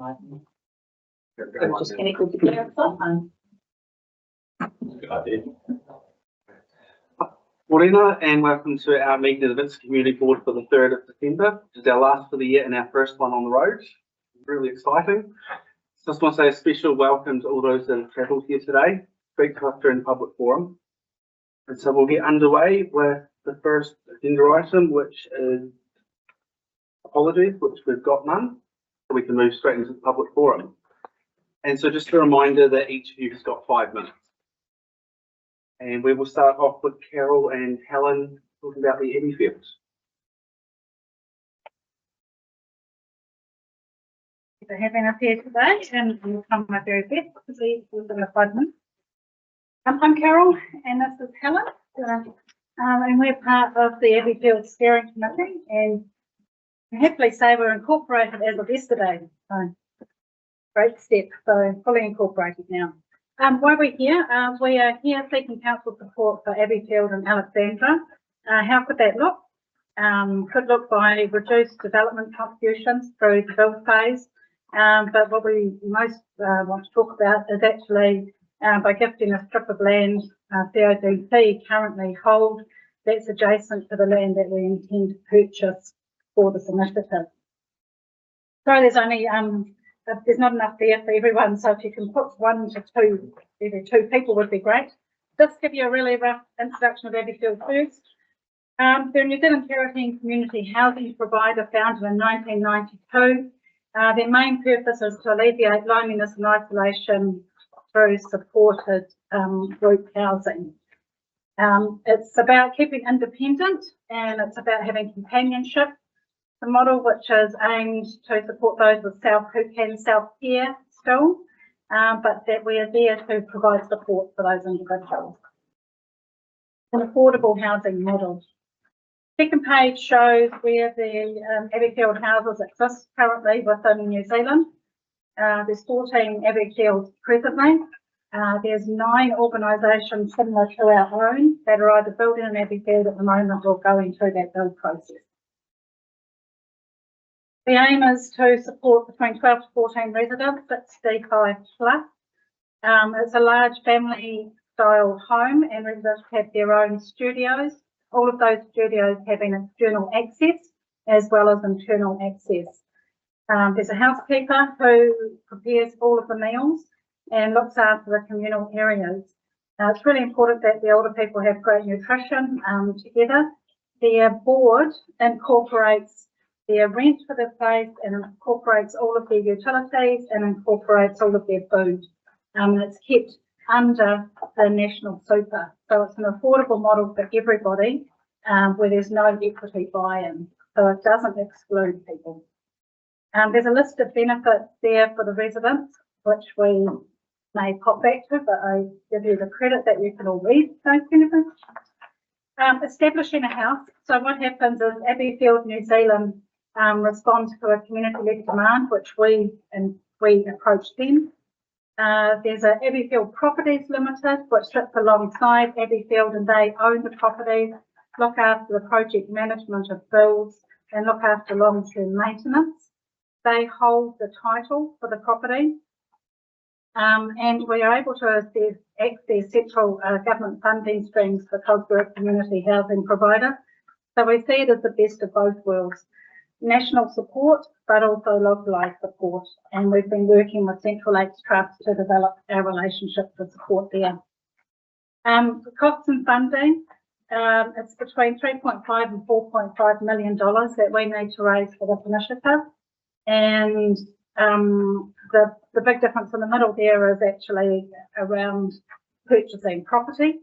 I'm just going to go to get someone. Good idea. Morena, and welcome to our meeting of the Vincent Community Board for the 3rd of December, which is our last for the year and our first one on the road. Really exciting. Just want to say a special welcome to all those that have travelled here today. Great to have during the public forum. And so we'll get underway with the first agenda item, which is apologies, which we've got none. So we can move straight into the public forum. And so just a reminder that each of you has got 5 minutes. And we will start off with Carol and Helen talking about the Abbey Fields. For having us here today, and we'll try my very best to be within the 5 minutes. I'm Carol, and this is Helen, and we're part of the Abbey Fields Steering Committee, and I'm happily say we're incorporated as of yesterday. So great step, so fully incorporated now. Why we're here? We are here seeking council support for Abbeyfield and Alexandra. How could that look? Could look by reduced development contributions through the build phase, but what we most want to talk about is actually by gifting a strip of land CODP currently hold that's adjacent to the land that we intend to purchase for this initiative. So there's only there's not enough there for everyone, so if you can put 1 to 2, every 2 people would be great. Just give you a really rough introduction of Abbeyfield first. They're a New Zealand Territory and Community Housing Provider founded in 1992. Their main purpose is to alleviate loneliness and isolation through supported group housing. It's about keeping independent, and it's about having companionship. The model which is aimed to support those with who can self-care still, but that we are there to provide support for those individuals. An affordable housing model. Second page shows where the Abbeyfield houses exist currently within New Zealand. There's 14 Abbeyfields presently. There's 9 organisations similar to our own that are either building an Abbeyfield at the moment or going through that build process. The aim is to support between 12 to 14 residents, 65 plus. It's a large family style home, and residents have their own studios. All of those studios having external access as well as internal access. There's a housekeeper who prepares all of the meals and looks after the communal areas. It's really important that the older people have great nutrition together. Their board incorporates their rent for the place and incorporates all of their utilities and incorporates all of their food. It's kept under the national super. So it's an affordable model for everybody where there's no equity buy-in. So it doesn't exclude people. There's a list of benefits there for the residents, which we may pop back to, but I give you the credit that you can all read those benefits. Establishing a house. So what happens is Abbeyfield New Zealand responds to a community-led demand, which we approach them. There's a Abbeyfield Properties Limited, which sits alongside Abbeyfield, and they own the properties, look after the project management of builds, and look after long-term maintenance. They hold the title for the property, and we are able to access central government funding streams because we're a community housing provider. So we see it as the best of both worlds. National support, but also localised support. And we've been working with Central Lakes Trust to develop our relationship for support there. The costs and funding, it's between $3.5 and $4.5 million that we need to raise for this initiative. And the big difference in the middle there is actually around purchasing property.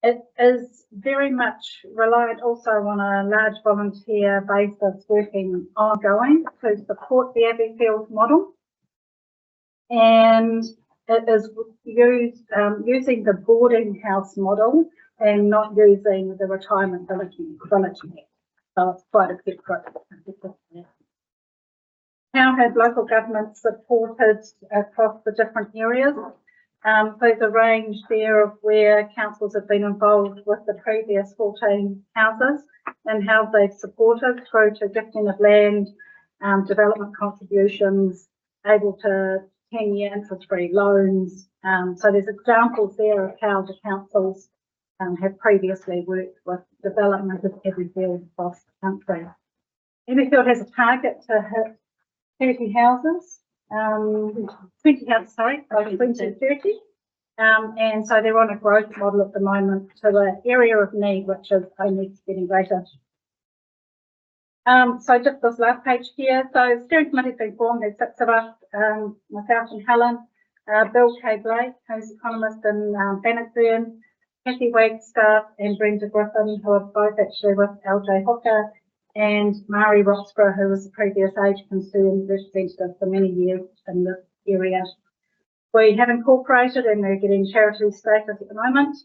It is very much reliant also on a large volunteer basis working ongoing to support the Abbeyfield model. And it is used using the boarding house model and not using the retirement village net. So it's quite a separate. How have local governments supported across the different areas? There's a range there of where councils have been involved with the previous 14 houses and how they've supported through to gifting of land, development contributions, able to 10-year interest-free loans. So there's examples there of how the councils have previously worked with development of Everfield across the country. Everfield has a target to hit 30 houses, 20 houses, sorry, by 2030. And so they're on a growth model at the moment to the area of need, which is only getting greater. So just this last page here. So steering committee's been formed. There's 6 of us, myself and Helen, Bill K. Blake, who's economist in Bannockburn, Kathy Wagstaff and Brenda Griffin, who are both actually with LJ Hooker, and Mari Roxburgh, who was the previous age concern representative for many years in this area. We have incorporated and we're getting charity status at the moment.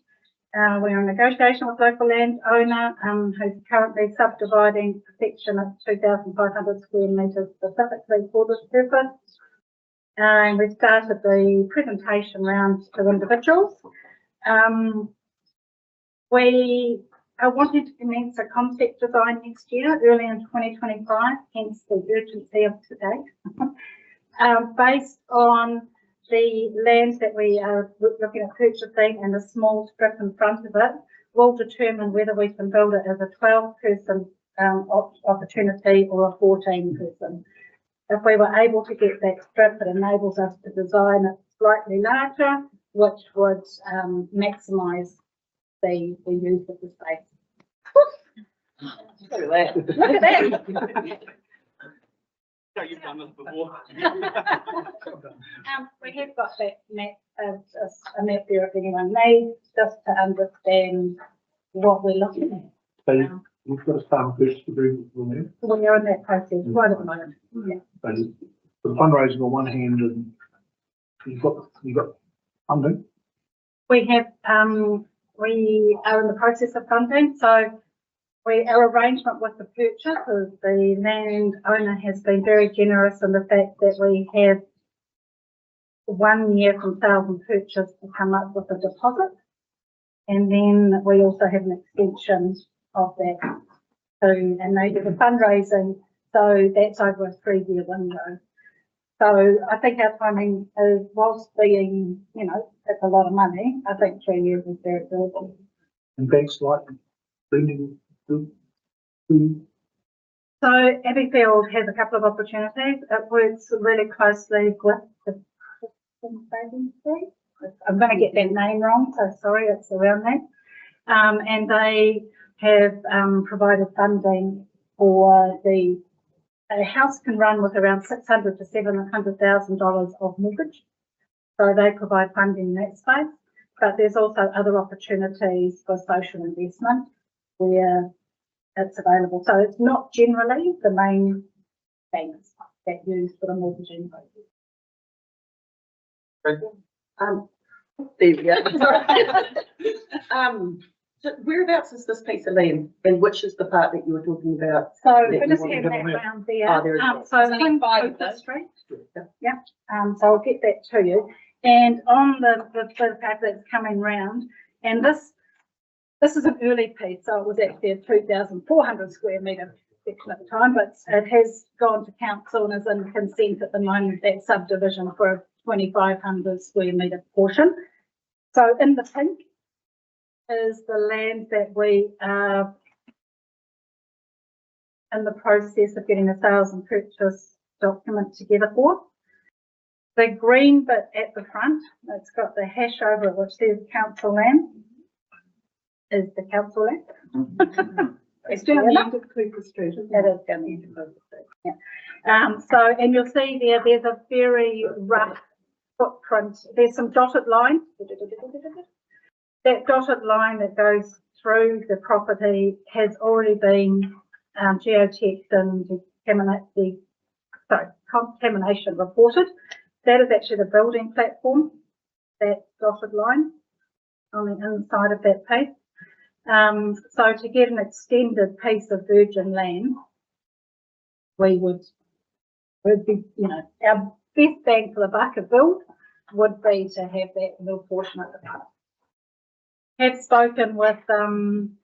We're in negotiation with local landowner who's currently subdividing a section of 2,500 square metres specifically for this purpose. And we've started the presentation round to individuals. We are wanting to commence a concept design next year, early in 2025, hence the urgency of today, based on the land that we are looking at purchasing and the small strip in front of it will determine whether we can build it as a 12-person opportunity or a 14-person. If we were able to get that strip, it enables us to design it slightly larger, which would maximise the use of the space. Look at that. Look at that. So you've done this before. We have got that map, a map there if anyone needs, just to understand what we're looking at. So you've got a start purchase agreement with them. We're in that process right at the moment. Yeah. And the fundraising on one hand, and you've got funding. We have, we are in the process of funding, so our arrangement with the purchase is the landowner has been very generous in the fact that we have 1 year from sales and purchase to come up with a deposit. And then we also have an extension of that too, and they do the fundraising, so that's over a 3-year window. So I think our timing is, whilst being, you know, it's a lot of money, I think 3 years is very good. And banks like lending to. So Abbeyfield has a couple of opportunities. It works really closely with the I'm going to get that name wrong, so sorry, it's around that. And they have provided funding for a house can run with around $600,000 to $700,000 of mortgage. So they provide funding in that space. But there's also other opportunities for social investment where it's available. So it's not generally the main banks that use for the mortgaging process. There we go. So whereabouts is this piece of land, and which is the part that you were talking about? So that we you just want have to that have on there? round there. Oh, there it is. So There's it's only in 5 of Cooper those. Street. Yeah. Yeah. So I'll get that to you. And on the paper that's coming round, and this is an early piece, so it was actually a 2,400 square metre section at the time, but it has gone to council and is in consent at the moment, that subdivision for a 2,500 square metre portion. So in the pink is the land that we are in the process of getting a sales and purchase document together for. The green bit at the front, it's got the hash over it, which says council land, is the council land. It's down the end of Cooper Street, isn't It it? is down the end of Cooper Street, yeah. So, and you'll see there's a very rough footprint. There's some dotted lines. That dotted line that goes through the property has already been geoteched and contamination reported. That is actually the building platform, that dotted line on the inside of that piece. So to get an extended piece of virgin land, we would be, you know, our best bang for the buck of build would be to have that little portion at the front. Have spoken with Anne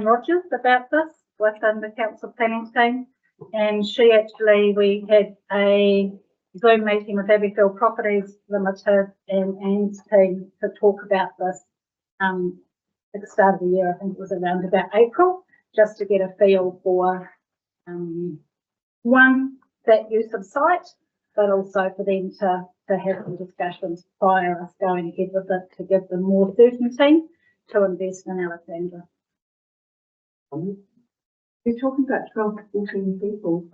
Rogers about this within the council planning team, and we had a Zoom meeting with Abbeyfield Properties Limited and Anne's team to talk about this at the start of the year. I think it was around about April, just to get a feel for one, that use of site, but also for them to have some discussions prior to us going ahead with it, to give them more certainty to invest in Alexandra. You're talking about 12 to 14 people.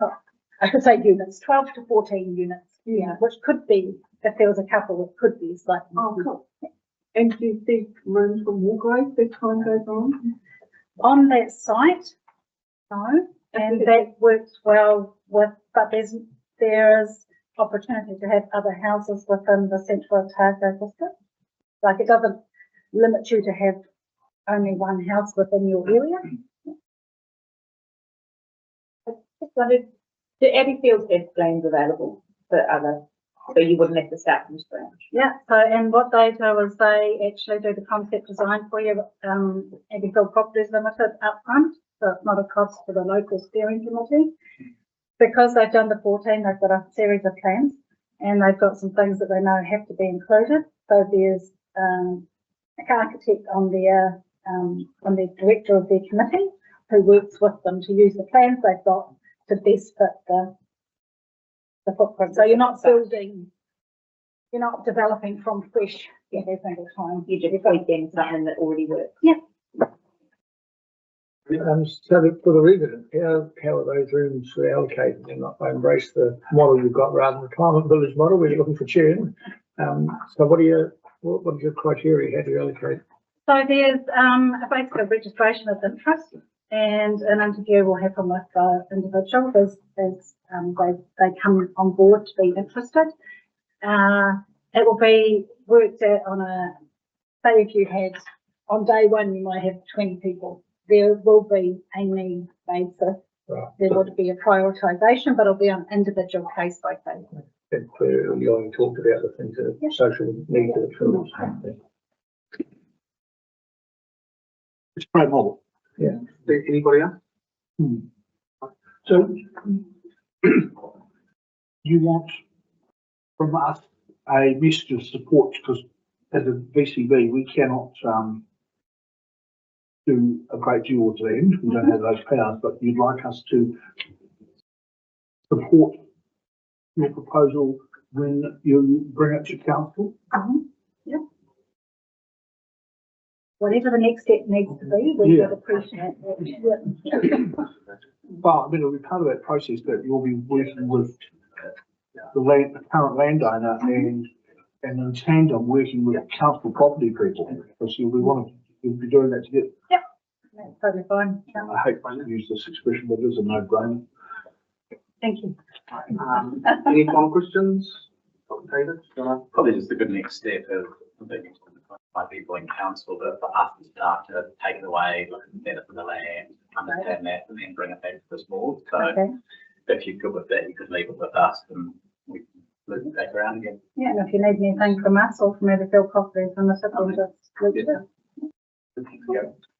I should say units, 12 to 14 units, yeah, which could be, if there was a couple, it could be slightly. Oh, cool. And do you see room for more growth as time goes on? On that site, no, and that works well with, but there is opportunity to have other houses within the Central Otago district. Like, it doesn't limit you to have only one house within your area. Do Abbeyfields have plans available for other, so you wouldn't have to start from scratch? Yeah, so, and what they do is they actually do the concept design for you, Abbeyfield Properties Limited upfront, so it's not a cost for the local steering committee. Because they've done the 14, they've got a series of plans, and they've got some things that they know have to be included. So there's an architect on the director of their committee who works with them to use the plans they've got to best fit the footprint. So you're not building, you're not developing from fresh every single time. You just tweaking something that already works? Yeah. So that for the resident, how are those rooms allocated? And I embrace the model you've got rather than the retirement village model where you're looking for sharing. So what is your criteria? How do you allocate? So there's basically a registration of interest, and an interview will happen with the individual as they come on board to be interested. It will be worked out on say if you had, on day one, you might have 20 people. There will be a need basis. Right. There would be a prioritisation, but it'll be on individual case by case. And clearly you already talked about the things that are social needs of the children. It's a great model. Yeah. Anybody else? So you want from us a message of support, because as a VCB we cannot do a great deal with land. We don't have those powers, but you'd like us to support your proposal when you bring it to council. Yeah. Whatever the next step needs to be, we would appreciate that. Yeah. But I mean, it'll be part of that process that you'll be working with the current landowner and in tandem working with council property people, because you'll be doing that together. Yep, that's totally fine. I hate to use this expression, but it is a no-brainer. Thank you. Any final questions? David? Probably just a good next step of by people in council, but for us to start to take it away, look at the benefit of the land, understand that, and then bring it back to this board. So if you're good with that, you could leave it with us and we can loop it back around again. Yeah, and if you need anything from us or from Abbeyfield Properties, then the system just reach out.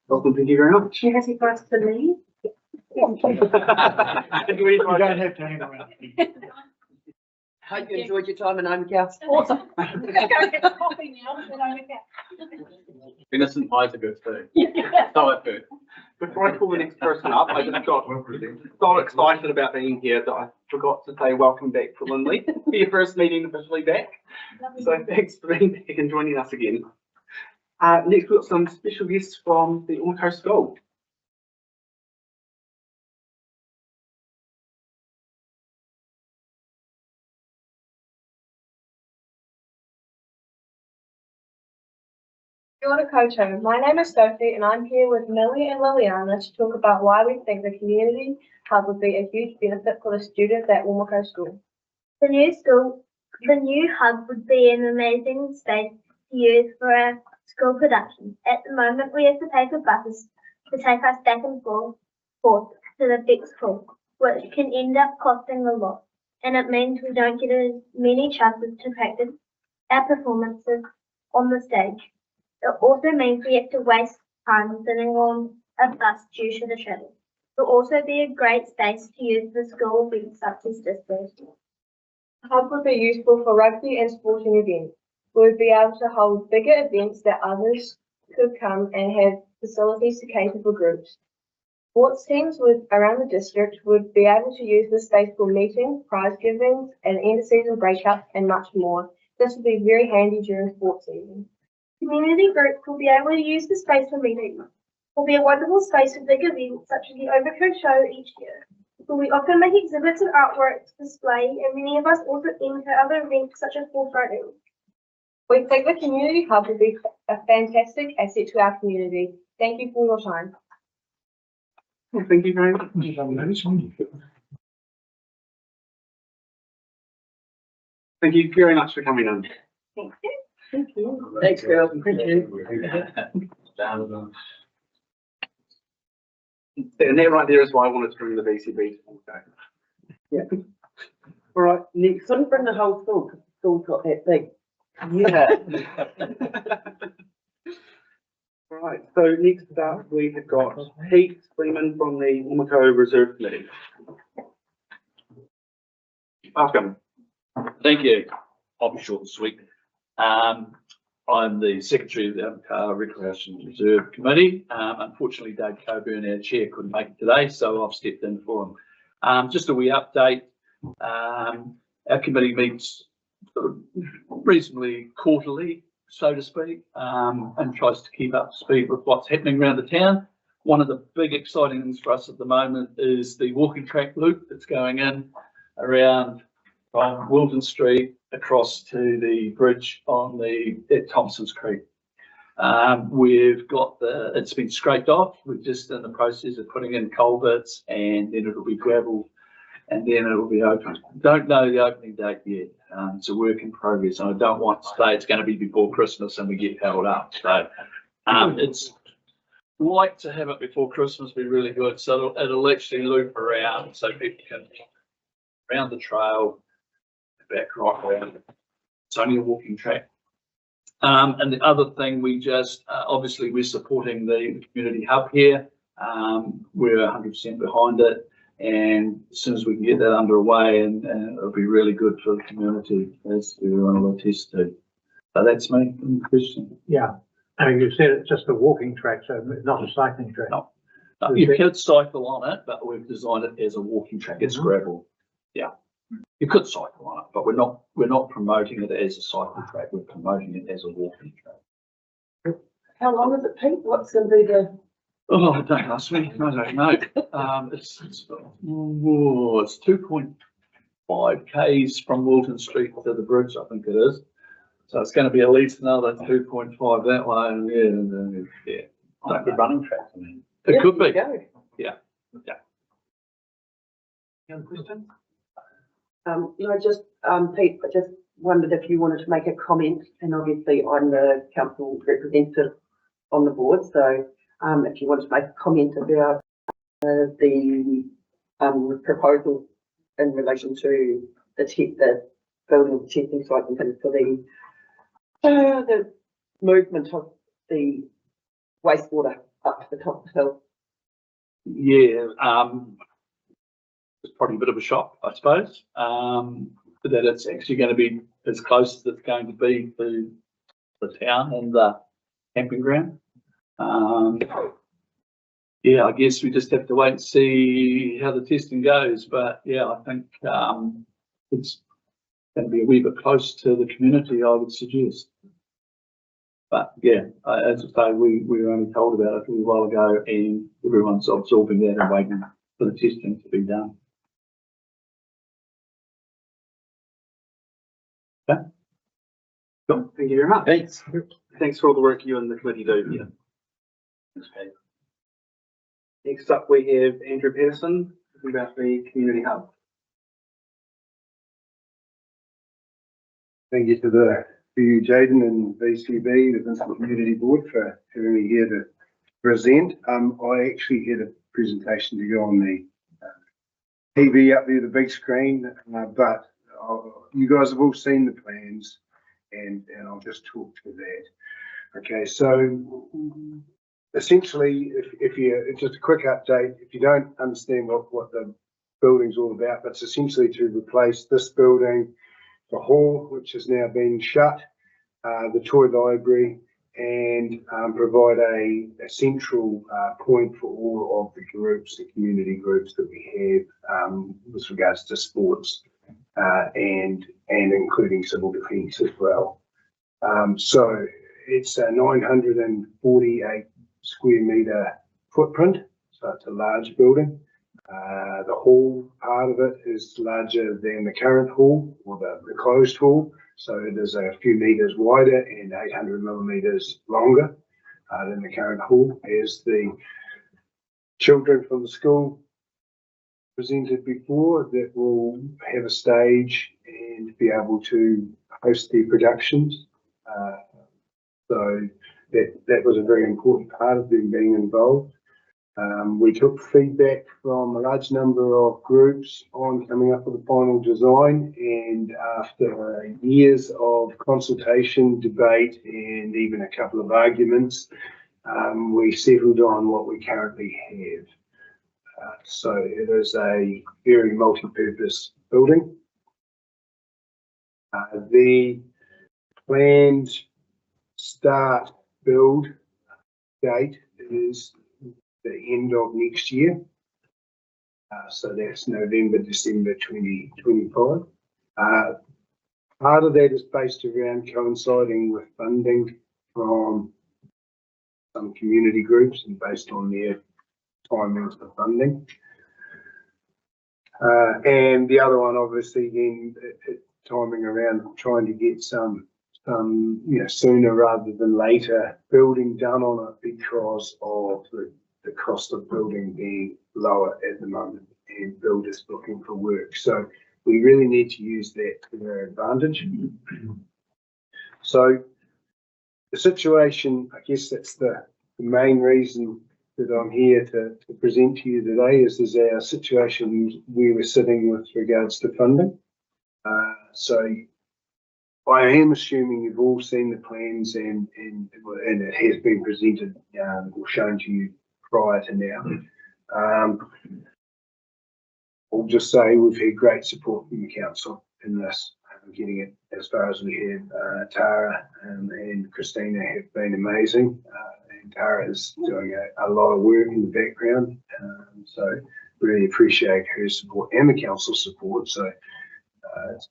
Welcome, thank you very much. You happy for us to leave? You don't have to hang around. Hope you enjoyed your time in home council. Awesome. Go get a coffee now, then I'm okay. Innocent pies are good too. So I've heard. Before I call the next person up, I just got so excited about being here that I forgot to say welcome back to Lindley for your first meeting officially back. So thanks for being back and joining us again. Next we've got some special guests from the Auto School. Kia ora koutou. My name is Sophie and I'm here with Millie and Liliana to talk about why we think the community hub would be a huge benefit for the students at Ormoko School. The new hub would be an amazing space to use for our school productions. At the moment, we have to pay for buses to take us back and forth to the big school, which can end up costing a lot, and it means we don't get as many chances to practice our performances on the stage. It also means we have to waste time sitting on a bus due to the travel. It will also be a great space to use for school events such as this one. The hub would be useful for rugby and sporting events. We would be able to hold bigger events that others could come and have facilities to cater for groups. Sports teams around the district would be able to use the space for meetings, prize givings, and end-of-season breakups, and much more. This would be very handy during sports season. Community groups will be able to use the space for meetings. It will be a wonderful space for big events such as the Overcoat Show each year. We often make exhibits and artworks display, and many of us also enter other events such as forefronting. We think the community hub would be a fantastic asset to our community. Thank you for your time. Well, thank you very much. Thank you very much for coming in. Thank you. Thanks, girls. Thank you. And that right there is why I wanted to bring the VCB. Okay. Yeah. All right, next. Couldn't bring the whole school, 'cause the school's got that big. Yeah. Right, so next up we have got Pete Freeman from the Umako Reserve Committee. Welcome. Thank you. I'll be short and sweet. I'm the secretary of the Umaka Recreation Reserve Committee. Unfortunately, Dave Coburn, our chair, couldn't make it today, so I've stepped in for him. Just a wee update. Our committee meets sort of reasonably quarterly, so to speak, and tries to keep up to speed with what's happening around the town. One of the big exciting things for us at the moment is the walking track loop that's going in around from Wilton Street across to the bridge on at Thompson's Creek. We've got it's been scraped off. We're just in the process of putting in culverts, and then it'll be gravel, and then it'll be open. Don't know the opening date yet. It's a work in progress, and I don't want to say it's going to be before Christmas and we get held up. So it's like to have it before Christmas be really good. So it'll actually loop around so people can around the trail, back right around. It's only a walking track. And the other thing, we just obviously we're supporting the community hub here. We're 100% behind it, and as soon as we can get that underway, and it'll be really good for the community, as everyone will attest to. So that's me. Any question? Yeah, I mean, you said it's just a walking track, so not a cycling track. No. You could cycle on it, but we've designed it as a walking track. It's gravel. Yeah. You could cycle on it, but we're not promoting it as a cycle track. We're promoting it as a walking track. How long is it, Pete? What's going to be the? Oh, don't ask me. I don't know. It's 2.5 k's from Wilton Street to the bridge, I think it is. So it's going to be at least another 2.5 that way. And yeah. Like the running track, I mean. It could be. Go. Yeah. Any other questions? No, just, Pete, I just wondered if you wanted to make a comment, and obviously I'm the council representative on the board, so if you wanted to make a comment about the proposal in relation to the building of the testing site and things for the movement of the wastewater up to the top of the hill. Yeah. It's probably a bit of a shock, I suppose, that it's actually going to be as close as it's going to be to the town and the camping ground. Yeah, I guess we just have to wait and see how the testing goes. But yeah, I think it's going to be a wee bit close to the community, I would suggest. But yeah, as I say, we were only told about it a little while ago, and everyone's absorbing that and waiting for the testing to be done. Okay. Cool. Thank you very much. Thanks. Thanks for all the work you and the committee do here. Thanks, Pete. Next up, we have Andrew Pearson talking about the community hub. Thank you to you, Jaden, and VCB, the Vincent Community Board, for having me here to present. I actually had a presentation to go on the TV up there, the big screen, but you guys have all seen the plans, and I'll just talk to that. Okay, so essentially, if you, just a quick update, if you don't understand what the building's all about, it's essentially to replace this building, the hall, which has now been shut, the toy library, and provide a central point for all of the groups, the community groups that we have with regards to sports and including civil defence as well. So it's a 948 square metre footprint, so it's a large building. The hall part of it is larger than the current hall, or the closed hall, so it is a few metres wider and 800 millimetres longer than the current hall. As the children from the school presented before, that will have a stage and be able to host their productions. So that was a very important part of them being involved. We took feedback from a large number of groups on coming up with a final design, and after years of consultation, debate, and even a couple of arguments, we settled on what we currently have. So it is a very multi-purpose building. The planned start build date is the end of next year. So that's November, December 2025. Part of that is based around coinciding with funding from some community groups and based on their timings for funding. And the other one, obviously, then timing around trying to get some sooner rather than later building done on it because of the cost of building being lower at the moment and builders looking for work. So we really need to use that to our advantage. So the situation, I guess that's the main reason that I'm here to present to you today is our situation we were sitting with regards to funding. So I am assuming you've all seen the plans and it has been presented or shown to you prior to now. I'll just say we've had great support from the council in this, getting it as far as we have. Tara and Christina have been amazing, and Tara is doing a lot of work in the background, so really appreciate her support and the council's support. So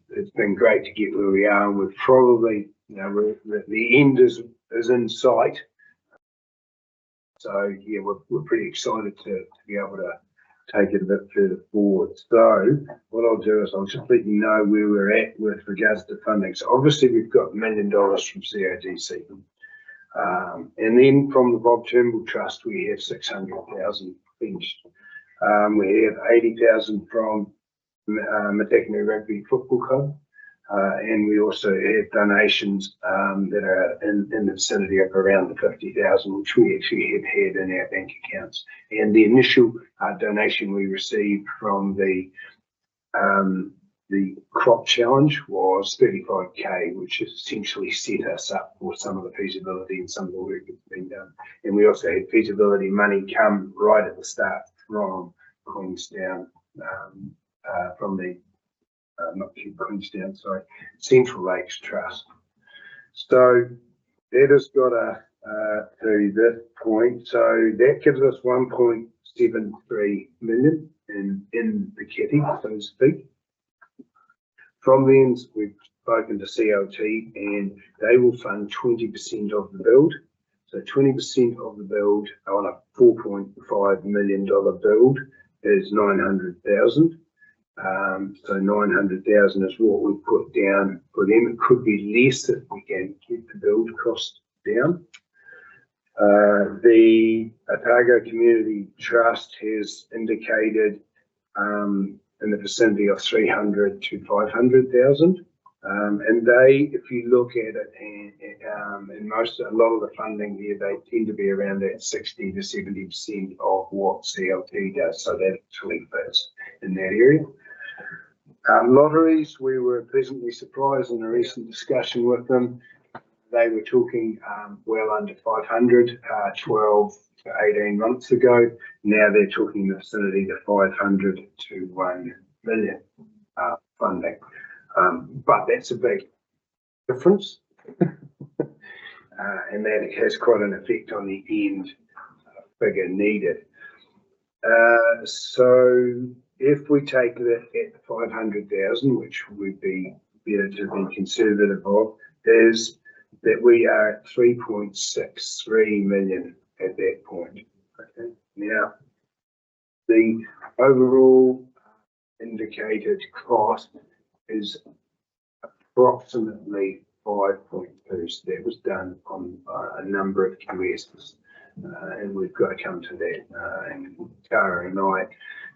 it's been great to get where we are. We're probably, the end is in sight. So yeah, we're pretty excited to be able to take it a bit further forward. So what I'll do is I'll just let you know where we're at with regards to funding. So obviously we've got $1 million from CODC. And then from the Bob Turnbull Trust, we have 600,000 pledged. We have 80,000 from Matakana Rugby Football Club. And we also have donations that are in the vicinity of around the 50,000, which we actually have had in our bank accounts. And the initial donation we received from the crop challenge was 35k, which essentially set us up for some of the feasibility and some of the work that's been done. And we also had feasibility money come right at the start from Queenstown, from the not Queenstown, sorry, Central Lakes Trust. So that has got us to this point. So that gives us 1.73 million in the kitty, so to speak. From then, we've spoken to CLT and they will fund 20% of the build. So 20% of the build on a $4.5 million build is 900,000. So 900,000 is what we put down for them. It could be less if we can keep the build cost down. The Otago Community Trust has indicated in the vicinity of 300 to 500,000. And they, if you look at it, and a lot of the funding here, they tend to be around that 60 to 70% of what CLT does. So that actually fits in that area. Lotteries, we were pleasantly surprised in a recent discussion with them. They were talking well under 500, 12 18 months ago. Now they're talking in the vicinity to 500 to 1 million funding. But that's a big difference. And that has quite an effect on the end figure needed. So if we take that at 500,000, which would be better to be conservative of, is that we are at 3.63 million at that point. Okay. Now, the overall indicated cost is approximately 5.2. So that was done on a number of QSs. And we've got to come to that. And Tara and I,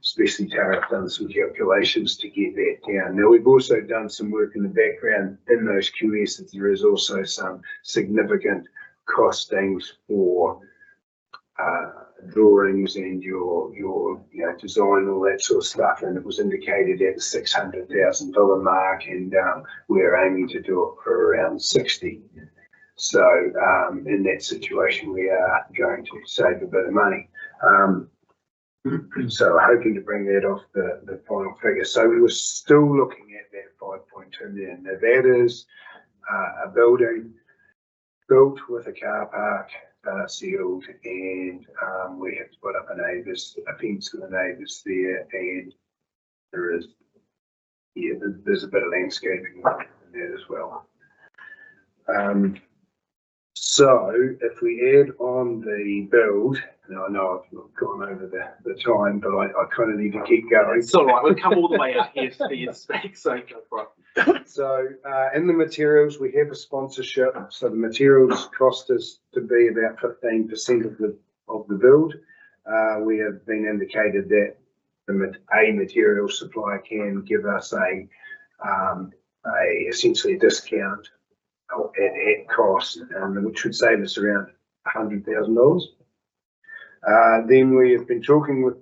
especially Tara, have done some calculations to get that down. Now, we've also done some work in the background in those QSs. There is also some significant costings for drawings and your design, all that sort of stuff. And it was indicated at the $600,000 mark, and we're aiming to do it for around 60. So in that situation, we are going to save a bit of money. So hoping to bring that off the final figure. So we were still looking at that 5.2 million. Now that is a building built with a car park, sealed, and we have to put up a fence for the neighbours there, and there is, there's a bit of landscaping in there as well. So if we add on the build, and I know I've gone over the time, but I kind of need to keep going. It's all right. We've come all the way out here to you to speak, so go for it. So in the materials, we have a sponsorship. So the materials cost us to be about 15% of the build. We have been indicated that a material supplier can give us essentially a discount at cost, which would save us around $100,000. Then we have been talking with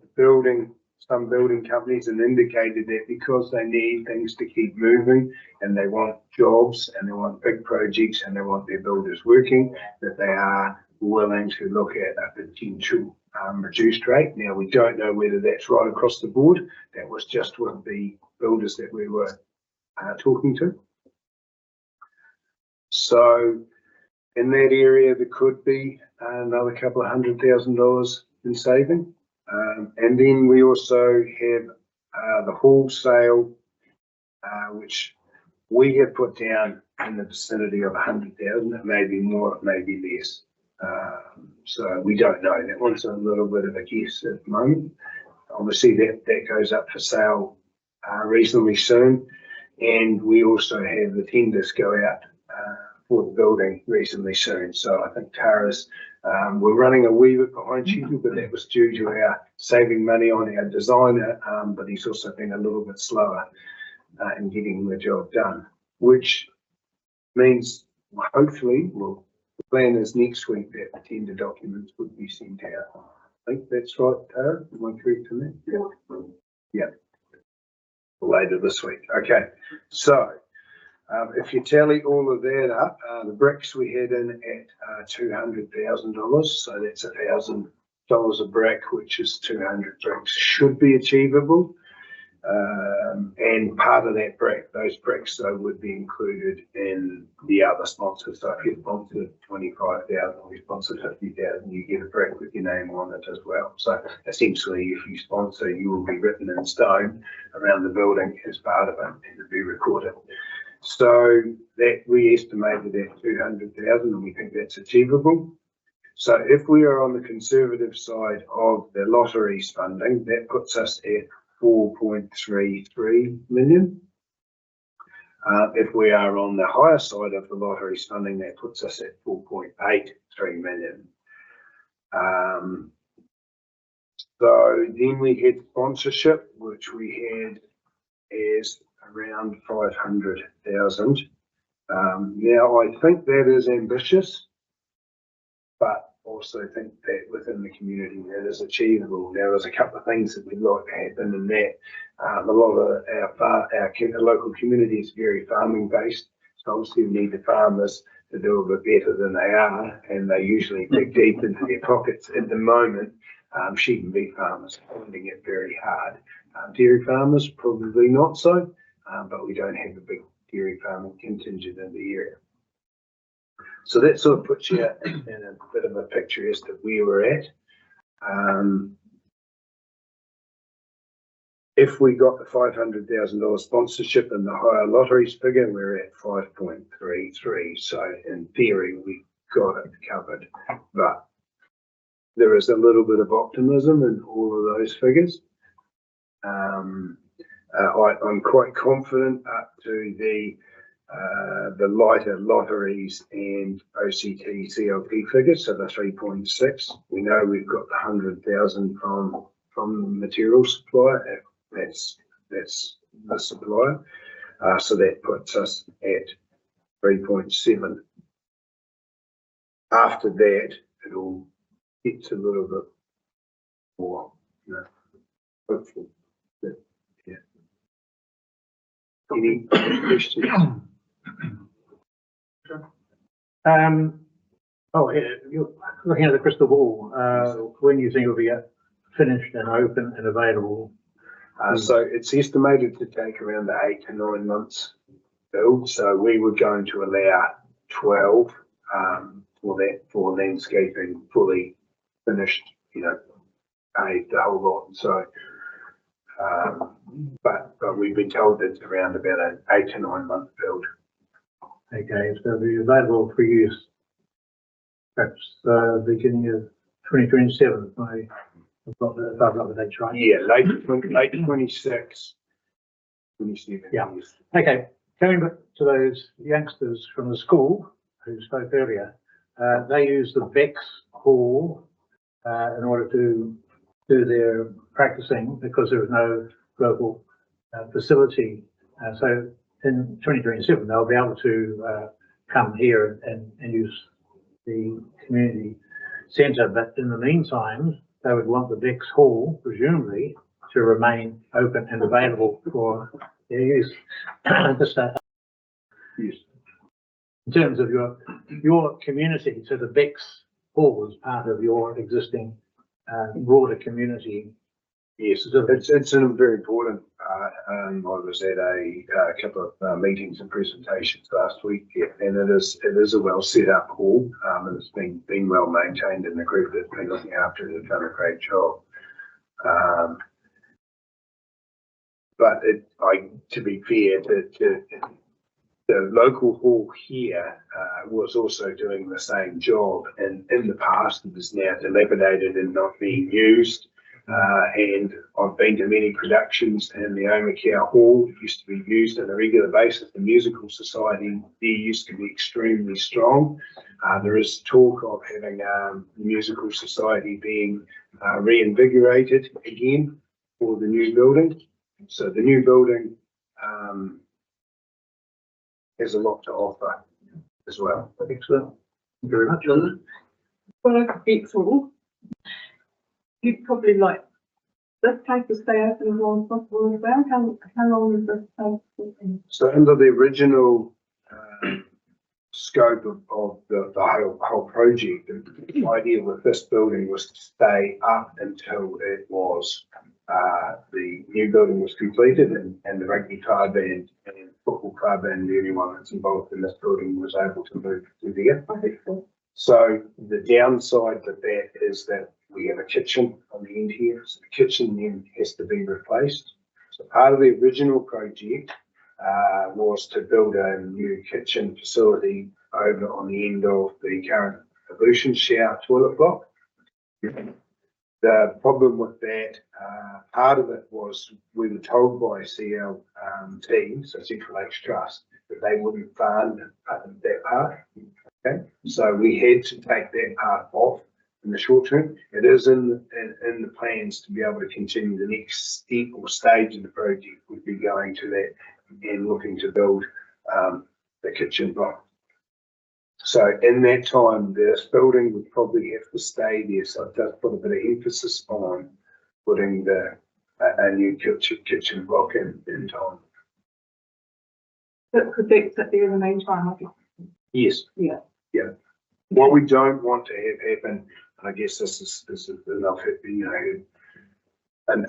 some building companies, and indicated that because they need things to keep moving, and they want jobs, and they want big projects, and they want their builders working, that they are willing to look at a potential reduced rate. Now, we don't know whether that's right across the board. That was just with the builders that we were talking to. So in that area, there could be another couple of $100,000 in saving. And then we also have the wholesale, which we have put down in the vicinity of 100,000. It may be more, it may be less. So we don't know. That one's a little bit of a guess at the moment. Obviously, that goes up for sale reasonably soon. And we also have the tenders go out for the building reasonably soon. So I think Tara's, we're running a wee bit behind schedule, but that was due to our saving money on our designer, but he's also been a little bit slower in getting the job done, which means hopefully, well, the plan is next week that the tender documents would be sent out. I think that's right, Tara. Am I correct in that? Yeah. Later this week. Okay. So if you tally all of that up, the bricks we had in at $200,000, so that's $1,000 a brick, which is 200 bricks, should be achievable. And part of that brick, those bricks though, would be included in the other sponsors. So if you sponsor 25,000 or you sponsor 50,000, you get a brick with your name on it as well. So essentially, if you sponsor, you will be written in stone around the building as part of it, and it'll be recorded. So that we estimated at 200,000, and we think that's achievable. So if we are on the conservative side of the lotteries funding, that puts us at 4.33 million. If we are on the higher side of the lotteries funding, that puts us at 4.83 million. So then we had sponsorship, which we had as around 500,000. Now I think that is ambitious, but also think that within the community that is achievable. Now there's a couple of things that we'd like to happen in that. A lot of our local community is very farming based, so obviously we need the farmers to do a bit better than they are, and they usually dig deep into their pockets. At the moment, sheep and beef farmers are finding it very hard. Dairy farmers, probably not so, but we don't have a big dairy farming contingent in the area. So that sort of puts you in a bit of a picture as to where we're at. If we got the $500,000 sponsorship and the higher lotteries figure, we're at 5.33. So in theory, we got it covered, but there is a little bit of optimism in all of those figures. I'm quite confident up to the lighter lotteries and OCT CLP figures, so the 3.6. We know we've got the 100,000 from the material supplier. That's the supplier. So that puts us at 3.7. After that, it all gets a little bit more, hopeful. But, yeah. Any questions? You're looking at the crystal ball, when you think it'll be finished and open and available? So it's estimated to take around 8 to 9 months build. So we were going to allow 12 for landscaping fully finished, paved the whole lot. So, but we've been told it's around about an 8 to 9 month build. Okay, so it'll be available for use perhaps beginning of 2027. I've got the dates right. Yeah, late 26, 27. Yeah. Yes. Okay, coming back to those youngsters from the school who spoke earlier, they use the Bex Hall in order to do their practicing because there is no local facility. So in 2027, they'll be able to come here and use the community centre. But in the meantime, they would want the Bex Hall, presumably, to remain open and available for their use. Yes. In terms of your community, so the Bex Hall is part of your existing broader community. Yes, it's very important. I was at a couple of meetings and presentations last week, and it is a well set up hall, and it's been well maintained, and the group that's been looking after it have done a great job. But to be fair, the local hall here was also doing the same job, and in the past it is now dilapidated and not being used. And I've been to many productions, and the Omakau Hall used to be used on a regular basis. The musical society there used to be extremely strong. There is talk of having the musical society being reinvigorated again for the new building. So the new building has a lot to offer as well. Excellent. Thank you very much. Well, like a big hall, you'd probably like this place to stay open as long as possible as well. How long is this place open? So under the original scope of the whole project, the idea with this building was to stay up until it was the new building was completed, and the rugby club and football club and anyone that's involved in this building was able to move to there. So the downside to that is that we have a kitchen on the end here, so the kitchen then has to be replaced. So part of the original project was to build a new kitchen facility over on the end of the current ablution shower toilet block. The problem with that, part of it was we were told by CLT, so Central Lakes Trust, that they wouldn't fund that part. Okay, so we had to take that part off in the short term. It is in the plans to be able to continue. The next step or stage of the project would be going to that and looking to build the kitchen block. So in that time, this building would probably have to stay there. So it does put a bit of emphasis on putting a new kitchen block in time. But could they sit there in the meantime? Yes. Yeah. Yeah. What we don't want to have happen, and I guess this is enough, you know,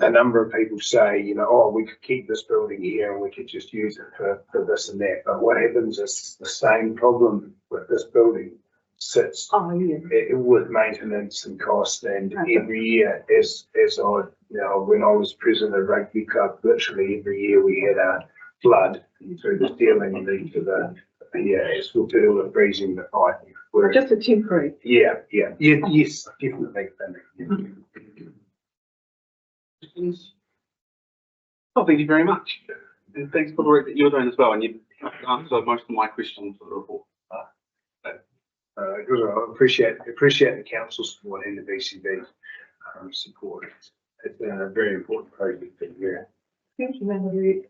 a number of people say, you know, oh, we could keep this building here and we could just use it for this and that. But what happens is the same problem with this building sits Oh, yeah. with maintenance and cost. And every year, as I, you know, when I was president of Rugby Club, literally every year we had a flood through the ceiling lead to the as we'll deal with freezing the pipe. Just a temporary. Yeah, yes, definitely. Oh, thank you very much. And thanks for the work that you're doing as well. And you've answered most of my questions for the report. I appreciate the council support and the VCB support. It's been a very important project. Thank you, Melody.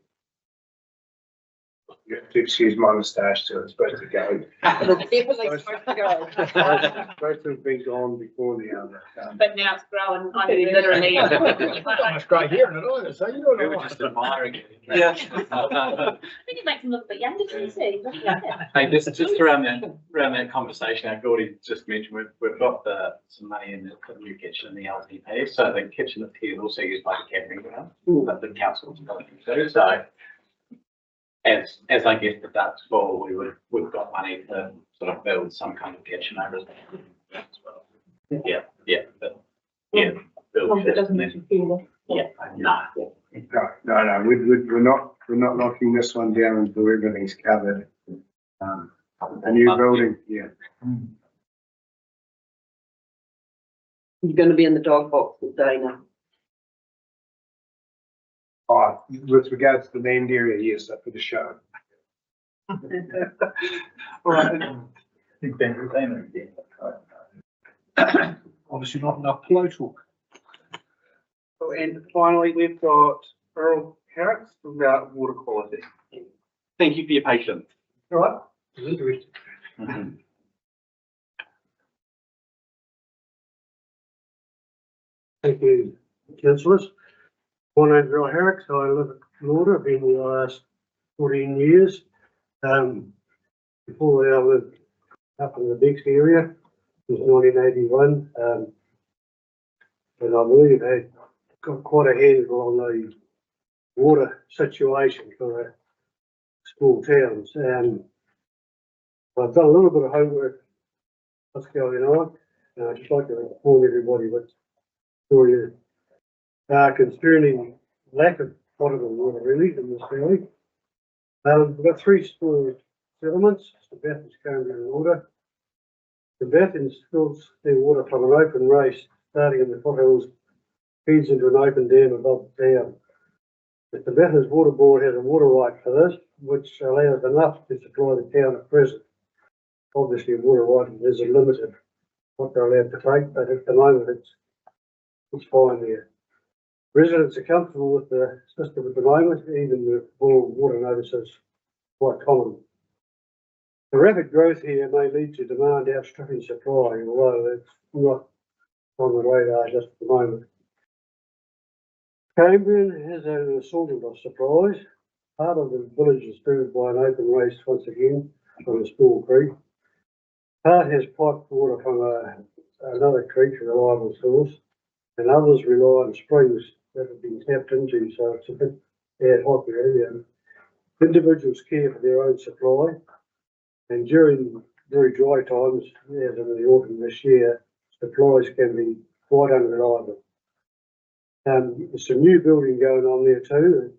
You have to excuse my moustache, so it's supposed to go. Definitely supposed to go. Supposed to have been gone before the other. But now it's growing, I mean, literally. It's great hearing it either, so you We were just admiring it. Yeah. I think it makes them look a bit younger, doesn't it? Hey, just around that conversation, I've already just mentioned, we've got some money in for the new kitchen in the LTP. So the kitchen up here is also used by the camping ground, but the council's got it too. So as I guess the ducks fall, we've got money to sort of build some kind of kitchen over as well. Yeah, but yeah, build It doesn't make you feel. yeah, no. No, we're not knocking this one down until everything's covered. A new building, yeah. You're going to be in the dog box with Dana. Oh, with regards to the land area, yes, for the show. All right. Obviously not enough pillow talk. And finally, we've got Earl Harris about water quality. Thank you for your patience. All right. Interesting. Thank you, councillors. My name's Earl Herrick. I live at Lauder. I've been here the last 14 years. Before that, I lived up in the Bexley area since 1981. And I believe I got quite a handle on the water situation for the small towns. I've done a little bit of homework, what's going on, and I'd just like to inform everybody what's story is. Concerning lack of potable water really in this valley. We've got 3 small settlements, the Bathurst, Cambria and Lauder. The Bathurst fills their water from an open race starting in the foothills, feeds into an open dam above the town. But the Bathurst Water Board has a water right for this, which allows enough to supply the town at present. Obviously, a water right is limited what they're allowed to take, but at the moment it's fine there. Residents are comfortable with the system at the moment, even with boil water notices quite common. The rapid growth here may lead to demand outstripping supply, although it's not on the radar just at the moment. Cambrian has an assortment of supplies. Part of the village is served by an open race once again from a small creek. Part has piped water from another creek, a reliable source, and others rely on springs that have been tapped into, so it's a bit ad hoc area. Individuals care for their own supply, and during very dry times, as in the autumn this year, supplies can be quite unreliable. There's some new building going on there too.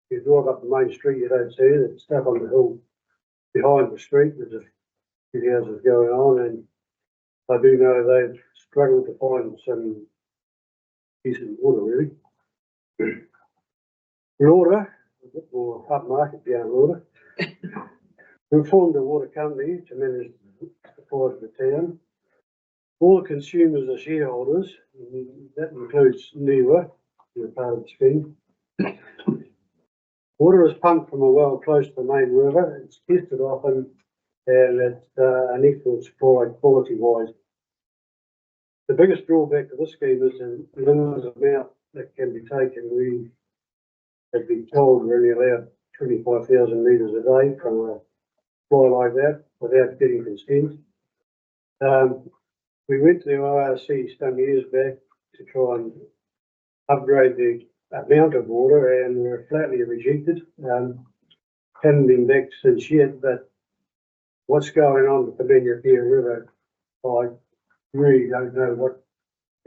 If you drive up the main street, you don't see it. It's up on the hill behind the street. There's a few houses going on, and I do know they've struggled to find some decent water, really. Lauder, a bit more upmarket down Lauder. We formed a water company to manage the supply of the town. All the consumers are shareholders, and that includes NIWA, who are part of the scheme. Water is pumped from a well close to the main river. It's tested often, and it's an excellent supply quality-wise. The biggest drawback to this scheme is the limited amount that can be taken. We have been told we're only allowed 25,000 litres a day from fly like that without getting consent. We went to the IRC some years back to try and upgrade the amount of water and we were flatly rejected. Haven't been back since yet, but what's going on with the Benefia River, I really don't know what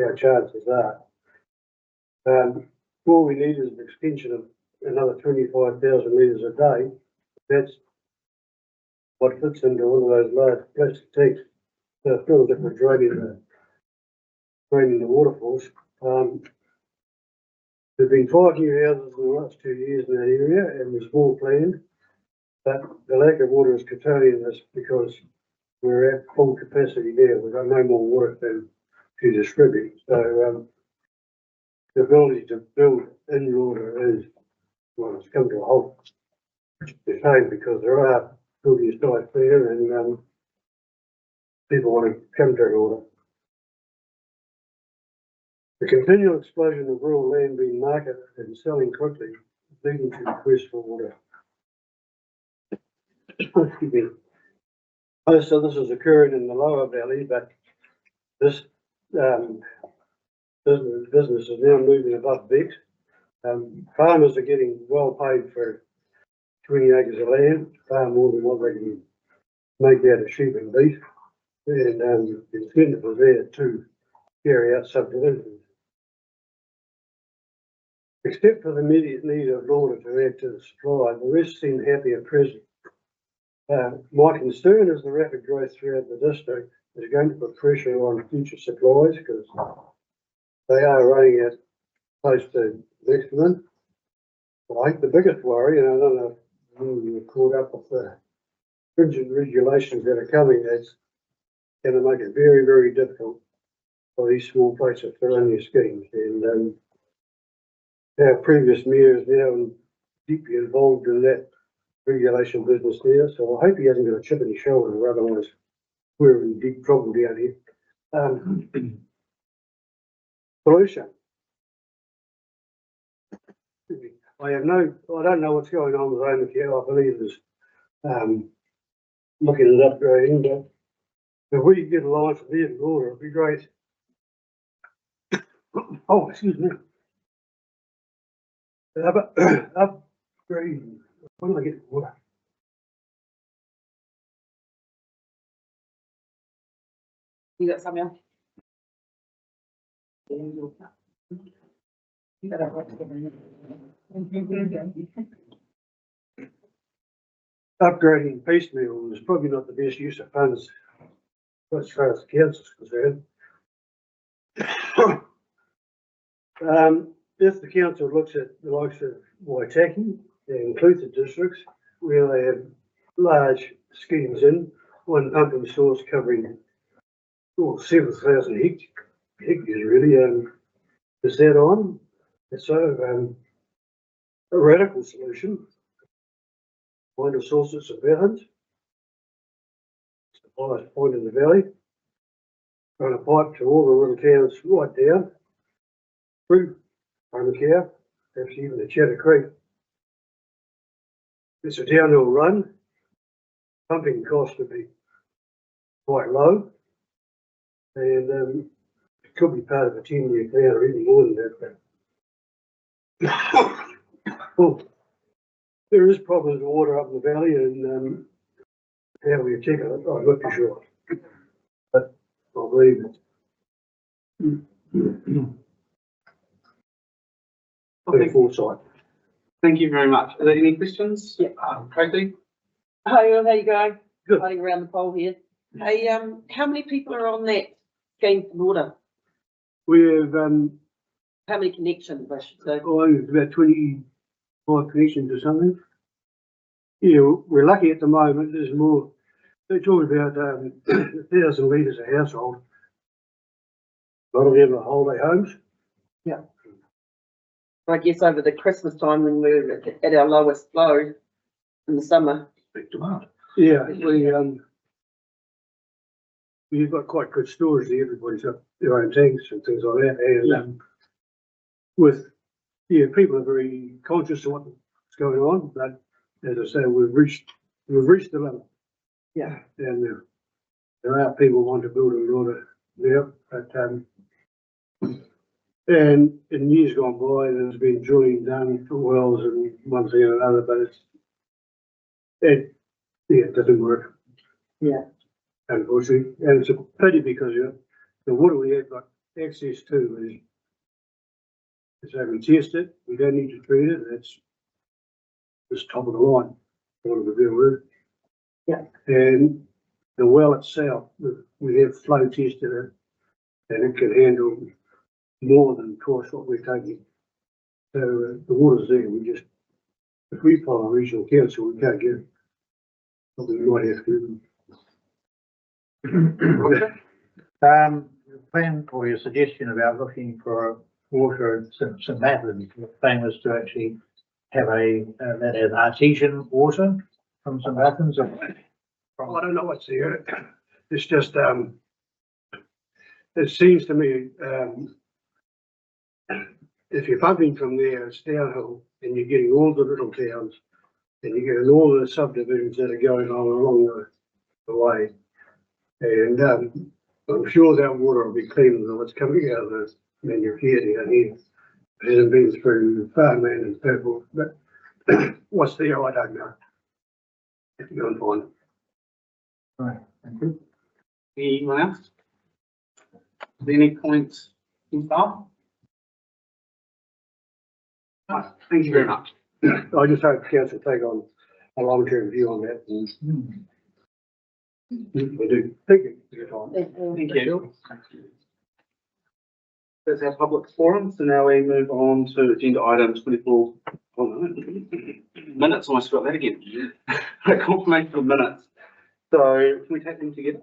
our chances are. All we need is an extension of another 25,000 litres a day. That's what fits into one of those large plastic tanks. So it's not a different draining the waterfalls. There've been 5 new houses in the last 2 years in that area and there's more planned. But the lack of water is curtailing us because we're at full capacity there. We've got no more water to distribute. So the ability to build in water is, well, it's come to a halt. Which is a shame because there are building sites there and people want to come to water. The continual explosion of rural land being marketed and selling quickly, leading to requests for water. Excuse me. Most of this is occurring in the lower valley, but this business is now moving above Bex. Farmers are getting well paid for 20 acres of land, far more than what they can make out of sheep and beef. And the incentive is there to carry out subdivisions. Except for the immediate need of water to add to the supply, the rest seem happy at present. My concern is the rapid growth throughout the district is going to put pressure on future supplies because they are running at close to maximum. But I think the biggest worry, and I don't know if you're caught up with the stringent regulations that are coming, that's going to make it very, very difficult for these small places to run their schemes. And our previous mayor is now deeply involved in that regulation business there, so I hope he hasn't got a chip in his shoulder, otherwise we're in deep trouble down here. Pollution. I don't know what's going on with home care. I believe there's looking at upgrading, but if we could get a line for their water, it'd be great. Oh, excuse me. Upgrading. When do I get water? You got something else? Upgrading piecemeal is probably not the best use of funds as far as the council's concerned. If the council looks at the likes of Waitaki and includes the districts where they have large schemes in, one pumping source covering 7,000 hectares really, is that on? It's sort of a radical solution. Find a source of wetlands. It's the highest point in the valley. Run a pipe to all the little towns right down through Armacare, perhaps even the Cheddar Creek. It's a downhill run. Pumping cost would be quite low. And it could be part of a 10-year plan or even more than that. Well, there is problems with water up in the valley and how we check it, I'm not too sure. But I believe it. Foresight. Thank you very much. Are there any questions? Yeah. Tracy? Hi, how you going? Good. Hiding around the pole here. Hey, how many people are on that scheme for water? We have How many connections, I should say? about 25 connections or something. Yeah, we're lucky at the moment. There's more. They're talking about 1,000 litres a household. A lot of them are holiday homes. Yeah. I guess over the Christmas time when we're at our lowest flow in the summer. Big demand. Yeah, we've got quite good storage there. Everybody's got their own tanks and things like that. And people are very conscious of what's going on. But as I say, we've reached the limit. Yeah. And there are people who want to build a lot of there, but, and in years gone by, there's been drilling done for wells and one thing and another, but it doesn't work. Yeah. Unfortunately, and it's a pity because the water we have got access to is so we test it, we don't need to treat it, it's just top of the line, for the good word. Yeah. And the well itself, we have flow tested it, and it can handle more than twice what we're taking. So the water's there, we just, if we follow regional council, we can't get it. But we might have to. The plan or your suggestion about looking for water at St Mathens, the plan was to actually have that as artesian water from St Mathens. Well, I don't know what's there. It's just, it seems to me, if you're pumping from there, it's downhill and you're getting all the little towns and you're getting all the subdivisions that are going on along the way. And I'm sure that water will be cleaner than what's coming out of the manufacturing down here. It hasn't been through farmland and purple, but what's there, I don't know. Have to go and find it. Right, thank you. Anyone else? Any points in staff? Right, thank you very much. I just hope council take on a long-term view on that. And we do. Thank you for your time. Thank you. That's our public forum, so now we move on to agenda item 24. Oh, no. Minutes, almost got that again. Confirmation of minutes. So can we take them together?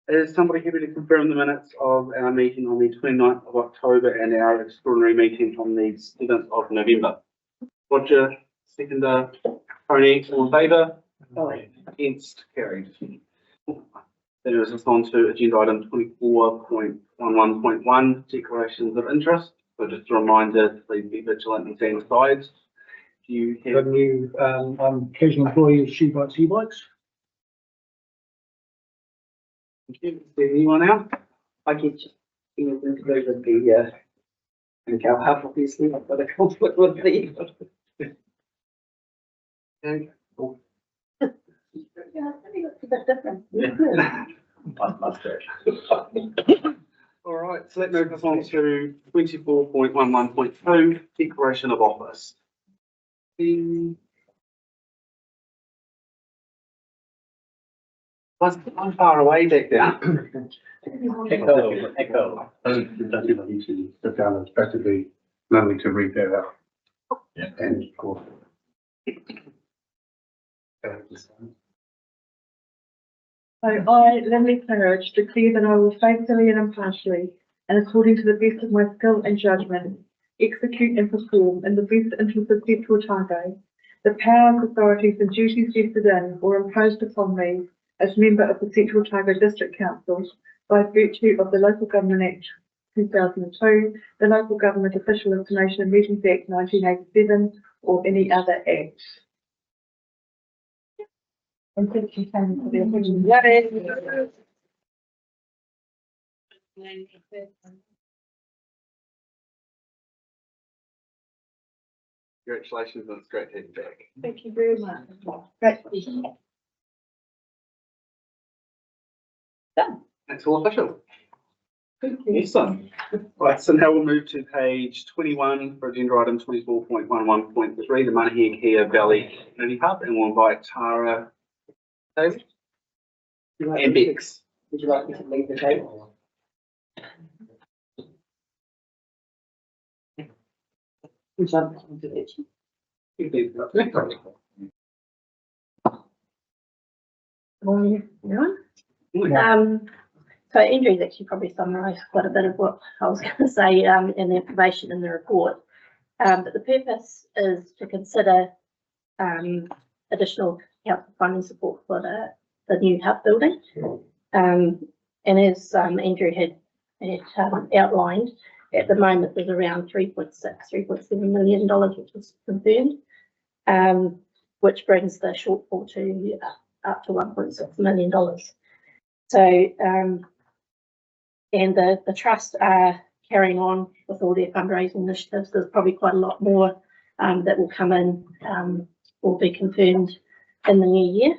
Is somebody happy to confirm the minutes of our meeting on the 29th of October and our extraordinary meeting on the 7th of November? Roger, seconder, Tony, all in favour? Against, carried. Then it's just on to agenda item 24.11.1, declarations of interest. So just a reminder, please be vigilant and stand aside. Do you have New, I'm occasional employee of She Bikes, E-Bikes. anyone else? I get you included the, and go up, obviously, I've got a conflict with the. Okay. Yeah, I think it's a bit different. All right, so that moves us on to 24.11.2, declaration of office. I'm far away back there. Echo. Step down, it's better to be lovely to read that out. Yeah. And of course. So I, Lindley Claridge, declare that I will faithfully and impartially, and according to the best of my skill and judgment, execute and perform in the best interest of Central Otago the powers, authorities and duties vested in or imposed upon me as member of the Central Otago District Council by virtue of the Local Government Act 2002, the Local Government Official Information and Meetings Act 1987, or any other act. And thank you, Tammy, for the opportunity. Congratulations, and it's great to have you back. Thank you very much. Great to be here. That's all official. Thank you. Excellent. Right, so now we'll move to page 21 for agenda item 24.11.3, the Manahia Valley Community Hub, and we'll invite Tara, David, and Bex. Would you like me to leave the table? Would you like me to do it? Morning, everyone. So Andrew's actually probably summarised quite a bit of what I was going to say in the information in the report. But the purpose is to consider additional council funding support for the new hub building. And as Andrew had outlined, at the moment there's around $3.7 million, which was confirmed, which brings the shortfall to up to $1.6 million. So, and the trust are carrying on with all their fundraising initiatives. There's probably quite a lot more that will come in, will be confirmed in the new year,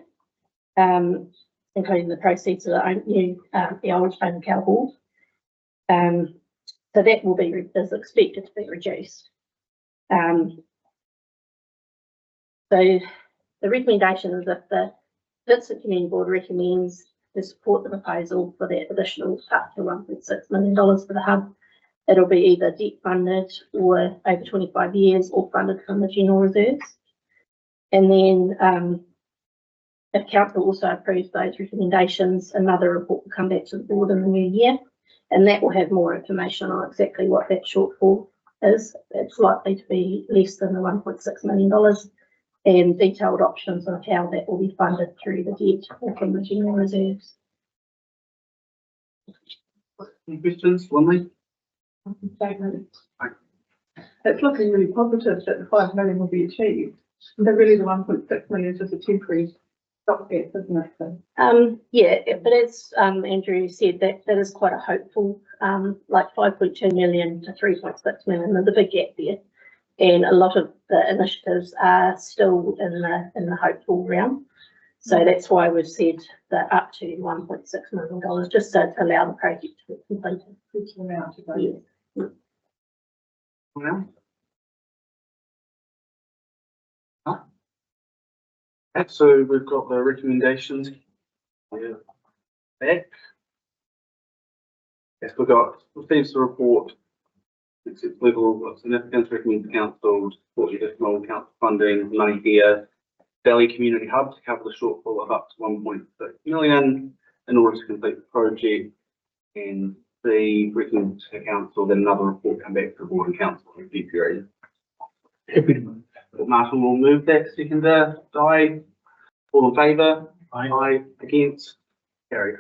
including the proceeds of the old own cow board. So that will be is expected to be reduced. So the recommendation is that the Vincent Community Board recommends to support the proposal for that additional up to $1.6 million for the hub. It'll be either debt funded or over 25 years or funded from the general reserves. And then if council also approves those recommendations, another report will come back to the board in the new year, and that will have more information on exactly what that shortfall is. It's likely to be less than the $1.6 million, and detailed options on how that will be funded through the debt or from the general reserves. Any questions, Lindley? It's looking really positive that the 5 million will be achieved. But really the 1.6 million is just a temporary stopgap, isn't it? So, Yeah, but as Andrew said, that is quite a hopeful, like 5.2 million to 3.6 million. There's a big gap there, and a lot of the initiatives are still in the hopeful realm. So that's why we've said that up to $1.6 million, just to allow the project to be completed. Yeah. Well, okay, so we've got the recommendations back. Yes, we've got receives the report. It's level of significance, recommends the council to support additional council funding money here. Valley Community Hub to cover the shortfall of up to 1.6 million in order to complete the project, and the recommend to council that another report come back to the board and council in February. Happy to move. Martin will move that. Seconder, Di, all in favour? Aye. Aye. Against? Carried.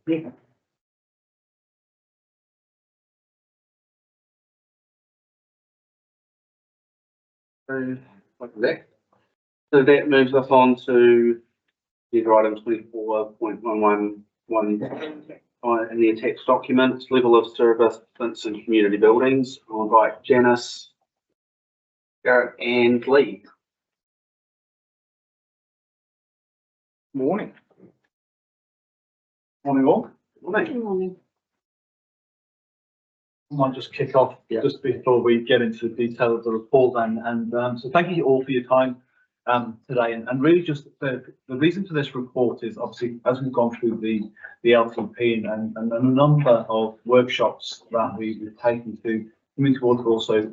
Yeah. So that moves us on to the item 24.111 in the attached documents, level of service, Vincent community buildings. I'll invite Janice, Garrett and Lee. Morning. Morning all. Morning. I might just kick off just before we get into the detail of the report and so thank you all for your time today, and really just the reason for this report is obviously as we've gone through the LTP and a number of workshops that we've taken to community board, but also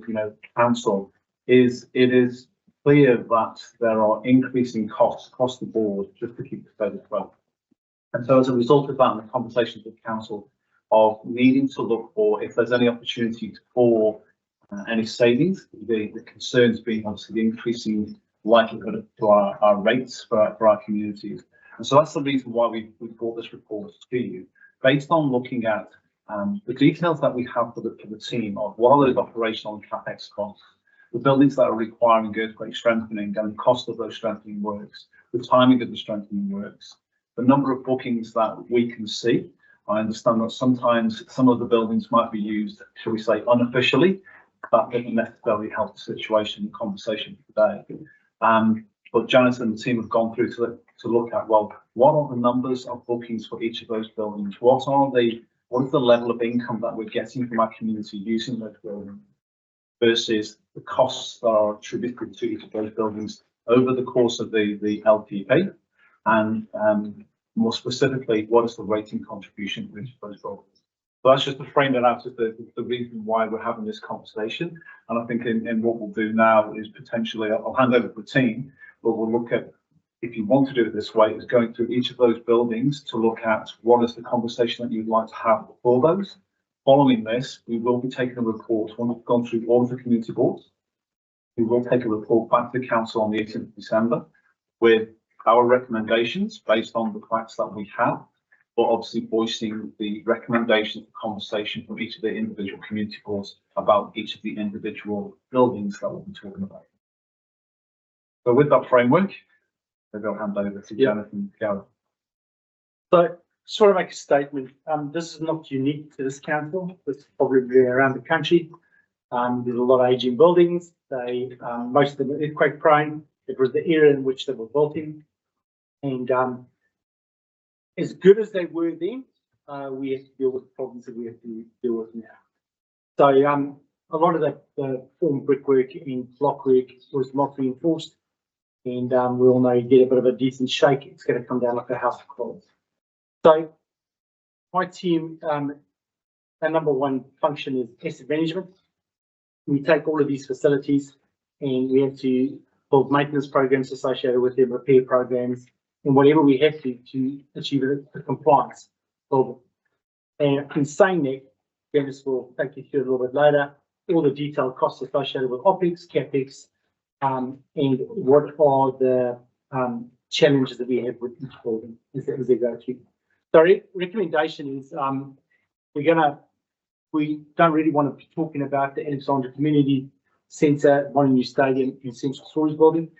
council, it is clear that there are increasing costs across the board just to keep the status quo. And so as a result of that and the conversations with council of needing to look for if there's any opportunity for any savings, the concerns being obviously the increasing likelihood to our rates for our communities. And so that's the reason why we brought this report to you, based on looking at the details that we have for the team of what are those operational and capex costs, the buildings that are requiring earthquake strengthening and the cost of those strengthening works, the timing of the strengthening works, the number of bookings that we can see. I understand that sometimes some of the buildings might be used, shall we say, unofficially. That doesn't necessarily help the situation and conversation today. But Janice and the team have gone through to look at, well, what are the numbers of bookings for each of those buildings? What is the level of income that we're getting from our community using those buildings versus the costs that are attributed to each of those buildings over the course of the LTP, and more specifically, what is the rating contribution for each of those buildings? So that's just to frame that out as the reason why we're having this conversation. And I think in what we'll do now is potentially, I'll hand over to the team, but we'll look at, if you want to do it this way, is going through each of those buildings to look at what is the conversation that you'd like to have for those. Following this, we will be taking a report when we've gone through all of the community boards. We will take a report back to the council on the 18th of December with our recommendations based on the facts that we have, but obviously voicing the recommendations, the conversation from each of the individual community boards about each of the individual buildings that we'll be talking about. So with that framework, Maybe I'll hand over to Jonathan Goward. So, just want to make a statement. This is not unique to this council. It's probably around the country. There's a lot of aging buildings. They, most of them are earthquake prone. It was the era in which they were built in. And as good as they were then, we have to deal with the problems that we have to deal with now. So a lot of the form brickwork and blockwork was not reinforced. And we all know you get a bit of a decent shake, it's going to come down like a house of cards. So my team, our number one function is asset management. We take all of these facilities and we have to build maintenance programs associated with them, repair programs, and whatever we have to achieve a compliance level. And in saying that, Dennis will take you through a little bit later, all the detailed costs associated with OPEX, CAPEX, and what are the challenges that we have with each building as they go through. So recommendation is we don't really want to be talking about the Alexandra Community Centre, Molyneux Stadium and Central Storage Building.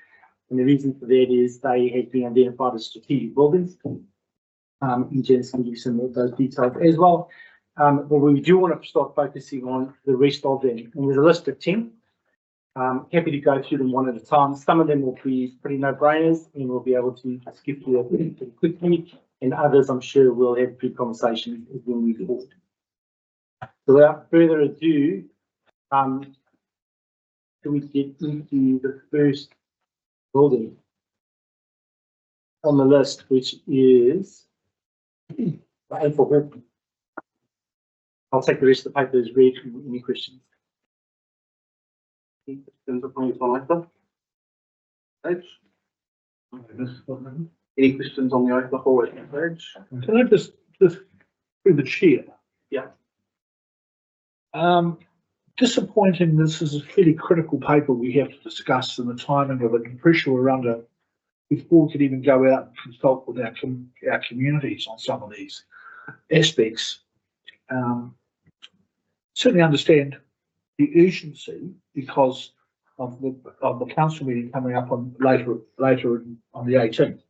And the reason for that is they have been identified as strategic buildings. And Janice can give you some of those details as well. But we do want to start focusing on the rest of them. And there's a list of 10. Happy to go through them one at a time. Some of them will be pretty no-brainers and we'll be able to skip through them pretty quickly. And others, I'm sure, we'll have good conversations as we move forward. So without further ado, we get into the first building on the list, which is A4. I'll take the rest of the paper as read. Any questions? Any questions on Any questions on the Oklahoma page? Can I just through the chair? Yeah. Disappointing. This is a fairly critical paper we have to discuss and the timing of it and pressure we're under before we could even go out and consult with our communities on some of these aspects. Certainly understand the urgency because of the council meeting coming up on later on the 18th.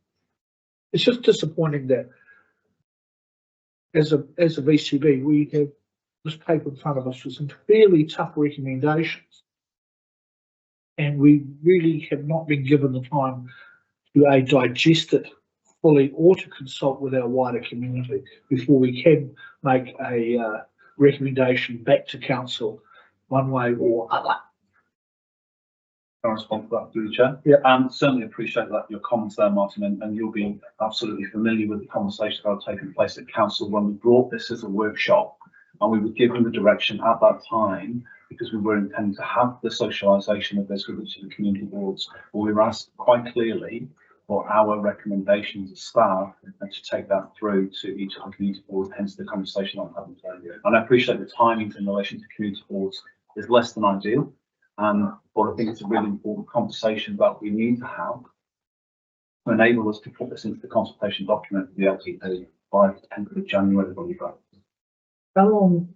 It's just disappointing that as a VCB we have this paper in front of us with some fairly tough recommendations, and we really have not been given the time to digest it fully or to consult with our wider community before we can make a recommendation back to council one way or other. Can I respond to that through the chair? Yeah. Certainly appreciate that your comments there, Martin, and you'll be absolutely familiar with the conversations that have taken place at council when we brought this as a workshop, and we were given the direction at that time because we were intending to have the socialisation of this with each of the community boards. But we were asked quite clearly for our recommendations as staff and to take that through to each of the community boards, hence the conversation I'm having today. And I appreciate the timing in relation to community boards is less than ideal. But I think it's a really important conversation that we need to have to enable us to put this into the consultation document for the LTP by the 10th of January. How long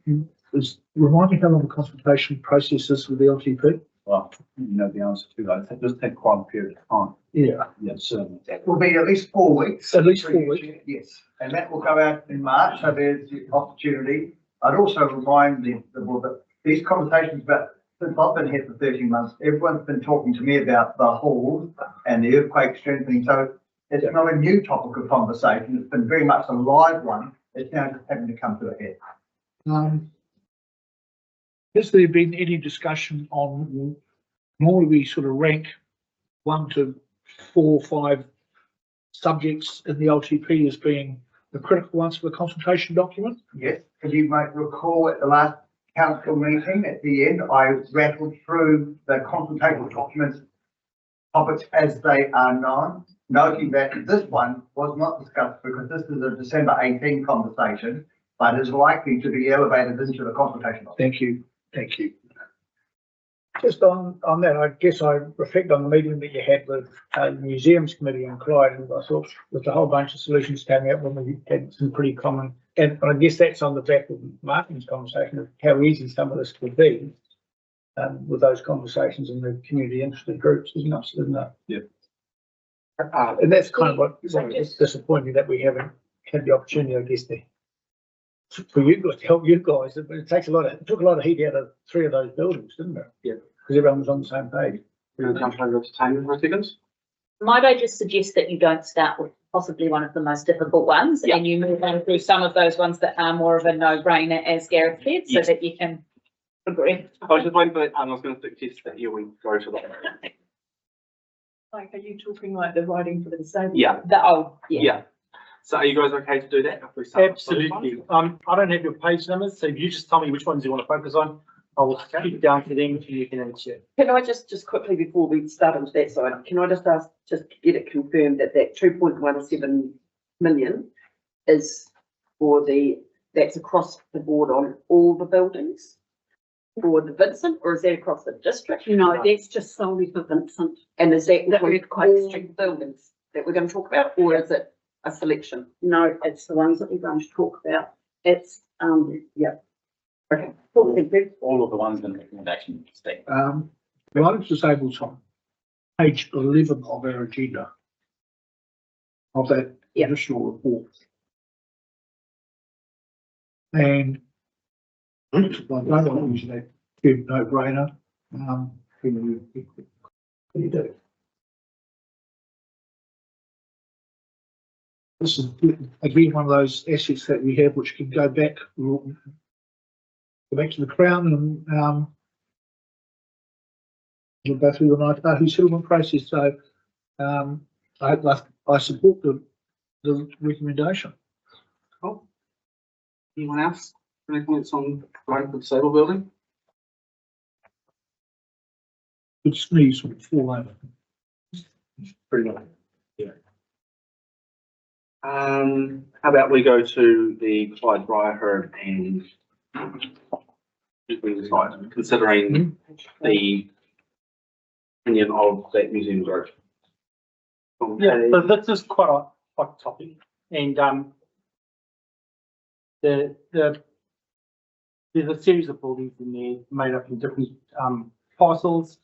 remind me how long the consultation process is with the LTP? Well, you know the answer to that. It does take quite a period of time. Yeah. Yeah, certainly. It will be at least 4 weeks. At least 4 weeks. Yes, and that will go out in March, so there's the opportunity. I'd also remind the board that these conversations about, since I've been here for 13 months, everyone's been talking to me about the hall and the earthquake strengthening, so it's not a new topic of conversation. It's been very much a live one. It's now just having to come to a head. Has there been any discussion on, normally we sort of rank 1 to 4 or 5 subjects in the LTP as being the critical ones for the consultation document? Yes, as you might recall at the last council meeting, at the end, I rattled through the consultation documents topics as they are known, noting that this one was not discussed because this is a December 18 conversation, but is likely to be elevated into the consultation document. Thank you. Thank you. Just on that, I guess I reflect on the meeting that you had with the Museums Committee in Clyde, and I thought with a whole bunch of solutions coming out when we had some pretty common, and I guess that's on the back of Martin's conversation of how easy some of this could be with those conversations and the community interested groups, isn't it? Yeah. And that's kind of what it's disappointing that we haven't had the opportunity, I guess, for you guys, to help you guys. It takes it took a lot of heat out of 3 of those buildings, didn't it? Yeah. Because everyone was on the same page. We're going to jump over to entertainment for a second. Might I just suggest that you don't start with possibly one of the most difficult ones and you move on through some of those ones that are more of a no-brainer, as Gareth said, so that you can progress. I was just waiting for that, and I was going to suggest that you would go to that. Like, are you talking like the writing for the disabled? Yeah. Yeah. So are you guys okay to do that? If we start with the first Absolutely. one? I don't have your page numbers, so if you just tell me which ones you want to focus on, I will keep it down to them and you can answer. Can I just quickly, before we start onto that side, can I just ask, just to get it confirmed that 2.17 million is that's across the board on all the buildings for the Vincent, or is that across the district? No, that's just solely for Vincent. And is that The include earthquake all strict buildings that we're going to talk about, or is it a selection? No, it's the ones that we're going to talk about. It's, Okay. All of the ones in the recommendation state. The items disabled on page 11 of our agenda of that additional report. And I don't want to use that big no-brainer. Can you do? This is again one of those assets that we have which can go back to the Crown and we'll go through the Ngātahu settlement process. So I support the recommendation. Cool. Anyone else? Any comments on writing for the disabled building? Good sneeze would fall over. Pretty much. Yeah. How about we go to the Clyde Briarherd and considering the opinion of that museum group. Yeah, so this is quite a hot topic, and there's a series of buildings in there made up in different parcels.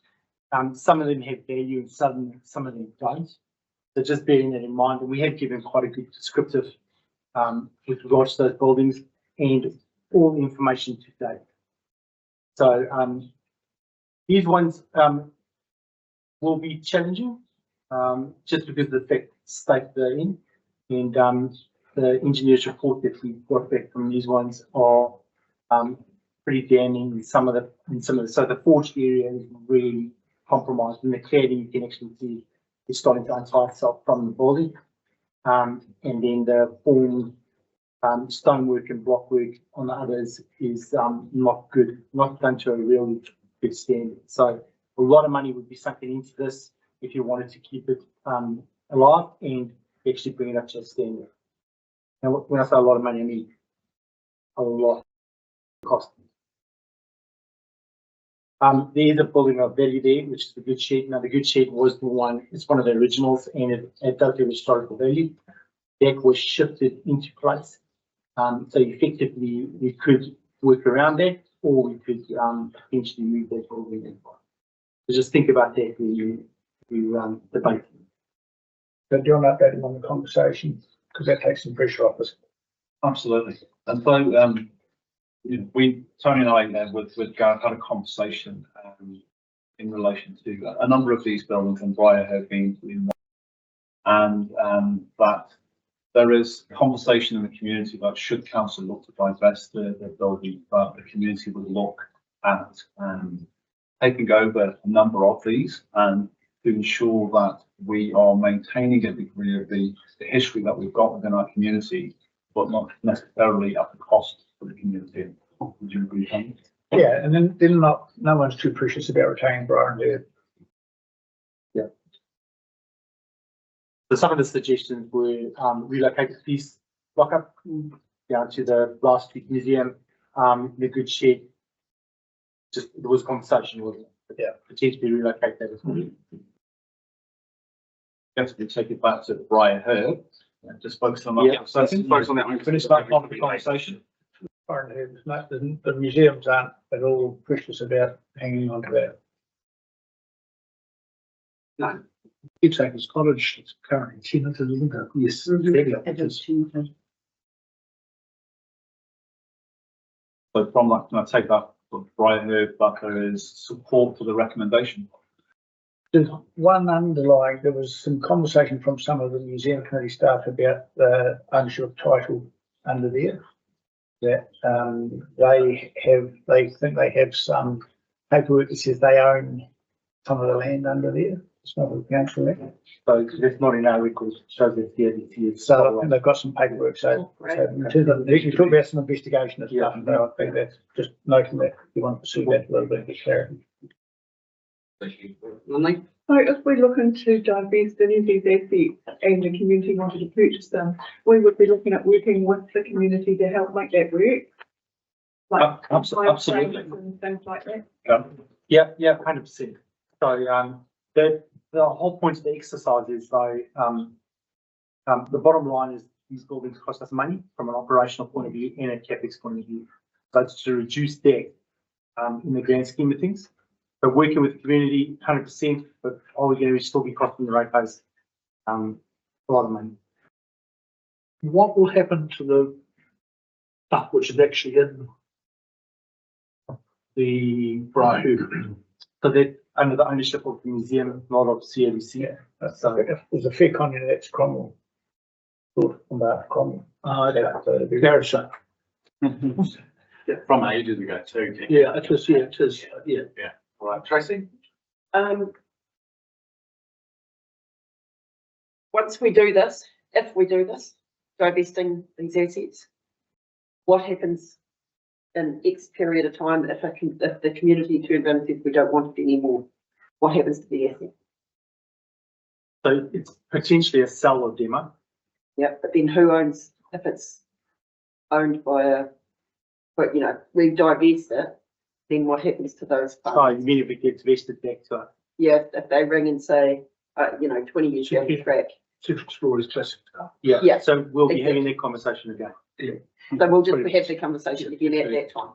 Some of them have value and some of them don't. So just bearing that in mind, and we have given quite a good descriptive with regards to those buildings and all the information to date. So these ones will be challenging just because of the fact state they're in, and the engineer's report that we got back from these ones are pretty damning. So the forged area is really compromised, and the cladding you can actually see is starting to untie itself from the building, and then the formed stonework and blockwork on the others is not good, not done to a really good standard. So a lot of money would be sunken into this if you wanted to keep it alive and actually bring it up to a standard. Now, when I say a lot of money, I mean a lot of cost. There is a building of value there, which is the good shed. Now, the good shed was it's one of the originals, and it does have historical value. That was shifted into place. So effectively, we could work around that, or we could potentially move that building in. So just think about that when you debate. But do you want to update him on the conversation? Because that takes some pressure off us. Absolutely. And so, Tony and I, with Gareth, had a conversation in relation to a number of these buildings, and Briar have been in there, and that there is conversation in the community about should council look to divest the building, but the community would look at taking over a number of these and to ensure that we are maintaining a degree of the history that we've got within our community, but not necessarily at the cost for the community. Would you agree, Tony? Yeah, and then no one's too precious about retaining Briar, do Yeah. So some of the suggestions were relocate the police lockup down to the Last Street Museum, the good shed. Just there was a conversation with it, but yeah, potentially relocate that as well. Yes, we take it back to Briar Herb and just focus on that. Yeah, so focus on that one. Finish that part of the conversation. The museums aren't at all precious about hanging on to that. No, Keepsakers Cottage, it's currently tenanted, isn't it? Yes. It is tenanted. So from that, can I take that, what Brian heard, that there is support for the recommendation? There's one underlying, there was some conversation from some of the museum committee staff about the ownership of title under there. That they think they have some paperwork that says they own some of the land under there. It's not a council land. So it's not in our records, it shows that the So I think they've got some paperwork, so in terms of, you talk about some investigation and stuff, and I think that's just noting that you want to pursue that a little bit of clarity. Thank you. Lindley? So if we're looking to divest any of these assets and the community wanted to purchase them, we would be looking at working with the community to help make that work. Like absolutely. and things like that. Yeah, 100%. So the whole point of the exercise is though, the bottom line is these buildings cost us money from an operational point of view and a CapEx point of view. So it's to reduce debt in the grand scheme of things. So working with the community, 100%, but are we going to still be costing the ratepayers a lot of money? What will happen to the stuff which is actually in the Brahu? So that under the ownership of the museum, not of CLC. Yeah. So if there's a fair comment that's Cromwell. Thought about Cromwell. Garrison. From ages ago too. Yeah, it is, yeah. All right, Tracy? Once we do this, if we do this, divesting these assets, what happens in X period of time if the community turns around and says we don't want it anymore? What happens to the asset? So it's potentially a sell or demo. Yeah, but then who owns, if it's owned by but we divest it, then what happens to those funds? So you mean if it gets vested back to it? Yeah, if they ring and say, 20 years down the track. Six Explorers classic stuff. Yeah. So we'll be having that conversation again. Yeah. So we'll just have the conversation again at that time.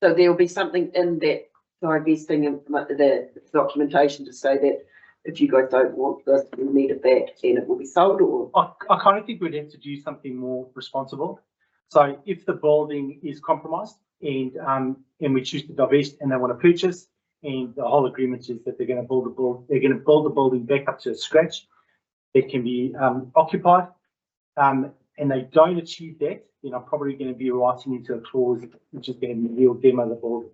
So there'll be something in that divesting and the documentation to say that if you guys don't want this, you need it back, then it will be sold, or? I kind of think we'd have to do something more responsible. So if the building is compromised and we choose to divest and they want to purchase, and the whole agreement is that they're going to build the building back up to scratch, it can be occupied, and they don't achieve that, then I'm probably going to be writing into a clause which is going to be real demo the building,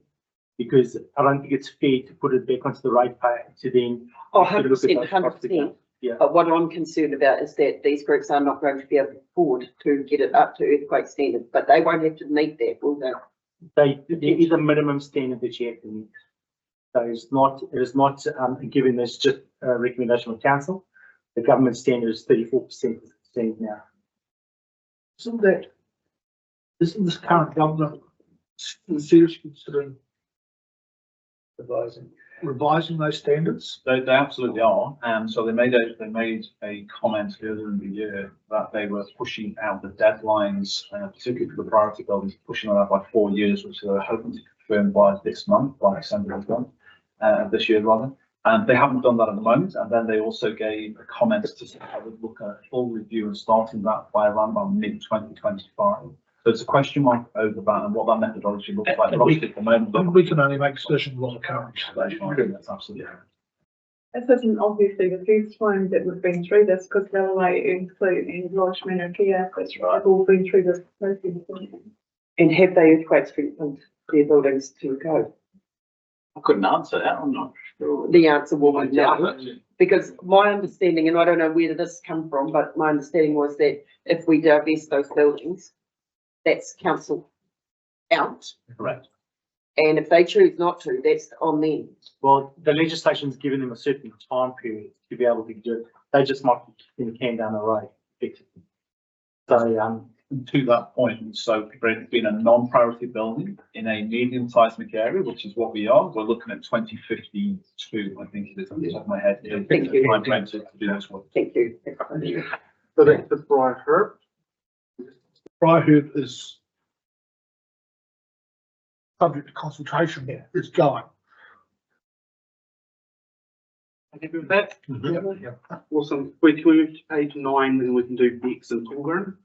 because I don't think it's fair to put it back onto the ratepayer to then. 100%. Yeah. But what I'm concerned about is that these groups are not going to be able to afford to get it up to earthquake standards, but they won't have to meet that, will they? There is a minimum standard that you have to meet. So it is not given this just a recommendation of council. The government standard is 34% now. Isn't this current government seriously considering revising those standards? They absolutely are. So they made a comment earlier in the year that they were pushing out the deadlines, particularly for the priority buildings, pushing them out by 4 years, which they're hoping to confirm by this month, by December this year rather. And they haven't done that at the moment. And then they also gave a comment to say they would look at a full review and starting that by around about mid-2025. So it's a question mark over that and what that methodology looks like. But obviously at the moment, we can only make decisions on the current situation. That's absolutely right. This isn't obviously the first time that we've been through this, because Galloway and Fleet and Lodgeman and Kia have all been through this process. And have they earthquake strengthened their buildings to go? I couldn't answer that, I'm not sure. The answer will be no, because my understanding, and I don't know where did this come from, but my understanding was that if we divest those buildings, that's council out. Correct. And if they choose not to, that's on them. Well, the legislation's given them a certain time period to be able to do it. They just might be kicking the can down the road, effectively. So, to that point, so being a non-priority building in a medium-seismic area, which is what we are, we're looking at 2052, I think it is, on the top of my head. Thank you. Time frame to do this work. Thank you. So that's the Briarherb. Briarherb is subject to consultation. It's going. Happy with that? Yeah. Awesome. Can we move to page 9 and we can do Bex and Pilgrim?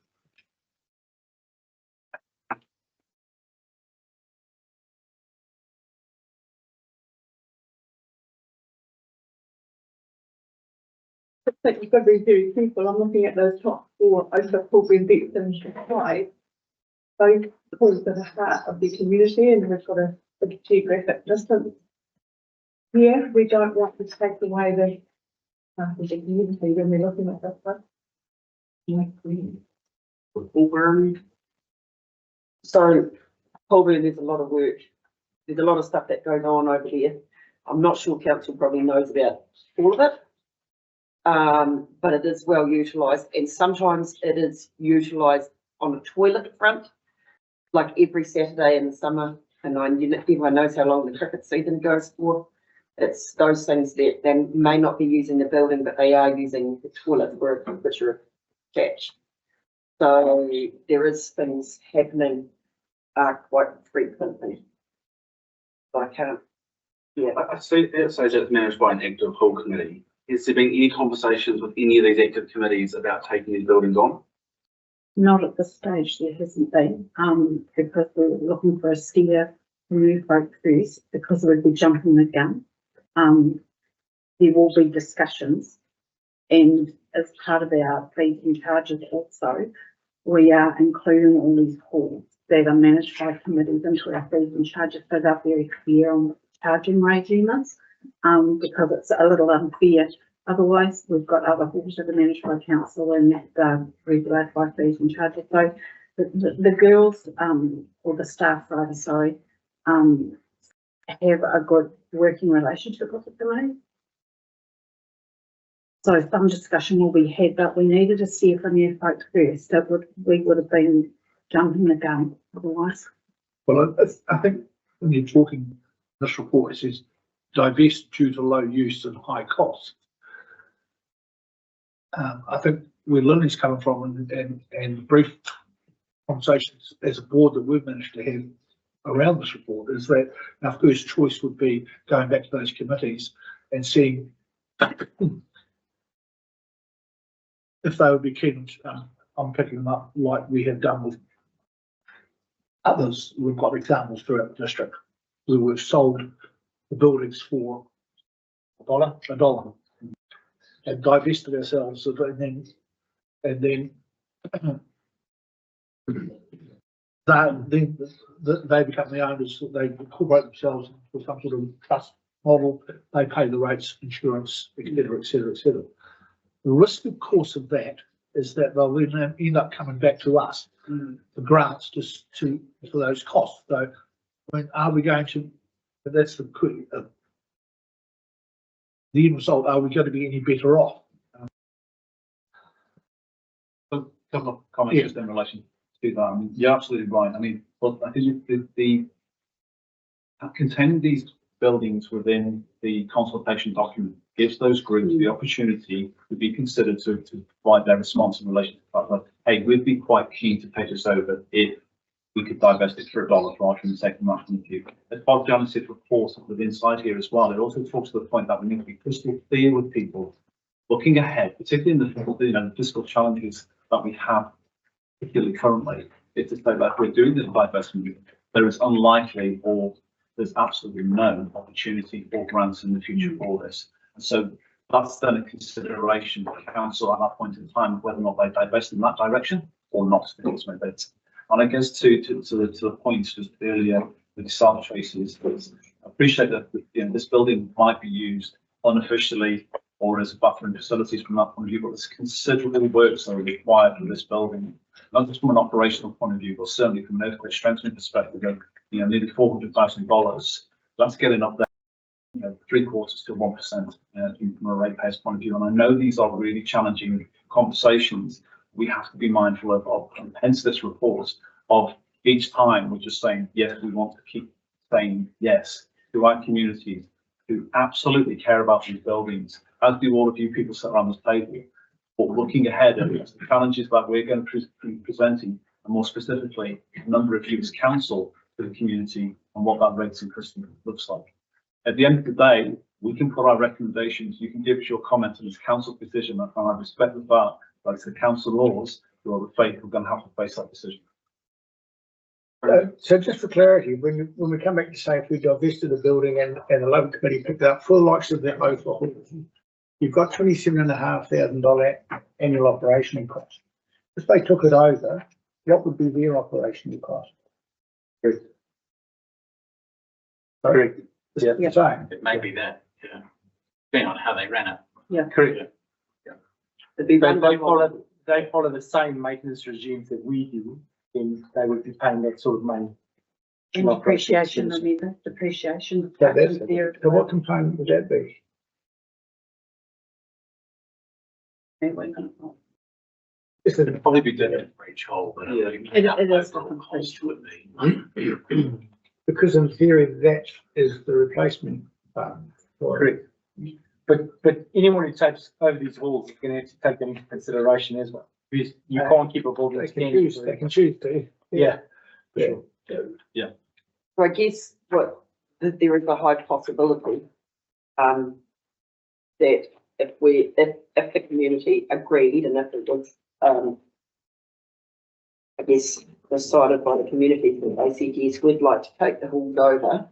I think you've got to be very careful. I'm looking at those top four, over Pilgrim, Bex and Hyde. Those pools are the heart of the community and we've got a big geographic distance. Here, we don't want to take away the community when we're looking at this one. Pilgrim. So probably there's a lot of work. There's a lot of stuff that goes on over there. I'm not sure council probably knows about all of it. But it is well utilised and sometimes it is utilised on a toilet front, like every Saturday in the summer. And everyone knows how long the cricket season goes for. It's those things that they may not be using the building, but they are using the toilet which are attached. So there is things happening quite frequently. So I can't, yeah. I see it says it's managed by an active whole committee. Has there been any conversations with any of these active committees about taking these buildings on? Not at this stage, there hasn't been, because we're looking for a steer from you folk first, because we'd be jumping the gun. There will be discussions, and as part of our fees and charges also, we are including all these halls that are managed by committees into our fees and charges, so they're very clear on what the charging regime is, because it's a little unfair. Otherwise, we've got other halls that are managed by council and regulated by fees and charges. So the girls, or the staff rather, sorry, have a good working relationship with the committee. So some discussion will be had, but we needed a steer from you folks first. We would have been jumping the gun otherwise. Well, I think when you're talking, this report, it says divest due to low use and high cost. I think where Lily's coming from and brief conversations as a board that we've managed to have around this report is that our first choice would be going back to those committees and seeing if they would be keen on picking them up like we have done with others. We've got examples throughout the district where we've sold the buildings for $1 and divested ourselves and then they become the owners. They incorporate themselves into some sort of trust model. They pay the rates, insurance, etc., etc., etc. The risk, of course, of that is that they'll then end up coming back to us for grants to those costs. So, I mean, are we going to? That's the end result. Are we going to be any better off? A couple of comments just in relation to that. I mean, you're absolutely right. I mean, but I think the containing these buildings within the consultation document gives those groups the opportunity to be considered to provide their response in relation to that. Like, hey, we'd be quite keen to take this over if we could divest it for $1 rather than taking that from you. As part of Janice's report with inside here as well, it also talks to the point that we need to be crystal clear with people looking ahead, particularly in the fiscal challenges that we have, particularly currently. It's to say that if we're doing this divestment, there is unlikely or there's absolutely no opportunity for grants in the future for this. And so that's then a consideration for council at that point in time, whether or not they divest in that direction or not. And I guess to the point just earlier with the south choices, I appreciate that this building might be used unofficially or as buffering facilities from that point of view, but there's considerable works that are required for this building, not just from an operational point of view, but certainly from an earthquake strengthening perspective of nearly $400,000. That's getting up there, 3/4 to 1% from a ratepayer's point of view. And I know these are really challenging conversations. We have to be mindful of hence this report of each time we're just saying, yes, we want to keep saying yes to our communities who absolutely care about these buildings, as do all of you people sat around this table, but looking ahead at the challenges that we're going to be presenting, and more specifically, a number of you as council to the community and what that rates and Christmas looks like. At the end of the day, We can put our recommendations, you can give us your comments on this council decision, and I respect the fact that it's the council laws who are the fate who are going to have to face that decision. So just for clarity, when we come back to say if we divested the building and the local committee picked it up for the likes of that local, you've got $27,500 annual operational cost. If they took it over, what would be their operational cost? Correct. Yeah. Same. It may be that, yeah, depending on how they ran it. Yeah, correct. It'd be run by They follow the same maintenance regimes that we do, then they would be paying that sort of money. And depreciation, remember, depreciation. So what component would that be? It'd probably be different for each hole, but It is different. cost would be. Because in theory, that is the replacement fund. Correct. But anyone who takes over these halls is going to have to take that into consideration as well. Because you can't keep a building. They can choose to. Yeah. Yeah. Yeah. So I guess that there is a high possibility, that if the community agreed and if it was, I guess, decided by the community that ACTS would like to take the halls over,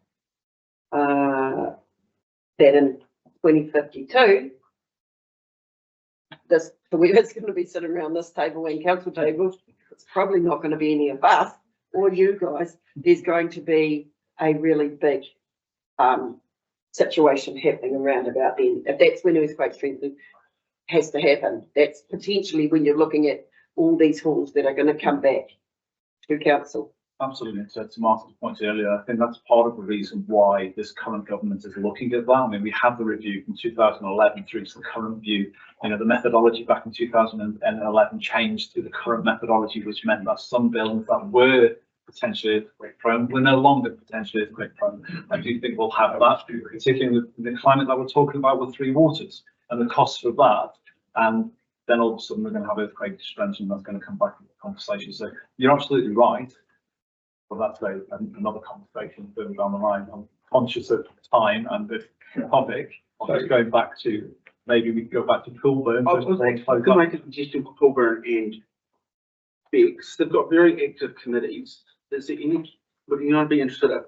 that in 2052, whoever's going to be sitting around this table and council table, it's probably not going to be any of us or you guys. There's going to be a really big situation happening around about then. If that's when earthquake strengthening has to happen, that's potentially when you're looking at all these halls that are going to come back to council. Absolutely. So to Martin's point earlier, I think that's part of the reason why this current government is looking at that. I mean, we have the review from 2011 through to the current view. You know, the methodology back in 2011 changed to the current methodology, which meant that some buildings that were potentially earthquake prone were no longer potentially earthquake prone. I do think we'll have that, particularly in the climate that we're talking about with three waters and the costs for that. And then all of a sudden we're going to have earthquake strength, and that's going to come back into the conversation. So you're absolutely right. Well, that's another conversation further down the line. I'm conscious of time and the topic. I'm just going back to, maybe we can go back to Coolburn. I could make a suggestion for Coolburn and Bex. They've got very active committees. Is there any, would you not be interested if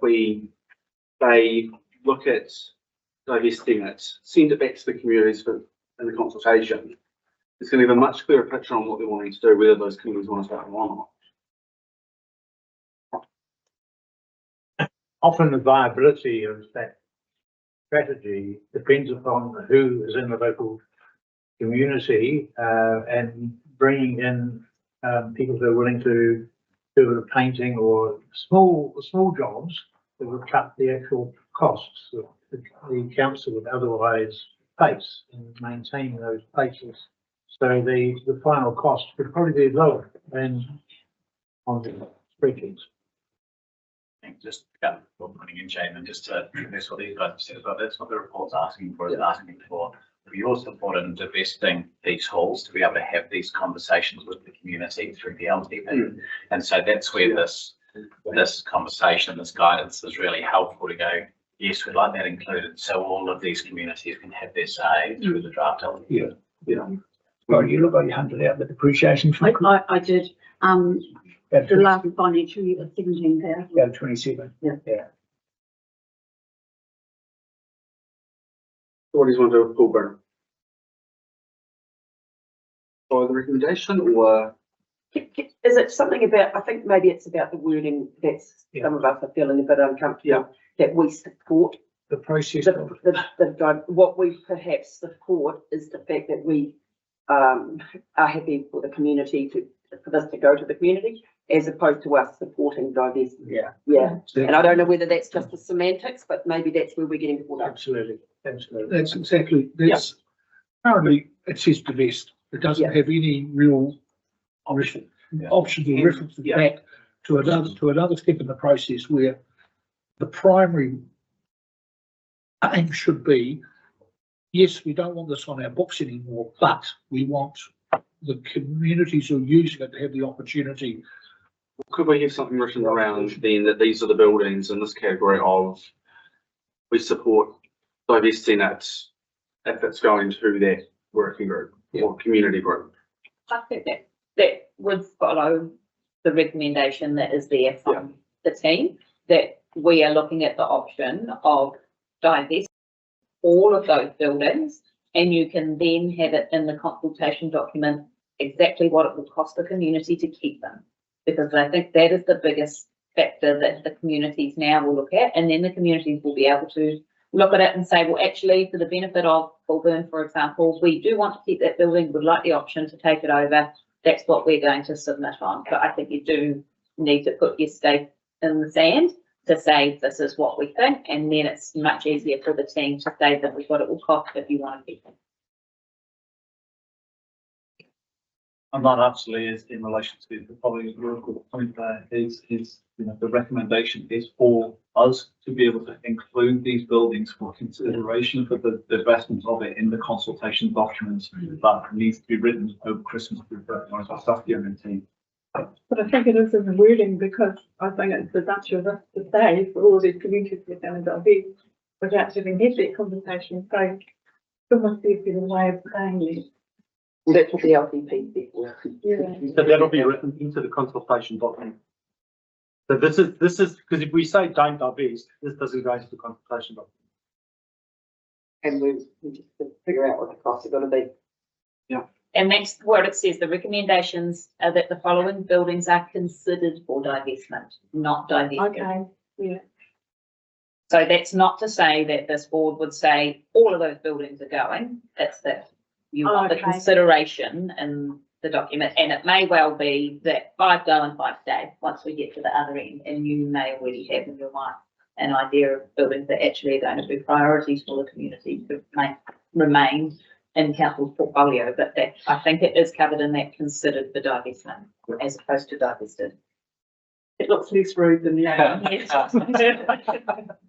they look at divesting it, send it back to the communities in the consultation? It's going to give a much clearer picture on what they're wanting to do, whether those communities want to start or not. Often the viability of that strategy depends upon who is in the local community and bringing in people who are willing to do the painting or small jobs that would cut the actual costs that the council would otherwise face in maintaining those places. So the final cost would probably be lower than on the spreadsheets. Just putting in Shaman, just to address what these guys have said about that's what the report's asking for, is asking for your support in divesting these halls to be able to have these conversations with the community through the LTP. And so that's where this conversation, this guidance is really helpful to go, yes, we'd like that included, so all of these communities can have their say through the draft LTP. Yeah. Well, you look like you hunted out the depreciation. I did. The last financial year was 17,000. Yeah, 27. Yeah. What do you want to do with Coolburn? Follow the recommendation, or Is it something about, I think maybe it's about the wording that's some of us are feeling a bit uncomfortable, that we support the process. What we perhaps support is the fact that we are happy for the community for this to go to the community, as opposed to us supporting divestment. Yeah. And I don't know whether that's just the semantics, but maybe that's where we're getting caught up. Absolutely. That's exactly. Currently, it says divest. It doesn't have any real options or references back to another step in the process where the primary aim should be, yes, we don't want this on our books anymore, but we want the communities who are using it to have the opportunity. could we have something written around then that these are the buildings in this category of we support divesting it if it's going to their working group or community group. I think that would follow the recommendation that is there from the team, that we are looking at the option of divest all of those buildings, and you can then have it in the consultation document exactly what it will cost the community to keep them. Because I think that is the biggest factor that the communities now will look at, and then the communities will be able to look at it and say, well, actually, for the benefit of Goulburn, for example, we do want to keep that building, would like the option to take it over. That's what we're going to submit on. But I think you do need to put your stake in the sand to say this is what we think, and then it's much easier for the team to say that is what it will cost if you want to keep it. And that absolutely is in relation to the probably real good point there is, the recommendation is for us to be able to include these buildings for consideration for the investment of it in the consultation documents that needs to be written over Christmas before our staff team. But I think it is in the wording, because I think it's the Dutch of us to say for all these communities within the big without having had that conversation. So there must be a better way of saying it. That's what the LDP did. Yeah. So that'll be written into the consultation document. So this is, because if we say don't divest, this doesn't go into the consultation document. And we just figure out what the costs are going to be. And that's where it says the recommendations are that the following buildings are considered for divestment, not divested. Okay, yeah. So that's not to say that this board would say all of those buildings are going. It's that you want the consideration in the document, and it may well be that 5 go and 5 stay once we get to the other end, and you may already have in your mind an idea of buildings that actually are going to be priorities for the community to remain in council's portfolio, but that I think it is covered in that considered for divestment as opposed to divested. It looks less rude than the other.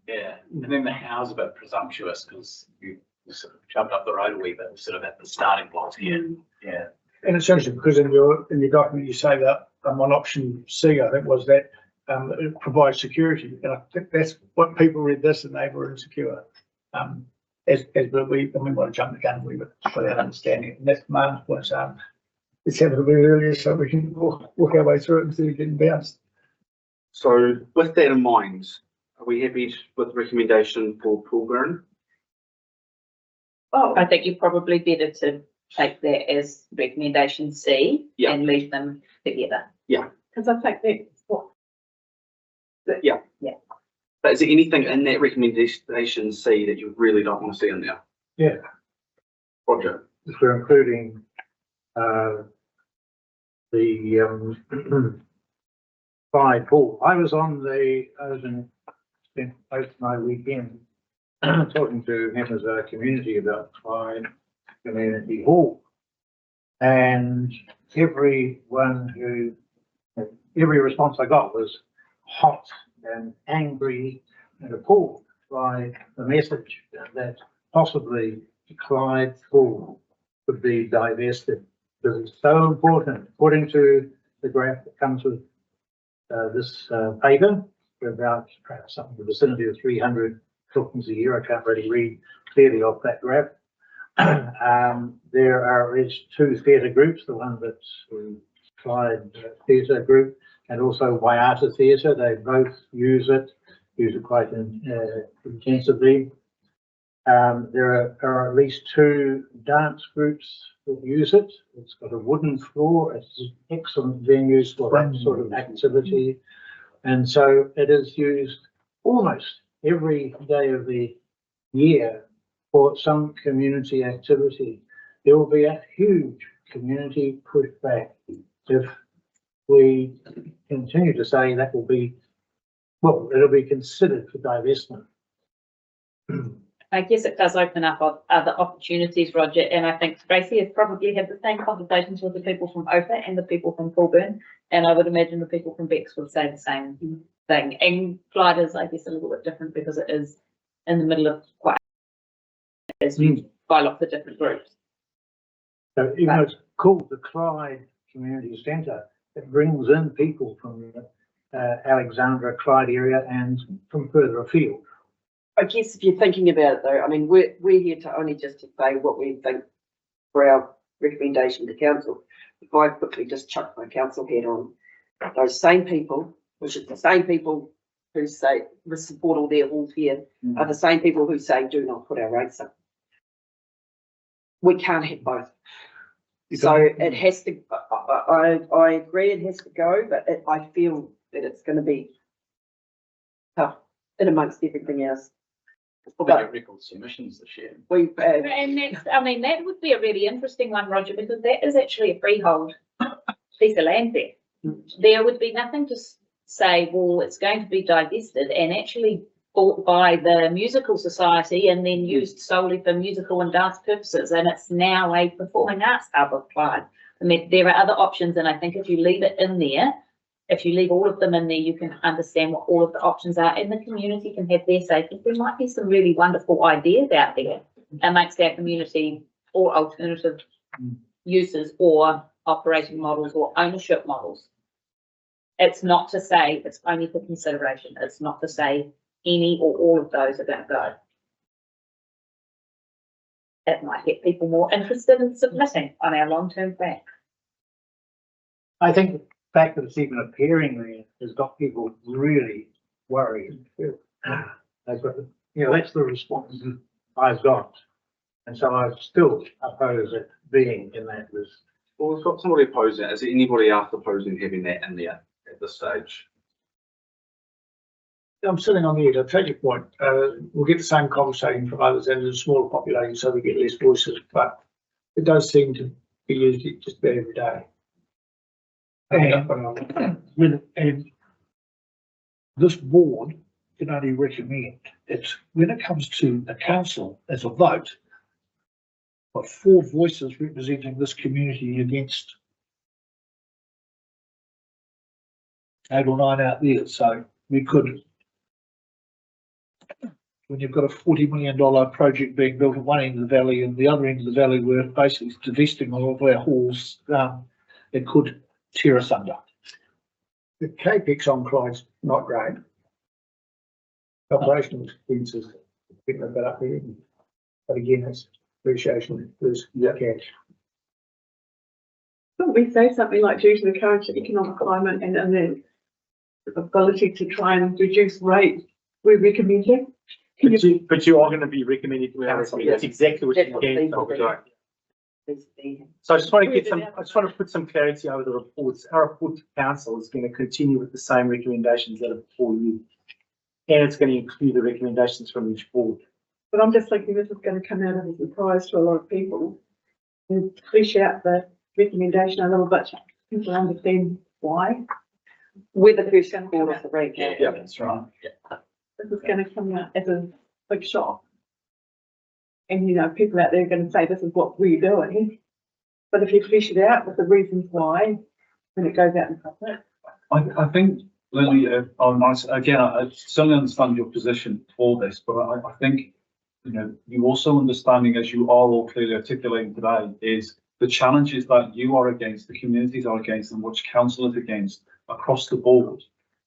Yeah, and then the house a bit presumptuous because you sort of jumped up the road a wee bit, sort of at the starting blocks here. Yeah. And it's interesting because in your document you say that on option C, I think, was that it provides security, and I think that's what people read this and they were insecure. But we want to jump the gun a wee bit for that understanding, and that's Martin's point. Let's have it a bit earlier so we can walk our way through it instead of getting bounced. So with that in mind, are we happy with the recommendation for Goulburn? Oh, I think you're probably better to take that as recommendation C and leave them together. because I think that's what. But is there anything in that recommendation C that you really don't want to see in there? Yeah. Roger. If we're including, Clyde Hall. I was spent most of my weekend talking to members of our community about Clyde Community Hall. And every response I got was hot and angry and appalled by the message that possibly Clyde Hall could be divested, because it's so important. According to the graph that comes with this paper, we're about something in the vicinity of 300 bookings a year. I can't really read clearly off that graph. There are at least 2 theatre groups, the one that's the Clyde Theatre Group and also Waiata Theatre. They both use it quite intensively. There are at least 2 dance groups that use it. It's got a wooden floor. It's an excellent venue for that sort of activity. And so it is used almost every day of the year for some community activity. There will be a huge community pushback if we continue to say that will be, well, it'll be considered for divestment. I guess it does open up other opportunities, Roger, and I think Tracy has probably had the same conversations with the people from OFA and the people from Goulburn, and I would imagine the people from Bex would say the same thing. And Clyde is, I guess, a little bit different because it is in the middle of quite by lots of different groups. So even though it's called the Clyde Community Centre, it brings in people from Alexandra, Clyde area and from further afield. I guess if you're thinking about it though, I mean, we're here to only just to say what we think for our recommendation to council. If I quickly just chuck my council head on, those same people, which is the same people who say we support all their halls here, are the same people who say do not put our rates up. We can't have both. So it has to, I agree it has to go, but I feel that it's going to be tough in amongst everything else. Probably get record submissions this year. And that's, I mean, that would be a really interesting one, Roger, because that is actually a freehold piece of land there. There would be nothing to say, well, it's going to be divested and actually bought by the musical society and then used solely for musical and dance purposes. And it's now a performing arts hub of Clyde. I mean, there are other options. And I think if you leave it in there, if you leave all of them in there, you can understand what all of the options are and the community can have their say, because there might be some really wonderful ideas out there amongst our community or alternative uses or operating models or ownership models. It's not to say it's only for consideration. It's not to say any or all of those are going to go. It might get people more interested in submitting on our long-term plan. I think the fact that it's even appearing there has got people really worried. They've got, that's the response I've got. And so I still oppose it being in that list. Well, we've got somebody opposing it. Is there anybody else opposing having that in there at this stage? I'm sitting on the edge. I take your point. We'll get the same conversation from others and a smaller population, so we get less voices. But it does seem to be used just about every day. And this board can only recommend. It's when it comes to the council as a vote, but 4 voices representing this community against 8 or 9 out there. So we could. When you've got a $40 million project being built at one end of the valley and the other end of the valley, we're basically divesting all of our halls, it could tear us under. The capex on Clyde's not great. Operational expenses, picking that up here. But again, it's appreciation, there's cash. Couldn't we say something like due to the current economic climate and the ability to try and reduce rate, we're recommending? But you are going to be recommending to council. That's exactly what you can. So I just want to put some clarity over the reports. Our report to council is going to continue with the same recommendations that are before you. And it's going to include the recommendations from each board. But I'm just thinking this is going to come out as a surprise to a lot of people. And flesh out the recommendation a little bit, people understand why. We're the first board of the rate. Yeah, that's right. Yeah. This is going to come out as a big shock. And, people out there are going to say, this is what we're doing. But if you flesh it out with the reasons why, when it goes out in public. I think, Lily, I certainly understand your position for this, but I think, you also understanding, as you are all clearly articulating today, is the challenges that you are against, the communities are against, and which council is against across the board.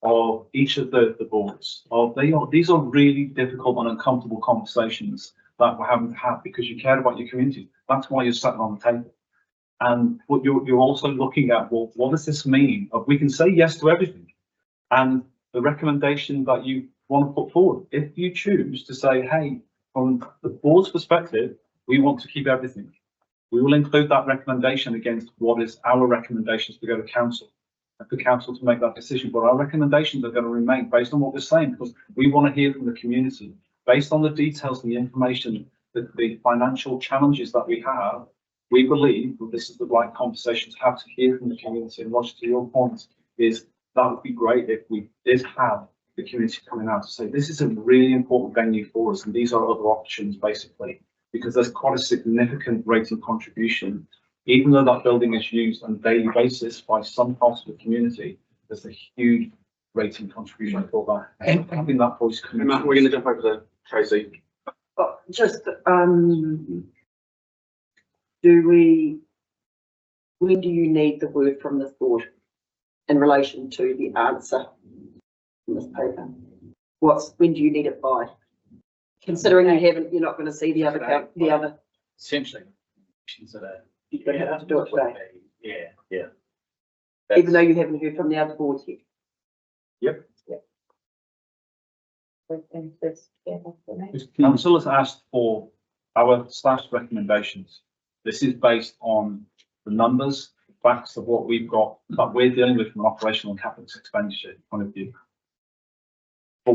Of each of the boards, these are really difficult and uncomfortable conversations that we're having to have because you care about your community. That's why you're sitting on the table. And what you're also looking at, well, what does this mean? We can say yes to everything. And the recommendation that you want to put forward, if you choose to say, hey, from the board's perspective, we want to keep everything, we will include that recommendation against what is our recommendations to go to council. For council to make that decision, but our recommendations are going to remain based on what we're saying because we want to hear from the community based on the details and the information, the financial challenges that we have. We believe that this is the right conversation to have to hear from the community. And Roger, to your point, is that would be great if we did have the community coming out to say this is a really important venue for us, and these are other options basically, because there's quite a significant rating contribution. Even though that building is used on a daily basis by some parts of the community, there's a huge rating contribution for that. And having that voice coming. Matt, we're going to jump over to Tracy. Just, when do you need the word from this board in relation to the answer in this paper? When do you need it by? Considering you're not going to see the other, Essentially, consider. you're going to have to do it today, Yeah. even though you haven't heard from the other boards yet. Yep. That's Council has asked for our staff's recommendations. This is based on the numbers, the facts of what we've got, but we're dealing with from an operational and capital expenditure point of view.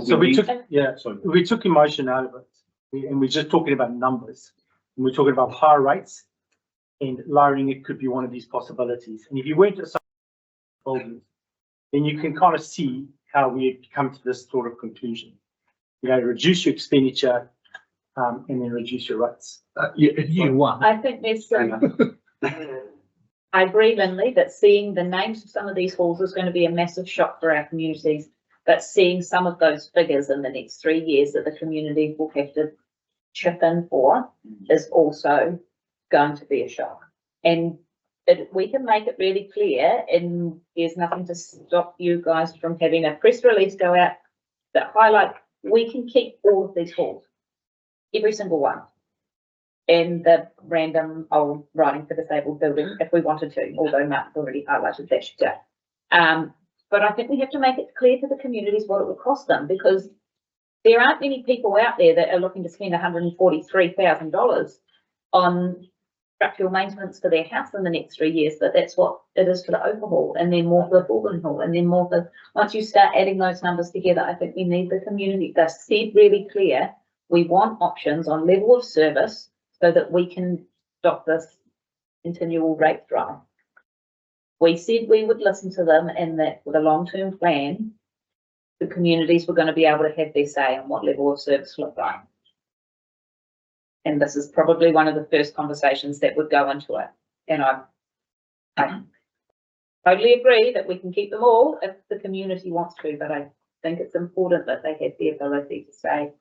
So we took, Sorry. we took emotion out of it, and we're just talking about numbers. And we're talking about higher rates, and lowering it could be one of these possibilities. And if you went to some buildings, then you can kind of see how we come to this sort of conclusion. You know, reduce your expenditure, and then reduce your rates. Year one. I think there's some. I agree, Lindley, that seeing the names of some of these halls is going to be a massive shock for our communities. But seeing some of those figures in the next 3 years that the community will have to chip in for is also going to be a shock. And we can make it really clear, and there's nothing to stop you guys from having a press release go out that highlight, we can keep all of these halls, every single one. And the random old writing for disabled building, if we wanted to, although Mark's already highlighted that today. But I think we have to make it clear to the communities what it would cost them, because there aren't many people out there that are looking to spend $143,000 on structural maintenance for their house in the next 3 years, but that's what it is for the overhaul, and then more for the Baldwin Hall, and then more for, once you start adding those numbers together, I think we need the community, they've said really clear, we want options on level of service so that we can stop this continual rate drive. We said we would listen to them, and that with a long-term plan, the communities were going to be able to have their say on what level of service looked like. And this is probably one of the first conversations that would go into it. And I totally agree that we can keep them all if the community wants to, but I think it's important that they have the ability to say.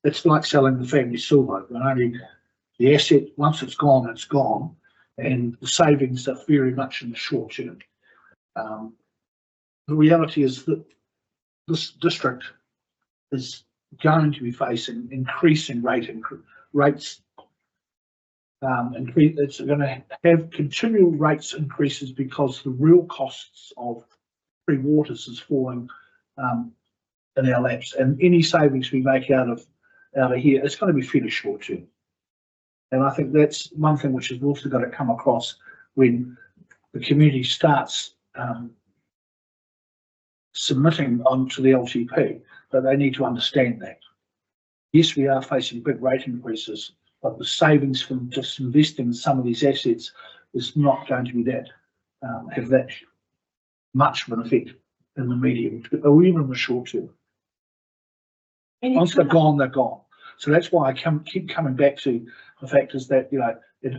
It's like selling the family silver, and only the asset, once it's gone, and the savings are very much in the short term. The reality is that this district is going to be facing increasing rates. It's going to have continual rates increases because the real costs of free waters is falling in our laps, and any savings we make out of here, it's going to be fairly short term. And I think that's one thing which has also got to come across when the community starts submitting onto the LTP, that they need to understand that. Yes, we are facing big rate increases, but the savings from just investing in some of these assets is not going to be that, have that much of an effect in the medium or even in the short term. Once they're gone, they're gone. So that's why I keep coming back to the fact is that, you know,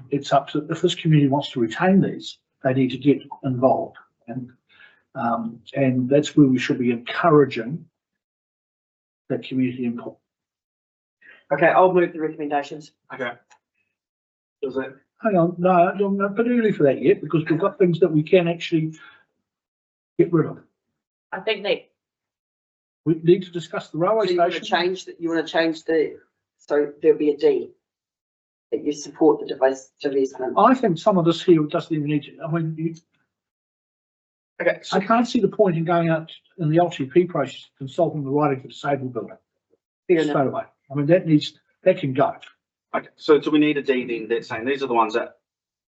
it's up to, if this community wants to retain these, they need to get involved. And that's where we should be encouraging that community input. Okay, I'll move the recommendations. Okay. Does it? Hang on, no, I'm not a bit early for that yet, because we've got things that we can actually get rid of. I think that We need to discuss the railway So you want to station. change that, you want to change so there'll be a D, that you support the divestment. I think some of this here doesn't even need to, I mean, Okay. I can't see the point in going out in the LTP process, consulting the writing for disabled building. Straight away. I mean, that can go. Okay, so do we need a D then that's saying these are the ones that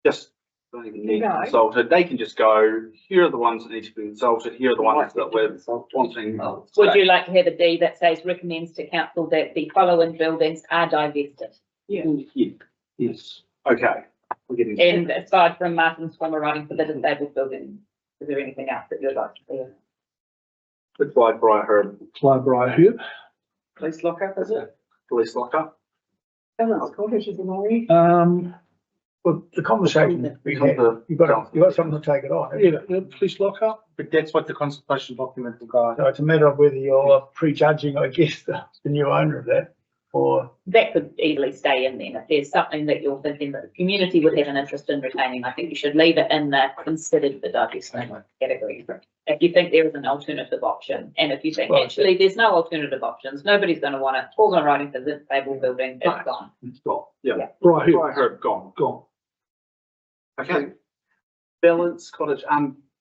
just don't even need No. consulted? They can just go, here are the ones that need to be consulted, here are the ones that we're wanting. would you like to have a D that says recommends to council that the following buildings are divested? Yes. Okay. We're getting. And aside from Martin's former writing for the disabled building, is there anything else that you'd like to see? The Clydebriar Herb Clydebriar Herb. Police lockup, is it? police lockup. Well, the conversation we had, you've got something to take it on. Yeah, police lockup. But that's what the consultation document will go. So it's a matter of whether you're prejudging, I guess, the new owner of that. or? That could easily stay in then. If there's something that you're thinking that the community would have an interest in retaining, I think you should leave it in the considered for divestment category. If you think there is an alternative option, and if you think actually there's no alternative options, nobody's going to want it, all going writing for the stable building, it's gone. It's gone, yeah. Yeah. Right, here, I heard gone. Okay. Balance Cottage,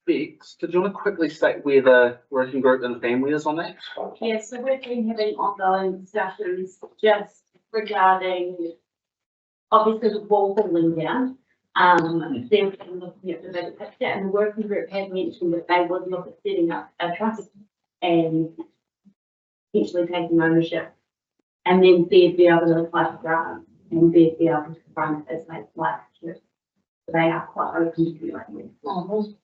Bex, did you want to quickly state where the working group and the family is on that? Yes, so we've been having ongoing discussions just regarding, obviously the wall falling down. They've been looking at the big picture, and the working group had mentioned that they would look at setting up a trust and potentially taking ownership. And then they'd be able to apply for grants and they'd be able to run it as they like to. So they are quite open to doing it.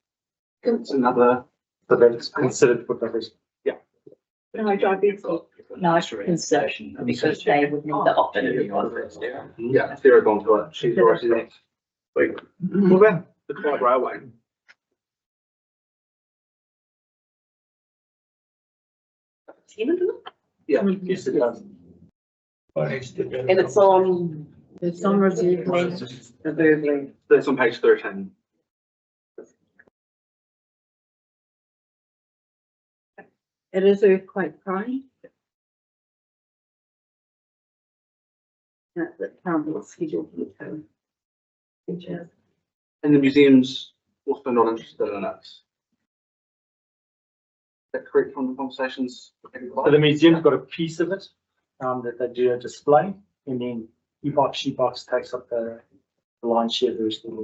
It's another. But then it's considered for divestment. No, diabetes. Nice concession, because they would need the option. Yeah, Sarah's gone to it, she's already there. Wait, well then, the Clyde Railway. Yeah. Yes, it does. And it's on review, verbally. That's on page 13. It is earthquake prone. That currently scheduled for the features. And the museum's also not interested in it. Is that correct from the conversations? So the museum's got a piece of it, that they do a display, and then She-Box takes up the lion's share of the rest of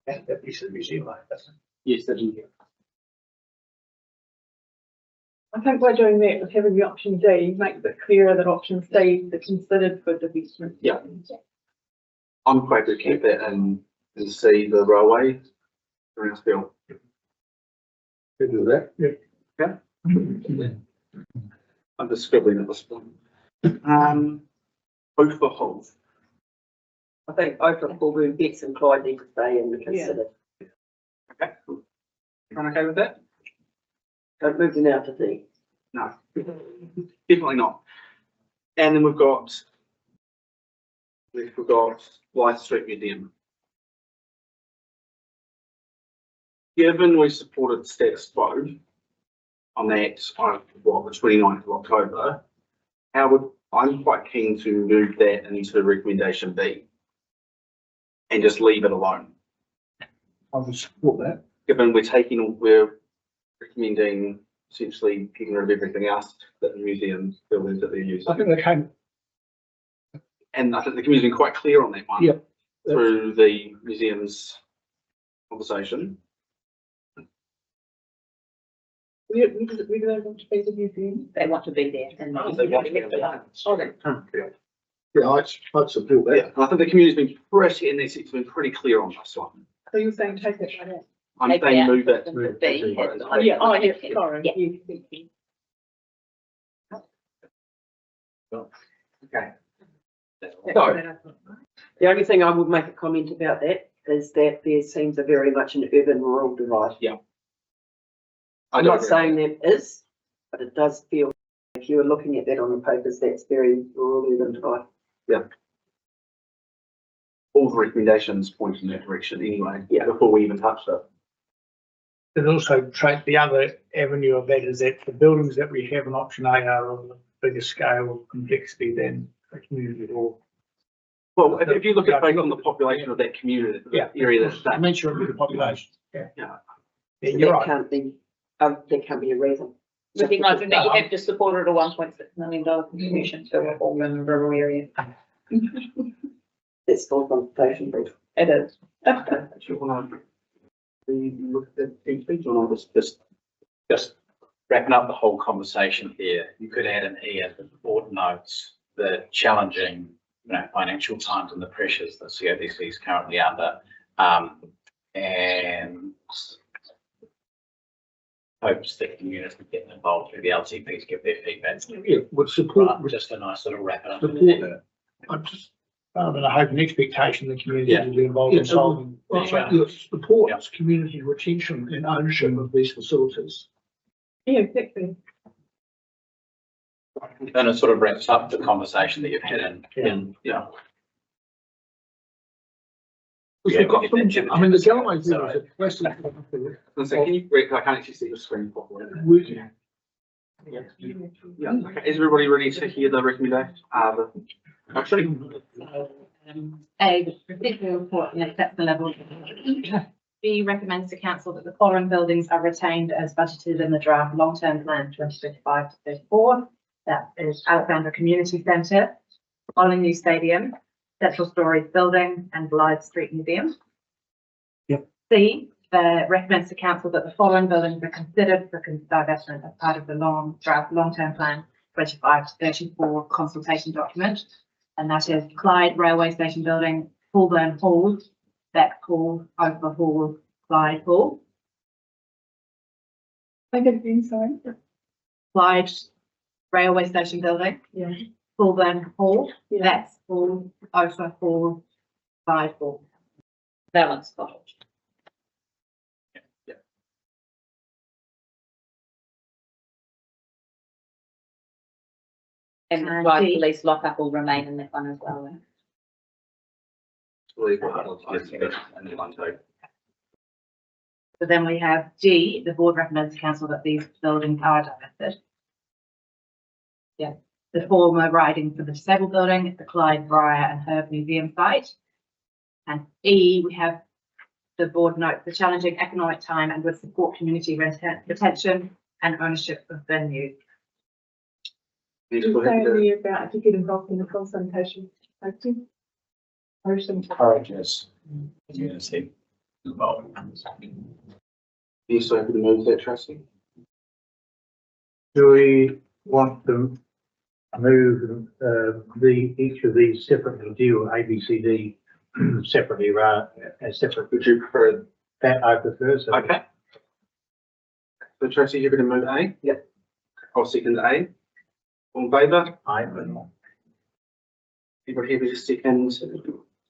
it. That piece of the museum, like, that's. Yes, that is. I think by doing that, with having the option D, makes it clearer that option C is considered for divestment. Yeah. I'm quite to keep that and see the railway around still. Good with that, yeah. Yeah. I'm just scribbling at this point. Overhaul. I think overall, Bex and Clyde need to stay in the considered. Okay. Everyone okay with that? Don't move it now to D. No, definitely not. And then we've got Blythe Street Museum. Given we supported status quo on that on the 29th of October, I'm quite keen to move that into recommendation B and just leave it alone. I would support that. Given we're recommending essentially getting rid of everything else that the museum buildings that they're using. I think they came. And I think the community's been quite clear on that one. Yep. Through the museum's conversation. We don't want to be the museum. They want to be there. And They want to be there. Okay. Yeah, I'd support that. Yeah, and I think the community's been pretty, in their sense, been pretty clear on this one. So you're saying take it like that? I'm saying move it. to B. Yeah, oh, yeah, sorry. Yeah. Yeah, thank you. Okay. So, The only thing I would make a comment about that is that there seems a very much an urban rural divide. yeah. I'm don't not agree saying with there is, but it does feel, if you were looking at that on the papers, that's very rural urban divide. all the recommendations point in that direction anyway, Yeah. before we even touched it. And also the other avenue of that is that the buildings that we have in option A are of a bigger scale of complexity than a community hall. Well, if you look at based on the population of that community, the area that's I that, mentioned with the population. Yeah. Yeah. Yeah, So you're that right. can't be, there can't be a reason. Recognising that you have just supported a $1.6 million contribution to a home in the rural area. It's full consultation, but It is. do you want to look at that briefly, or not? Just wrapping up the whole conversation here, you could add an E as the board notes the challenging, financial times and the pressures that CODC is currently under, and hopes that communities can get involved through the LTPs, give their feedback. Yeah, would support, But just a nice little wrap it up. support that. I'm just, rather than a hope and expectation the community will be involved in solving. It supports community retention and ownership of these facilities. Yeah, exactly. And it sort of wraps up the conversation that you've had Because we've got some, I mean, the gallery thing was a question. So can you, I can't actually see your screen properly. Yeah, okay. Is everybody ready to hear the recommendation? A, particular report and accept the level. B, recommends to council that the following buildings are retained as budgeted in the draft long-term plan 2025 to 34. That is Alexandra Community Centre, Molyneux Stadium, Central Storage Building and Blythe Street Museum. C, recommends to council that the following buildings are considered for divestment as part of the draft long-term plan 25 to 34 consultation document. And that is Clyde Railway Station Building, Fulburn Hall, Beck Hall, Oakville Hall, Clyde Hall. I get it, sorry. Clyde Railway Station Building, Yeah. Fulburn Hall, Beck Hall, Oakville Hall, Clyde Hall. Balance cottage. And the Clyde Police lockup will remain in that one as well. So then we have G, the board recommends to council that these buildings are divested. Yeah, the former riding for the disabled building, the Clyde Briar and Herb Museum site. And E, we have the board note the challenging economic time and would support community retention and ownership of venues. Is there any about to get involved in the consultation? Thank you. encourages community involvement. You still happy to move that, Tracy? Do we want to move each of these separately, deal with A, B, C, D separately, as separate? Would you prefer that? I prefer so. Okay. So Tracy, you're going to move A? Yep. I'll second A. All in favour? Aye. Anybody here with a second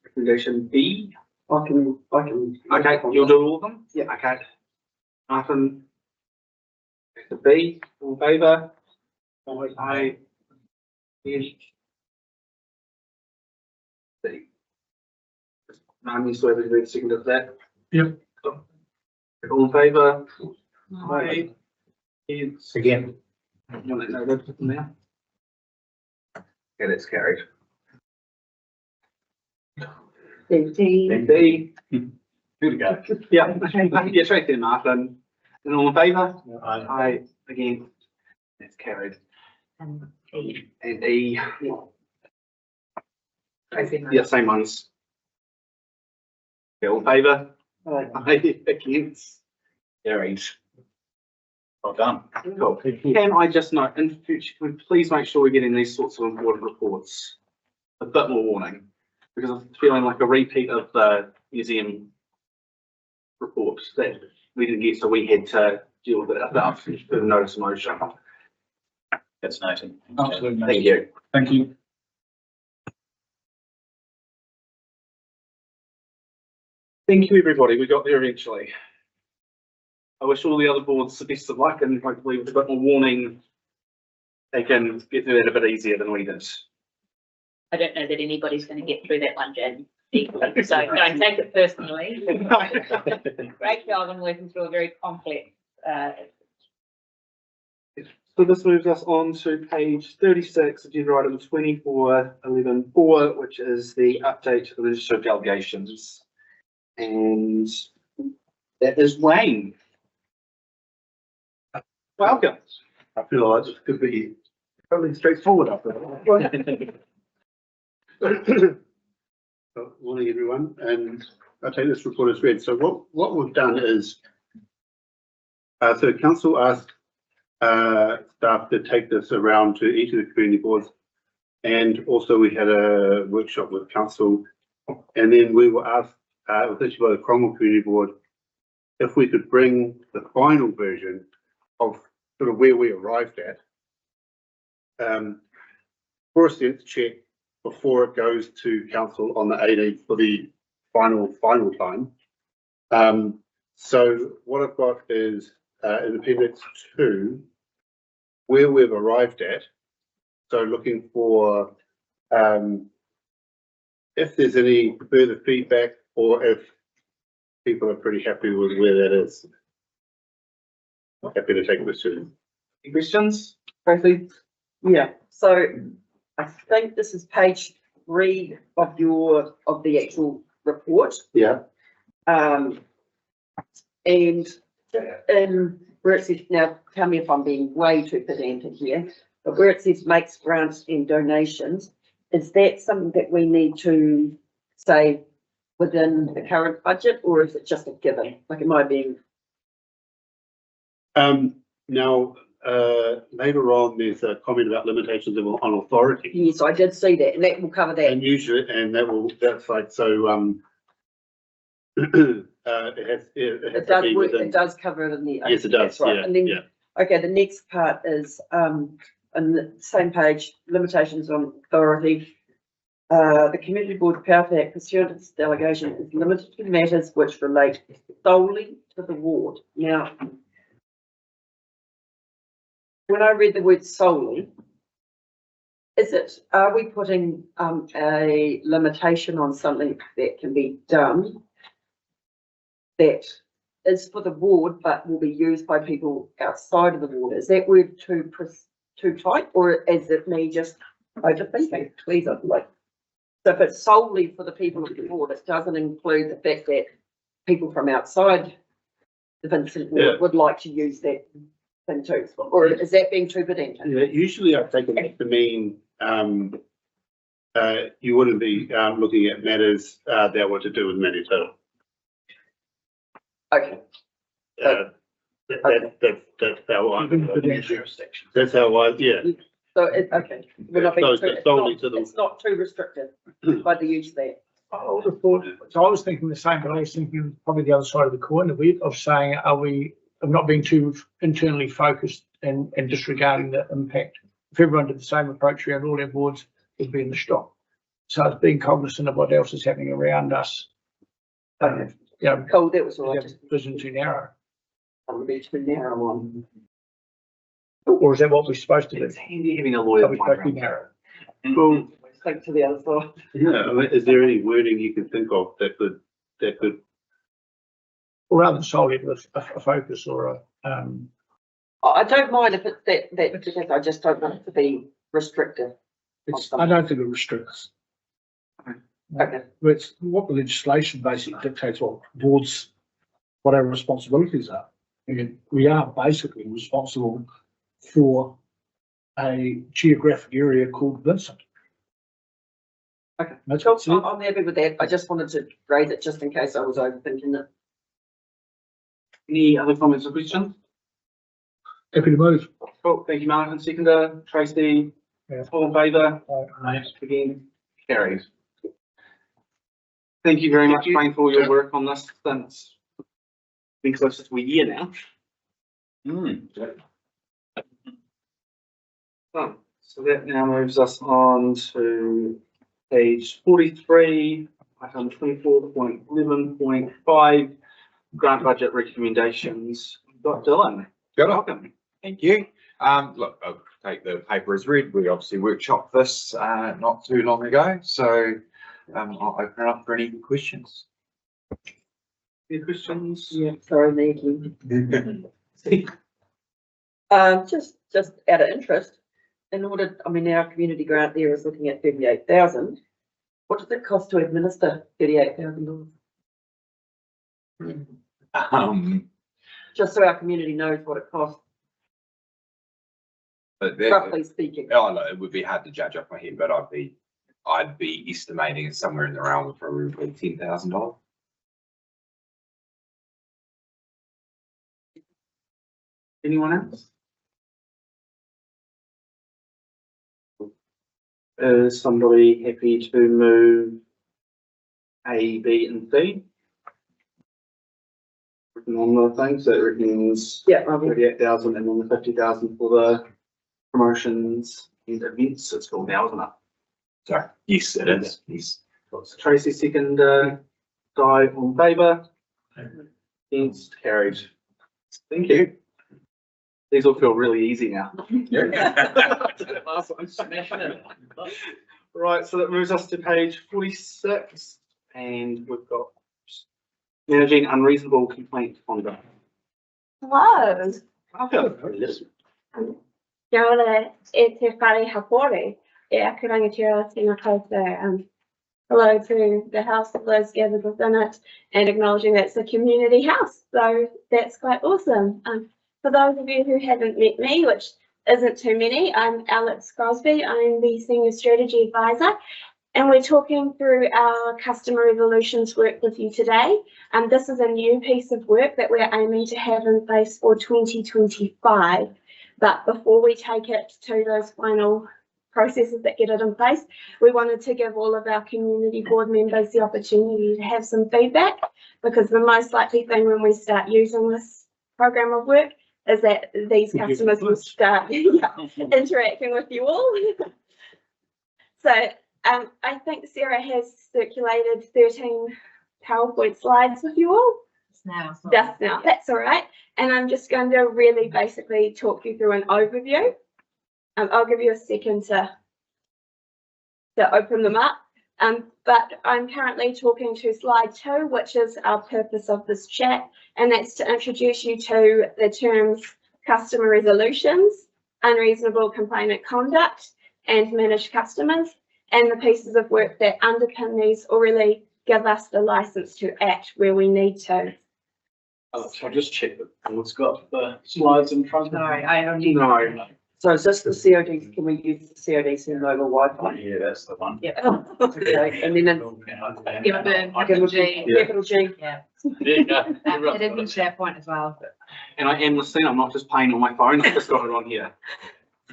recommendation B? I can. Okay, you'll do all of them? Yeah. Okay. Martin. The B, all in favour? Aye. Yes. C. You still have to read the second of that? Yep. All in favour? Aye. Yes. Again. You want to know that now? Yeah, that's carried. D. Good to go. Yeah, yeah, straight there, Martin. And all in favour? Aye. Aye. Again, that's carried. And E. And E. Yeah, same ones. Yeah, all in favour? Aye. Against? Carried. Well done. Cool. Can I just note, in future, can we please make sure we're getting these sorts of important reports a bit more warning, because I'm feeling like a repeat of the museum report that we didn't get, so we had to deal with it ourselves with the notice of motion. That's noted. Absolutely. Thank you. Thank you. Thank you, everybody. We got there eventually. I wish all the other boards the best of luck, and hopefully with a bit more warning, they can get through that a bit easier than we did. I don't know that anybody's going to get through that one, Jen. So don't take it personally. Great job on working through a very complex. So this moves us on to page 36, agenda item 24.11.4, which is the update to the register of delegations. And that is Wayne. Welcome. I feel like this could be totally straightforward after that. Morning, everyone, and I take this report as read. So what we've done is, so council asked staff to take this around to each of the community boards, and also we had a workshop with council, and then we were asked, especially by the Cromwell Community Board, if we could bring the final version of sort of where we arrived at for a sense check before it goes to council on the 18th for the final time. So what I've got is in appendix 2 where we've arrived at, so looking for, if there's any further feedback or if people are pretty happy with where that is. Happy to take questions. Any questions? Tracy? Yeah, so I think this is page 3 of the actual report. Yeah. And where it says, now tell me if I'm being way too pedantic here, but where it says makes grants and donations, is that something that we need to say within the current budget, or is it just a given? Like, am I being? Now, later on, there's a comment about limitations on authority. Yes, I did see that, and that will cover that. And usually, and that's like, so, it does cover it in the. Yes, it does, that's right. yeah, And then, yeah. okay, the next part is, on the same page, limitations on authority. The community board power to act pursuant to this delegation is limited to matters which relate solely to the ward. Now, when I read the word solely, are we putting a limitation on something that can be done that is for the ward but will be used by people outside of the ward? Is that word too tight, or is it me just overthinking? Please, I'd like. So if it's solely for the people of the ward, it doesn't include the fact that people from outside the Vincent ward would like to use that thing too, or is that being too pedantic? Yeah, usually I take it to mean, you wouldn't be, looking at matters, that were to do with Manitoba. Okay. That's how I. That's how I, yeah. So okay. We're not being So too, it's solely to the. it's not too restrictive by the use there. I would have thought, so I was thinking the same, but I was thinking probably the other side of the coin a bit of saying, of not being too internally focused and disregarding the impact. If everyone did the same approach around all our boards, it'd be in the stock. So it's being cognizant of what else is happening around us. Okay. You know, Cool, that was all. yeah, vision too narrow. On the beach too narrow one. Or is that what we're supposed to do? It's handy having a lawyer. Are we supposed to be narrow? Well, Take to the other side. yeah, I mean, is there any wording you can think of that could, Or rather than solely with a focus or a, I don't mind if it's that because I just don't want it to be restrictive. I don't think it restricts. Okay. It's what the legislation basically dictates what our responsibilities are. I mean, we are basically responsible for a geographic area called Vincent. Okay. That's Cool. what's it. I'm happy with that. I just wanted to raise it just in case I was overthinking it. Any other comments or questions? Happy to move. Cool, thank you, Martin. Seconder, Tracy, Yeah. all in favour? Again, carries. Thank you very much, Wayne, for all your work on this since been close to a year now. So that now moves us on to page 43, item 24.11.5, grant budget recommendations. Got Dylan. Welcome. Thank you. Look, I'll take the paper as read. We obviously workshopped this not too long ago, so I'll open it up for any questions. Any questions? Yeah, sorry, Maggie. Just out of interest, our community grant there is looking at 38,000. What does it cost to administer $38,000? Just so our community knows what it costs, roughly speaking. Oh, no, it would be hard to judge off my head, but I'd be estimating it somewhere in the realm of probably $10,000. Anyone else? Is somebody happy to move A, B, and C? Written on the thing, so it reckons 38,000 and then the 50,000 for the promotions and events. It's called now, isn't it? Sorry. Yes, it is. Yes. Tracy second, Di on favour. Against, carried. Thank you. These will feel really easy now. Right, so that moves us to page 46, and we've got managing unreasonable complaint conduct. Hello. Welcome. Kia ora e te whare hapore, e aku rangatira tēnā koutou. Hello to the house of those gathered within it, and acknowledging that it's a community house, so that's quite awesome. For those of you who haven't met me, which isn't too many, I'm Alex Crosby, I'm the Senior Strategy Advisor, and we're talking through our customer resolutions work with you today. This is a new piece of work that we're aiming to have in place for 2025. But before we take it to those final processes that get it in place, we wanted to give all of our community board members the opportunity to have some feedback, because the most likely thing when we start using this program of work is that these customers will start interacting with you all. So I think Sarah has circulated 13 PowerPoint slides with you all. Just now, that's all right. And I'm just going to really basically talk you through an overview. I'll give you a second to open them up. But I'm currently talking to slide 2, which is our purpose of this chat, and that's to introduce you to the terms customer resolutions, unreasonable complainant conduct, and managed customers, and the pieces of work that underpin these or really give us the license to act where we need to. So I'll just check that it's got the slides in front of me. I only. No. So is this the COD? Can we use the COD send over Wi-Fi? Yeah, that's the one. Yeah. Okay, and then capital G. Yeah. There you go. It is in SharePoint as well. And I am listening, I'm not just playing on my phone, I've just got it on here.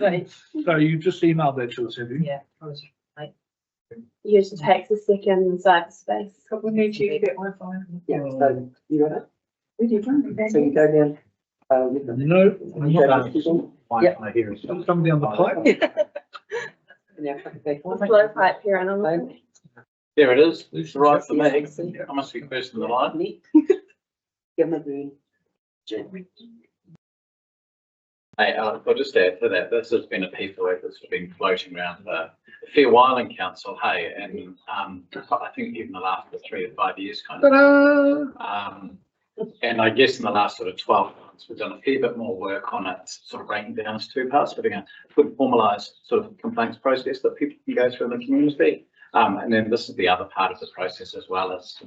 Right. So you just emailed that to us, have you? Yeah. Usually takes a second in cyberspace. We need you to get Wi-Fi. Yeah, so you got it? So you go down. No, I'm not. Yep. Somebody on the pipe? Now, okay. Flow pipe here and on. There it is. It's right for me. I must be first in the line. Give me the. Hey, I'll just add to that. This has been a piece of work that's been floating around a fair while in council, hey, and I think even the last 3 or 5 years kind of. And I guess in the last sort of 12 months, we've done a fair bit more work on it, sort of breaking down into 2 parts, having a good formalised sort of complaints process that people can go through in the community. And then this is the other part of the process as well as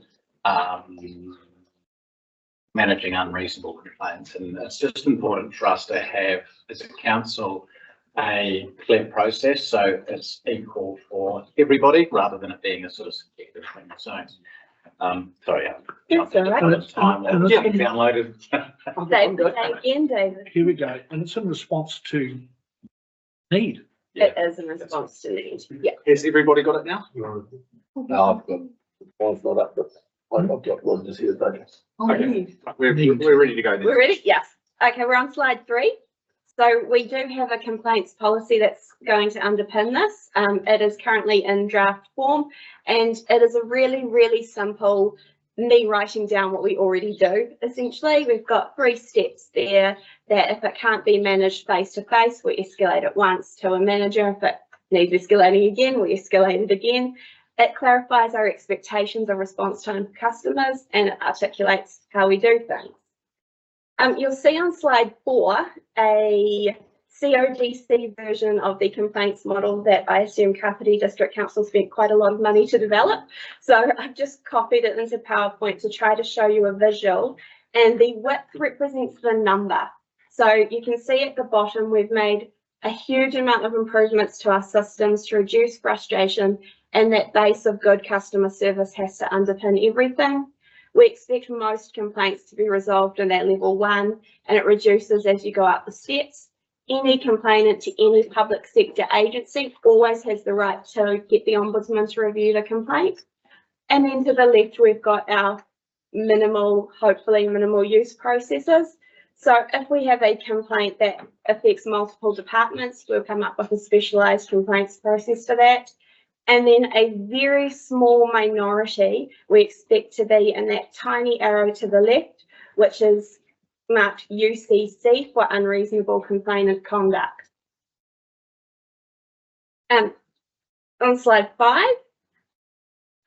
managing unreasonable complaints. And it's just important for us to have, as a council, a clear process so it's equal for everybody rather than it being a sort of subjective thing. So, sorry, That's all right. time downloaded. David. Here we go, and it's in response to need. It is in response to need. Yeah. Has everybody got it now? No, I've got, mine's not up, but I've got one just here, don't Okay, we're ready to go then. We're ready? Yes. Okay, we're on slide 3. So we do have a complaints policy that's going to underpin this. It is currently in draft form, and it is a really, really simple me writing down what we already do. Essentially, we've got 3 steps there that if it can't be managed face to face, we escalate it once to a manager. If it needs escalating again, we escalate it again. It clarifies our expectations of response time for customers, and it articulates how we do things. You'll see on slide 4 a CODC version of the complaints model that I assume Kapiti District Council spent quite a lot of money to develop. So I've just copied it into PowerPoint to try to show you a visual, and the width represents the number. So you can see at the bottom we've made a huge amount of improvements to our systems to reduce frustration, and that base of good customer service has to underpin everything. We expect most complaints to be resolved in that level 1, and it reduces as you go up the steps. Any complainant to any public sector agency always has the right to get the Ombudsman to review the complaint. And then to the left, we've got our minimal, hopefully minimal use processes. So if we have a complaint that affects multiple departments, we'll come up with a specialised complaints process for that. And then a very small minority we expect to be in that tiny arrow to the left, which is marked UCC for unreasonable complainant conduct. On slide 5,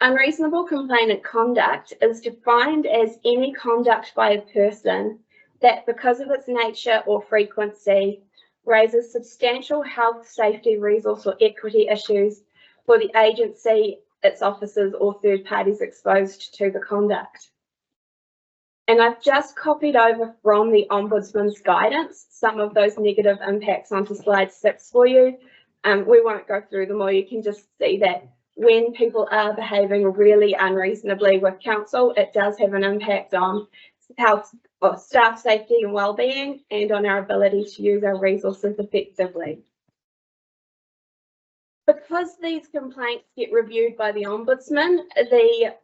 unreasonable complainant conduct is defined as any conduct by a person that, because of its nature or frequency, raises substantial health, safety, resource or equity issues for the agency, its officers or third parties exposed to the conduct. And I've just copied over from the Ombudsman's guidance some of those negative impacts onto slide 6 for you. We won't go through them all. You can just see that when people are behaving really unreasonably with council, it does have an impact on health, or staff safety and wellbeing, and on our ability to use our resources effectively. Because these complaints get reviewed by the Ombudsman, the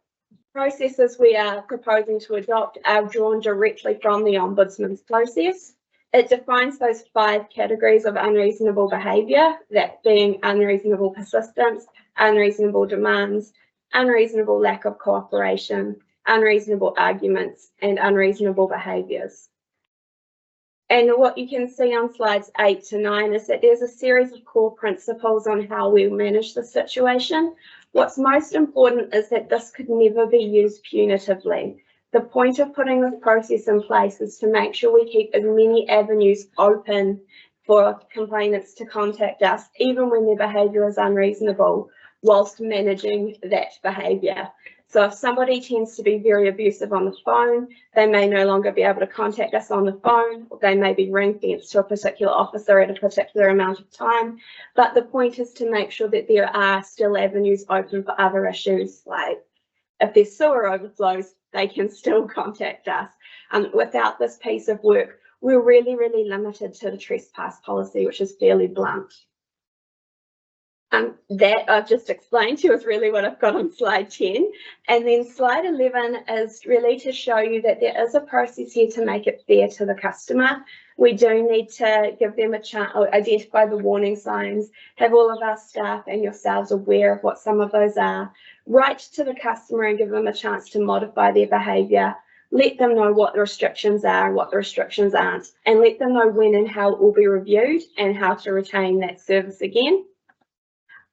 processes we are proposing to adopt are drawn directly from the Ombudsman's process. It defines those 5 categories of unreasonable behaviour, that being unreasonable persistence, unreasonable demands, unreasonable lack of cooperation, unreasonable arguments, and unreasonable behaviours. And what you can see on slides 8 to 9 is that there's a series of core principles on how we manage the situation. What's most important is that this could never be used punitively. The point of putting this process in place is to make sure we keep as many avenues open for complainants to contact us, even when their behaviour is unreasonable, whilst managing that behaviour. So if somebody tends to be very abusive on the phone, they may no longer be able to contact us on the phone, or they may be ring-fenced to a particular officer at a particular amount of time. But the point is to make sure that there are still avenues open for other issues, like if there's sewer overflows, they can still contact us. Without this piece of work, we're really, really limited to the trespass policy, which is fairly blunt. That I've just explained to you is really what I've got on slide 10. And then slide 11 is really to show you that there is a process here to make it fair to the customer. We do need to give them a chance, or identify the warning signs, have all of our staff and yourselves aware of what some of those are, write to the customer and give them a chance to modify their behaviour, let them know what the restrictions are and what the restrictions aren't, and let them know when and how it will be reviewed and how to retain that service again.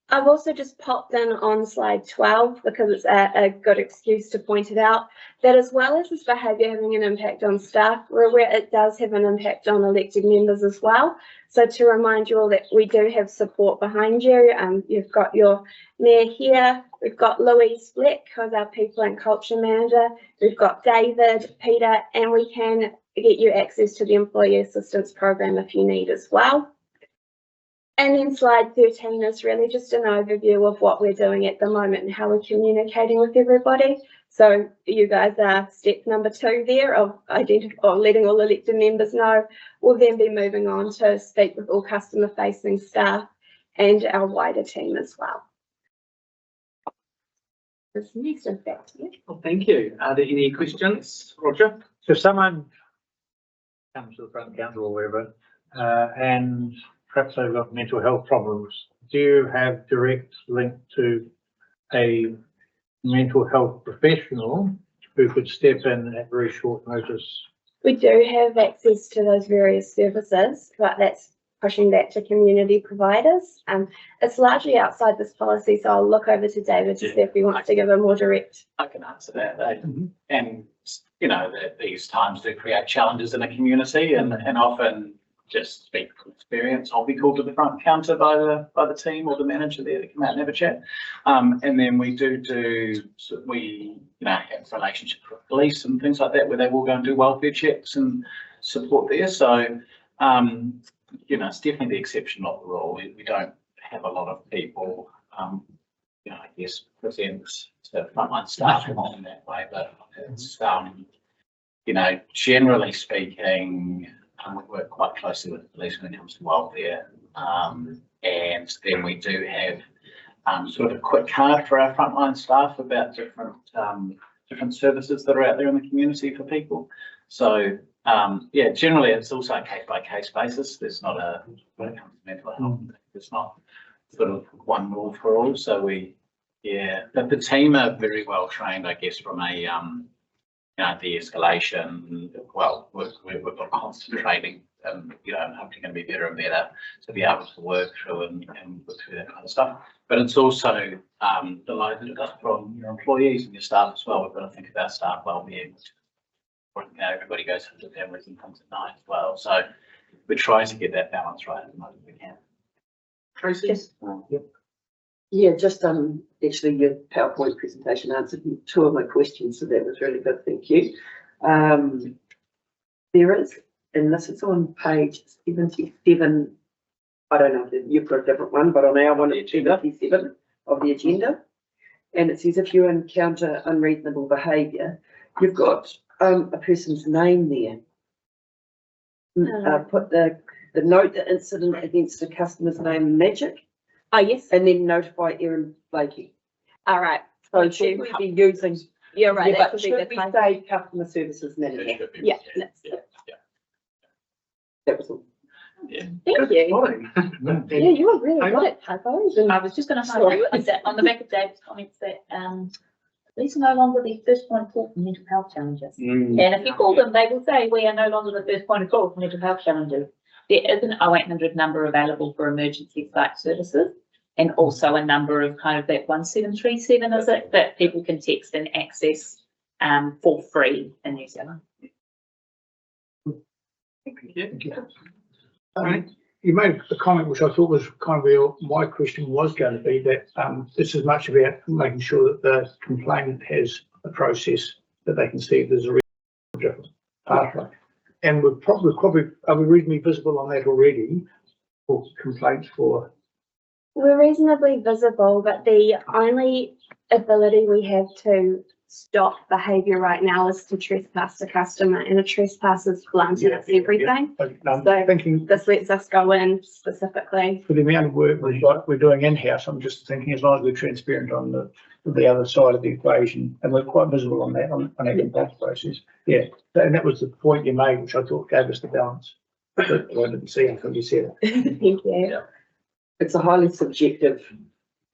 I've also just popped in on slide 12 because it's a good excuse to point it out, that as well as this behaviour having an impact on staff, we're aware it does have an impact on elected members as well. So to remind you all that we do have support behind you. You've got your mayor here, we've got Louise Fleck, who's our people and culture manager, we've got David, Peter, and we can get you access to the employee assistance program if you need as well. And then slide 13 is really just an overview of what we're doing at the moment and how we're communicating with everybody. So you guys are step number 2 there of letting all elected members know. We'll then be moving on to speak with all customer facing staff and our wider team as well. This next is back to you. Well, thank you. Are there any questions, Roger? So if someone comes to the front counter or wherever, and perhaps they've got mental health problems, do you have direct link to a mental health professional who could step in at very short notice? We do have access to those various services, but that's pushing that to community providers. It's largely outside this policy, so I'll look over to David to see if he wants to give a more direct. I can answer that. And, you know, these times do create challenges in a community, and often, just speak from experience, I'll be called to the front counter by the team or the manager there to come out and have a chat. And then we have relationships with police and things like that, where they will go and do welfare checks and support there. So, it's definitely the exception, not the rule. We don't have a lot of people, I guess, present to frontline staff in that way, but it's, generally speaking, we work quite closely with the police when it comes to welfare, and then we do have sort of a quick card for our frontline staff about different services that are out there in the community for people. So generally it's also a case by case basis. There's not when it comes to mental health, there's not sort of one rule for all. So but the team are very well trained, I guess, from a de-escalation. Well, we've got constant training, you know, and hopefully going to be better and better to be able to work through and work through that kind of stuff. But it's also the load that it does from your employees and your staff as well. We've got to think about staff well-being. You know, everybody goes home to families and comes at night as well. So we're trying to get that balance right at the moment we can. Tracy? Yeah, just actually your PowerPoint presentation answered two of my questions, so that was really good, thank you. There is, and this is on page 77, I don't know if you've got a different one, but on our one it's 77 of the agenda, and it says if you encounter unreasonable behaviour, you've got a person's name there. Put the note the incident against the customer's name magic. Oh, yes. And then notify Erin Blakey. All right. So should we be using? You're right. Yeah, that but should be should the we time. say customer services manager? Yeah, That was all. Thank you. Yeah, you were really good at typos. And I was just going to highlight that on the back of Dave's comments that these are no longer the first point of call for mental health challenges. And if you call them, they will say we are no longer the first point of call for mental health challenges. There is an 0800 number available for emergency site services, and also a number of kind of that 1737 is it that people can text and access for free in New Zealand. Thank you. You made a comment which I thought was kind of where my question was going to be, that this is much about making sure that the complainant has a process that they can see if there's a different pathway. And we're probably are we reasonably visible on that already for complaints for? We're reasonably visible, but the only ability we have to stop behaviour right now is to trespass the customer, and a trespass is blunt and it's everything. I'm So thinking this lets us go in specifically. for the amount of work we're doing in-house, I'm just thinking as long as we're transparent on the other side of the equation, and we're quite visible on that, on our complaints process. Yeah, and that was the point you made, which I thought gave us the balance. But I didn't see until you said it. Thank you. Yeah. It's a highly subjective,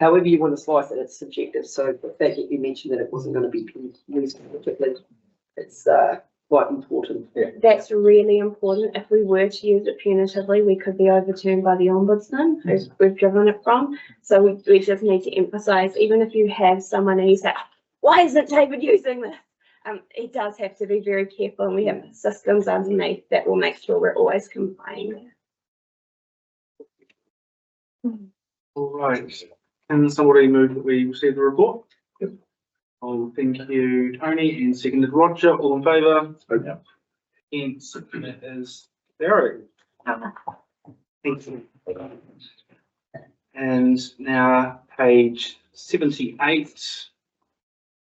however you want to slice it, it's subjective. So the fact that you mentioned that it wasn't going to be used politically, it's quite important. Yeah. That's really important. If we were to use it punitively, we could be overturned by the Ombudsman, who we've driven it from. So we just need to emphasise, even if you have someone and you say, why isn't David using this? It does have to be very careful, and we have systems underneath that will make sure we're always complying. All right. Can somebody move that we receive the report? Yep. Oh, thank you, Tony, and seconded Roger. All in favour? Yep. Against, it is carried. Thank you. And now page 78.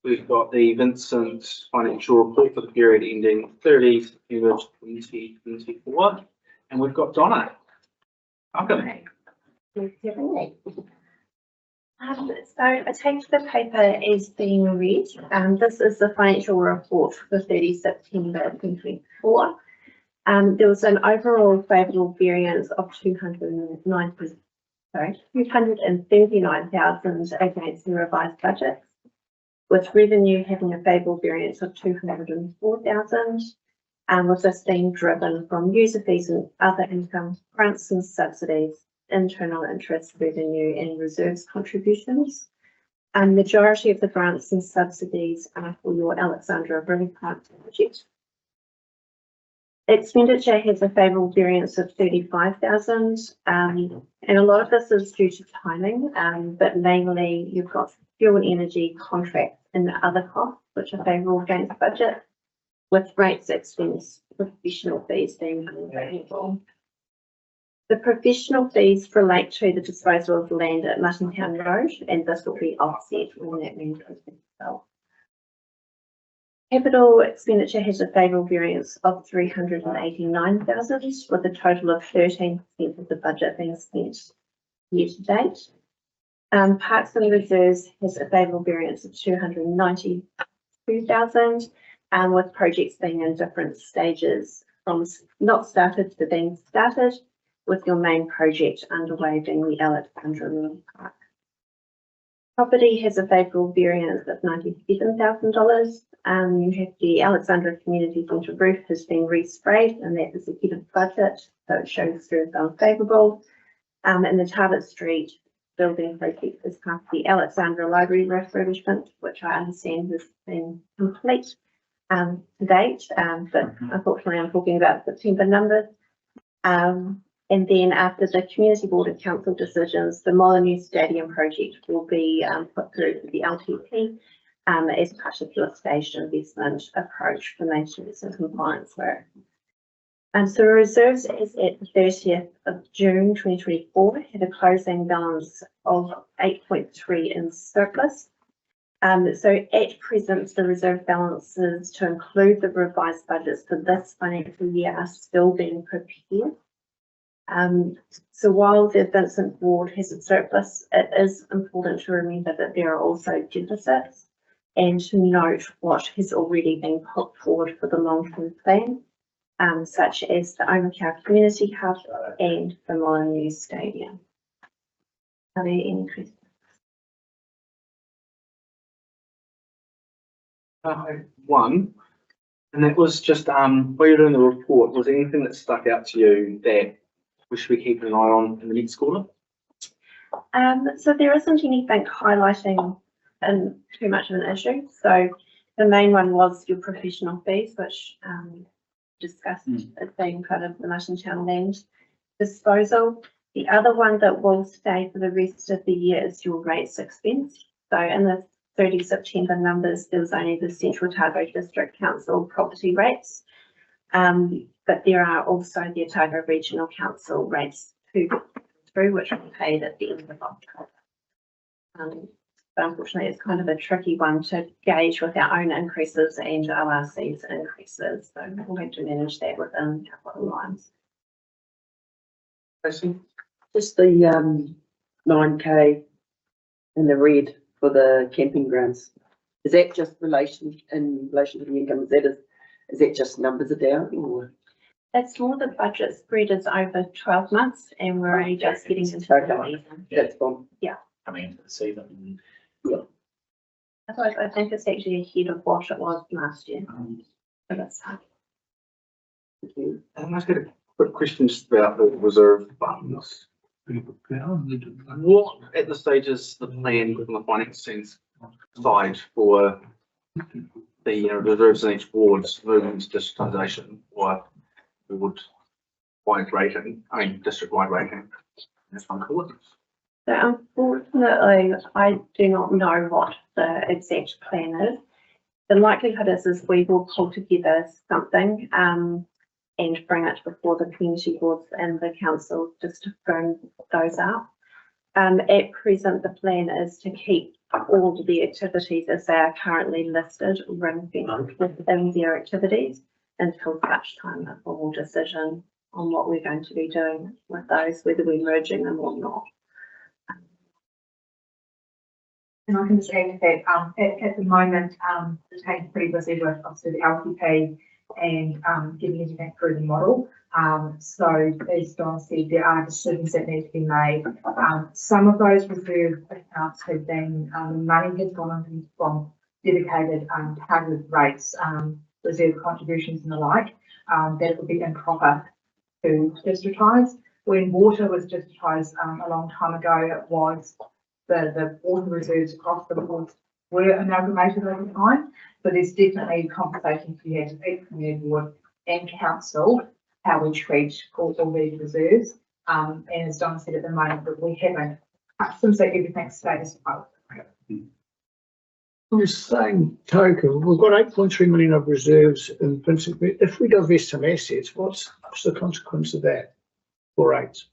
We've got the Vincent financial report for the period ending 30 September 2024. And we've got Donna. Welcome. So I take the paper as being read. This is the financial report for 30 September 2024. There was an overall favourable variance of 239,000 against the revised budget, with revenue having a favourable variance of 204,000, with this being driven from user fees and other income, grants and subsidies, internal interest revenue and reserves contributions. Majority of the grants and subsidies are for your Alexandra River Park project. Expenditure has a favourable variance of 35,000, and a lot of this is due to timing, but mainly you've got fuel and energy contracts and the other costs which are favourable against budget, with rates expense professional fees being unfavourable. The professional fees relate to the disposal of land at Muttontown Road, and this will be offset when that land has been sold. Capital expenditure has a favourable variance of 389,000, with a total of 13% of the budget being spent year to date. Parks and Reserves has a favourable variance of 292,000, with projects being in different stages from not started to being started, with your main project underway being the Alexandra River Park. Property has a favourable variance of $97,000. The Alexandra Community Centre roof has been resprayed and that is ahead of budget, so it shows through as unfavourable. And the Tarbert Street building project is part of the Alexandra Library refurbishment, which I understand has been complete to date, but unfortunately I'm talking about September numbers. And then after the Community Board and Council decisions, the Molyneux Stadium project will be put through to the LTP as part of your staged investment approach for maintenance and compliance work. So reserves as at the 30th of June 2024 had a closing balance of 8.3 in surplus. So at present, the reserve balances to include the revised budgets for this financial year are still being prepared. So while the Vincent Ward has a surplus, it is important to remember that there are also deficits and to note what has already been put forward for the long-term plan, such as the Omakau Community Hub and the Molyneux Stadium. Are there any questions? One, and that was just while you're doing the report, was there anything that stuck out to you that we should be keeping an eye on in the next quarter? So there isn't anything highlighting too much of an issue. So the main one was your professional fees, which discussed as being part of the Martin Town land disposal. The other one that will stay for the rest of the year is your rates expense. So in the 30 September numbers, there was only the Central Otago District Council property rates. But there are also the Otago Regional Council rates through which we paid at the end of October. But unfortunately, it's kind of a tricky one to gauge with our own increases and ORC's increases. So we'll have to manage that within a couple of lines. Just the 9K in the red for the camping grounds. Is that just in relation to the income? Is that just numbers are down, or? It's more the budget spread is over 12 months and we're only just getting into the season. That's fine. Yeah. Coming into the season. Yeah. Otherwise, I think it's actually ahead of what it was last year. So that's hard. Thank you. And I've got a quick question just about the reserve funds. What at this stage is the plan from the finance sense side for the reserves in each ward's moving to district-wide rating? I mean, district-wide rating. That's one cool. So unfortunately, I do not know what the exact plan is. The likelihood is we will pull together something and bring it before the community boards and the council just to firm those up. At present, the plan is to keep all of the activities as they are currently listed ring-fenced within their activities until such time a formal decision on what we're going to be doing with those, whether we're merging them or not. And I can just add to that, at the moment, it's taking pretty busy with obviously the LTP and getting everything through the model. So as Don said, there are decisions that need to be made. Some of those reserve accounts have been, money has gone into from dedicated targeted rates, reserve contributions and the like, that would be improper to districtise. When water was districtised a long time ago, it was the water reserves across the board were amalgamated over time. So there's definitely conversations we have to keep community board and council how we treat all these reserves. And as Don said at the moment, that we haven't since everything's status quo. On the same token, we've got 8.3 million of reserves in Vincent. If we divest some assets, what's the consequence of that for rates?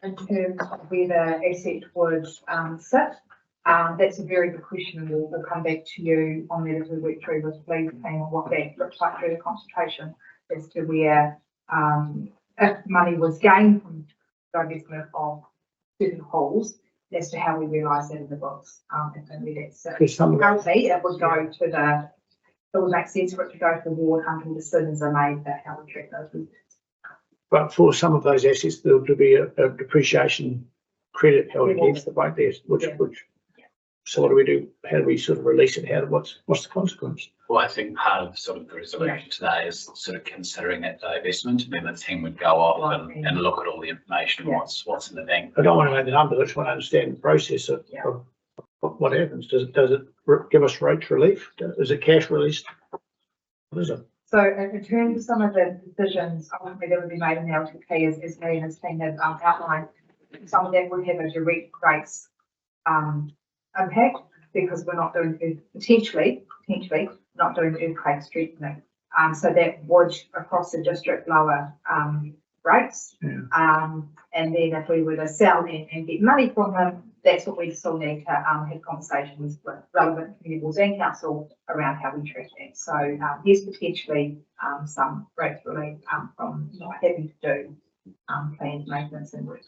In terms of where the asset would sit, that's a very good question, and we'll come back to you on that as we work through with the lead team on what that looks like through the consultation as to where if money was gained from divestment of certain holes, as to how we realise that in the books. And where that's currently it would go to the, it would make sense for it to go to the ward until decisions are made about how we treat those reserves. But for some of those assets, there will be a depreciation credit held against the boat there, which So what do we do? How do we sort of release it? What's the consequence? Well, I think part of sort of the resolution today is sort of considering that divestment, and then the team would go off and look at all the information, what's in the bank. I don't want to know the numbers, I just want to understand the process of what happens. Does it give us rates relief? Is it cash released? What is it? So in terms of some of the decisions ultimately that would be made in the LTP, as Lee and his team have outlined, some of that would have a direct rates impact, because we're not doing potentially not doing earthquake strengthening. So that would across the district lower rates. And then if we were to sell and get money from them, that's what we still need to have conversations with relevant community boards and council around how we treat that. So yes, potentially some rates relief from not having to do planned maintenance and work.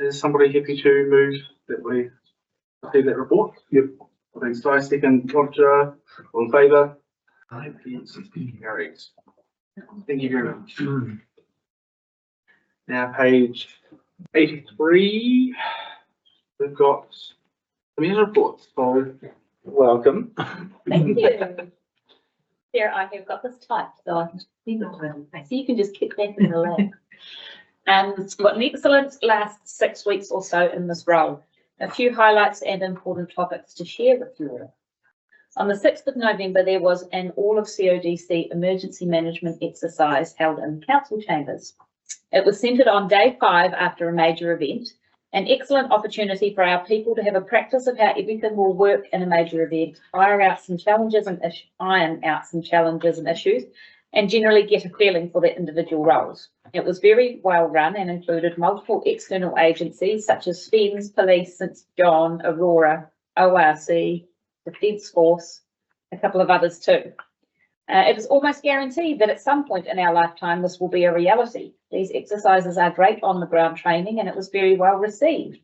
Is somebody happy to move that we see that report? Yep. Thanks, Di. Second, Roger, all in favour? Carried. Thank you very much. Now, page 83, we've got community reports, so welcome. Thank you. There, I have got this typed, so I can see them. So you can just kick back in the lap. It's got an excellent last 6 weeks or so in this role. A few highlights and important topics to share with you all. On the 6th of November, there was an all of CODC emergency management exercise held in council chambers. It was centred on day 5 after a major event, an excellent opportunity for our people to have a practice of how everything will work in a major event, iron out some challenges and issues, and generally get a feeling for their individual roles. It was very well run and included multiple external agencies such as SPENS, Police, St John, Aurora, ORC, Defence Force, a couple of others too. It is almost guaranteed that at some point in our lifetime this will be a reality. These exercises are great on the ground training and it was very well received.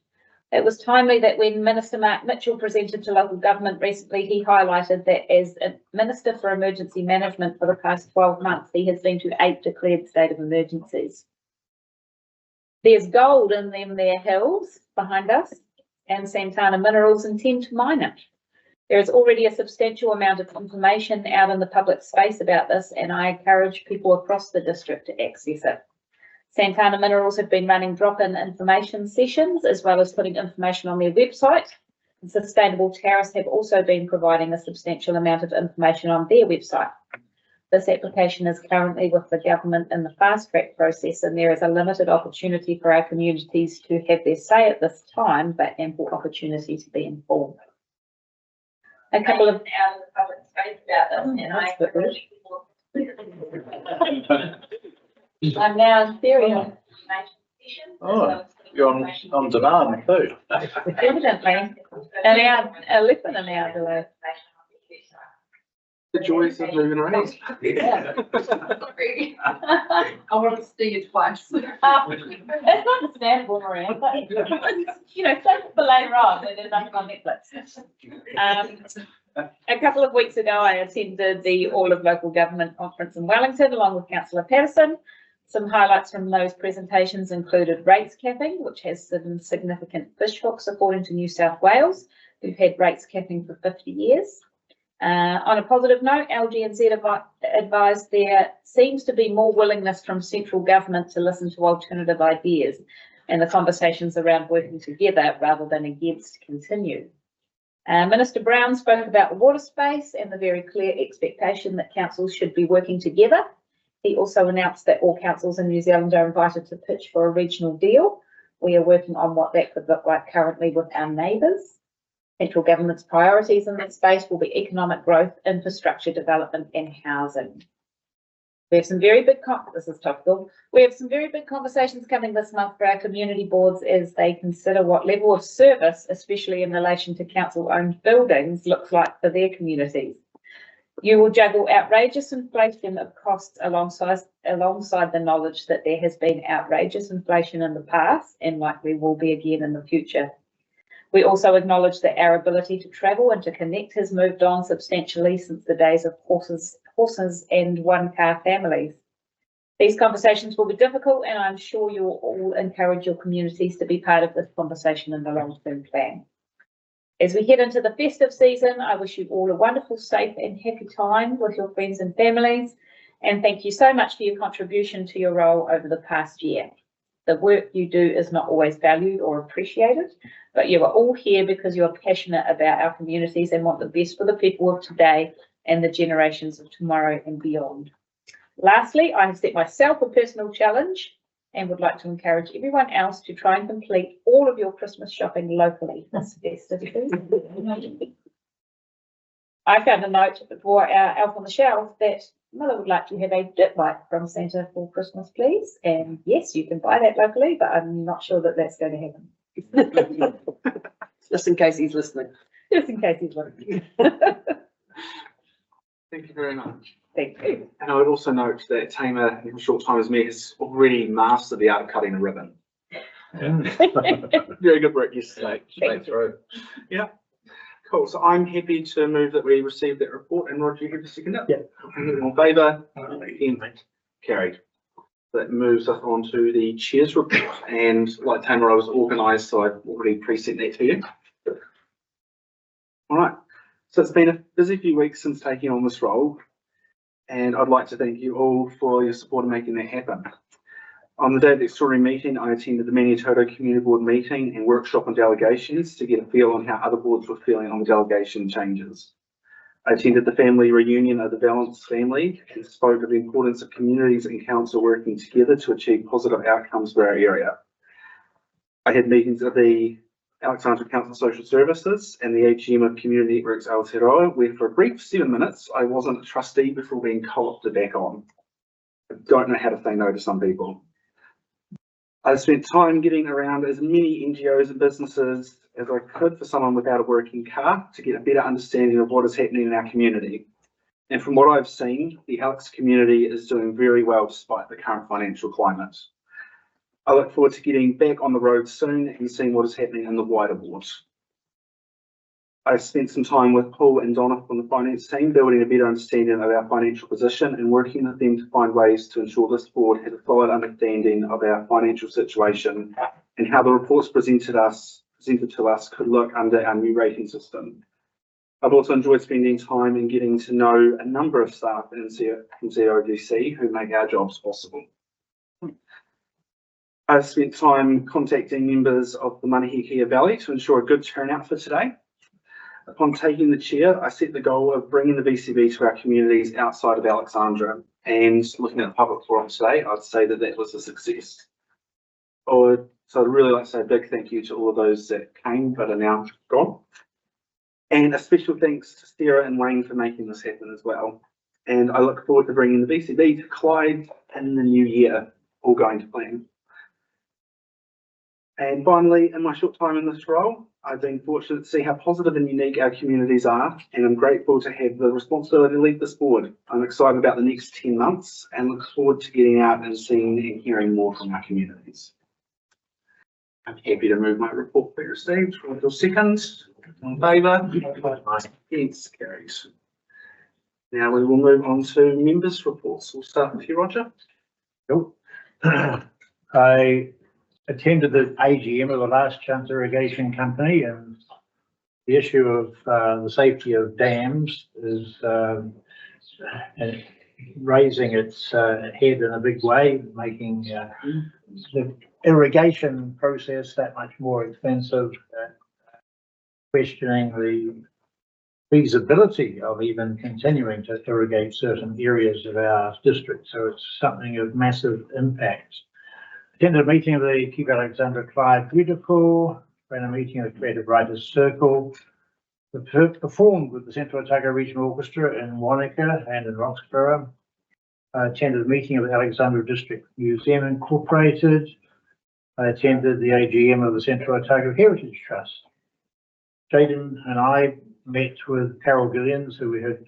It was timely that when Minister Mark Mitchell presented to local government recently, he highlighted that as a Minister for Emergency Management for the past 12 months, he has been to 8 declared state of emergencies. There's gold in them there hills behind us, and Santana Minerals intend to mine it. There is already a substantial amount of information out in the public space about this, and I encourage people across the district to access it. Santana Minerals have been running drop-in information sessions as well as putting information on their website. And Sustainable Terrace have also been providing a substantial amount of information on their website. This application is currently with the government in the fast track process, and there is a limited opportunity for our communities to have their say at this time, but ample opportunity to be informed. A couple of out of the public space about this, and I encourage people. I'm now in stereo. Oh, you're on demand too. Evidently, an hour, less than an hour delay. The joys of moving around. Yeah. I wanted to see you twice. It's understandable, Maria, but you know, save it for later on when there's nothing on Netflix. A couple of weeks ago, I attended the All of Local Government Conference in Wellington along with Councillor Patterson. Some highlights from those presentations included rates capping, which has some significant fish hooks according to New South Wales. We've had rates capping for 50 years. On a positive note, LG&Z advised there seems to be more willingness from central government to listen to alternative ideas, and the conversations around working together rather than against continue. Minister Brown spoke about the water space and the very clear expectation that councils should be working together. He also announced that all councils in New Zealand are invited to pitch for a regional deal. We are working on what that could look like currently with our neighbours. Central government's priorities in that space will be economic growth, infrastructure development and housing. We have some very big, this is topical. We have some very big conversations coming this month for our community boards as they consider what level of service, especially in relation to council-owned buildings, looks like for their communities. You will juggle outrageous inflation of costs alongside the knowledge that there has been outrageous inflation in the past and likely will be again in the future. We also acknowledge that our ability to travel and to connect has moved on substantially since the days of horses and one-car families. These conversations will be difficult, and I'm sure you'll all encourage your communities to be part of this conversation in the long-term plan. As we head into the festive season, I wish you all a wonderful, safe and happy time with your friends and families. And thank you so much for your contribution to your role over the past year. The work you do is not always valued or appreciated, but you are all here because you are passionate about our communities and want the best for the people of today and the generations of tomorrow and beyond. Lastly, I have set myself a personal challenge and would like to encourage everyone else to try and complete all of your Christmas shopping locally this festive season. I found a note for our elf on the shelf that Mother would like to have a dirt bike from Santa for Christmas, please. And yes, you can buy that locally, but I'm not sure that that's going to happen. Just in case he's listening. Just in case he's listening. Thank you very much. Thank you. And I would also note that Tamer, in a short time as me, has already mastered the art of cutting a ribbon. Very good work yesterday. Straight through. Yeah. Cool. So I'm happy to move that we receive that report. And Roger, you have to second it? Yeah. All in favour? Carried. That moves us on to the chair's report. And like Tamer, I was organised, so I've already pre-sent that to you. All right. So it's been a busy few weeks since taking on this role. And I'd like to thank you all for your support in making that happen. On the day of the extraordinary meeting, I attended the Manitoto Community Board meeting and workshop on delegations to get a feel on how other boards were feeling on the delegation changes. I attended the family reunion of the Balanced Family and spoke of the importance of communities and council working together to achieve positive outcomes for our area. I had meetings of the Alexandra Council of Social Services and the AGM of Community Networks Aotearoa, where for a brief 7 minutes, I wasn't a trustee before being co-opted back on. I don't know how to say no to some people. I spent time getting around as many NGOs and businesses as I could for someone without a working car to get a better understanding of what is happening in our community. And from what I've seen, the Alex community is doing very well despite the current financial climate. I look forward to getting back on the road soon and seeing what is happening in the wider board. I spent some time with Paul and Donna from the finance team, building a better understanding of our financial position and working with them to find ways to ensure this board has a solid understanding of our financial situation and how the reports presented to us could look under our new rating system. I've also enjoyed spending time and getting to know a number of staff in CODC who make our jobs possible. I've spent time contacting members of the Manihikea Valley to ensure a good turnout for today. Upon taking the chair, I set the goal of bringing the VCB to our communities outside of Alexandra, and looking at the public forum today, I'd say that that was a success. So I'd really like to say a big thank you to all of those that came but are now gone. And a special thanks to Sarah and Wayne for making this happen as well. And I look forward to bringing the VCB to Clyde in the new year, all going to plan. And finally, in my short time in this role, I've been fortunate to see how positive and unique our communities are, and I'm grateful to have the responsibility to lead this board. I'm excited about the next 10 months and look forward to getting out and seeing and hearing more from our communities. I'm happy to move my report for received. For second, in favour? Yes, carries. Now we will move on to members' reports. We'll start with you, Roger. Cool. I attended the AGM of the last chance irrigation company, and the issue of the safety of dams is raising its head in a big way, making the irrigation process that much more expensive, questioning the feasibility of even continuing to irrigate certain areas of our district. So it's something of massive impact. Attended a meeting of the Keep Alexandra Clyde Beautiful, ran a meeting of the Creative Writers Circle, performed with the Central Otago Regional Orchestra in Wanaka and in Roxborough. I attended a meeting of the Alexandra District Museum Incorporated. I attended the AGM of the Central Otago Heritage Trust. Jaden and I met with Carol Gillians, who we heard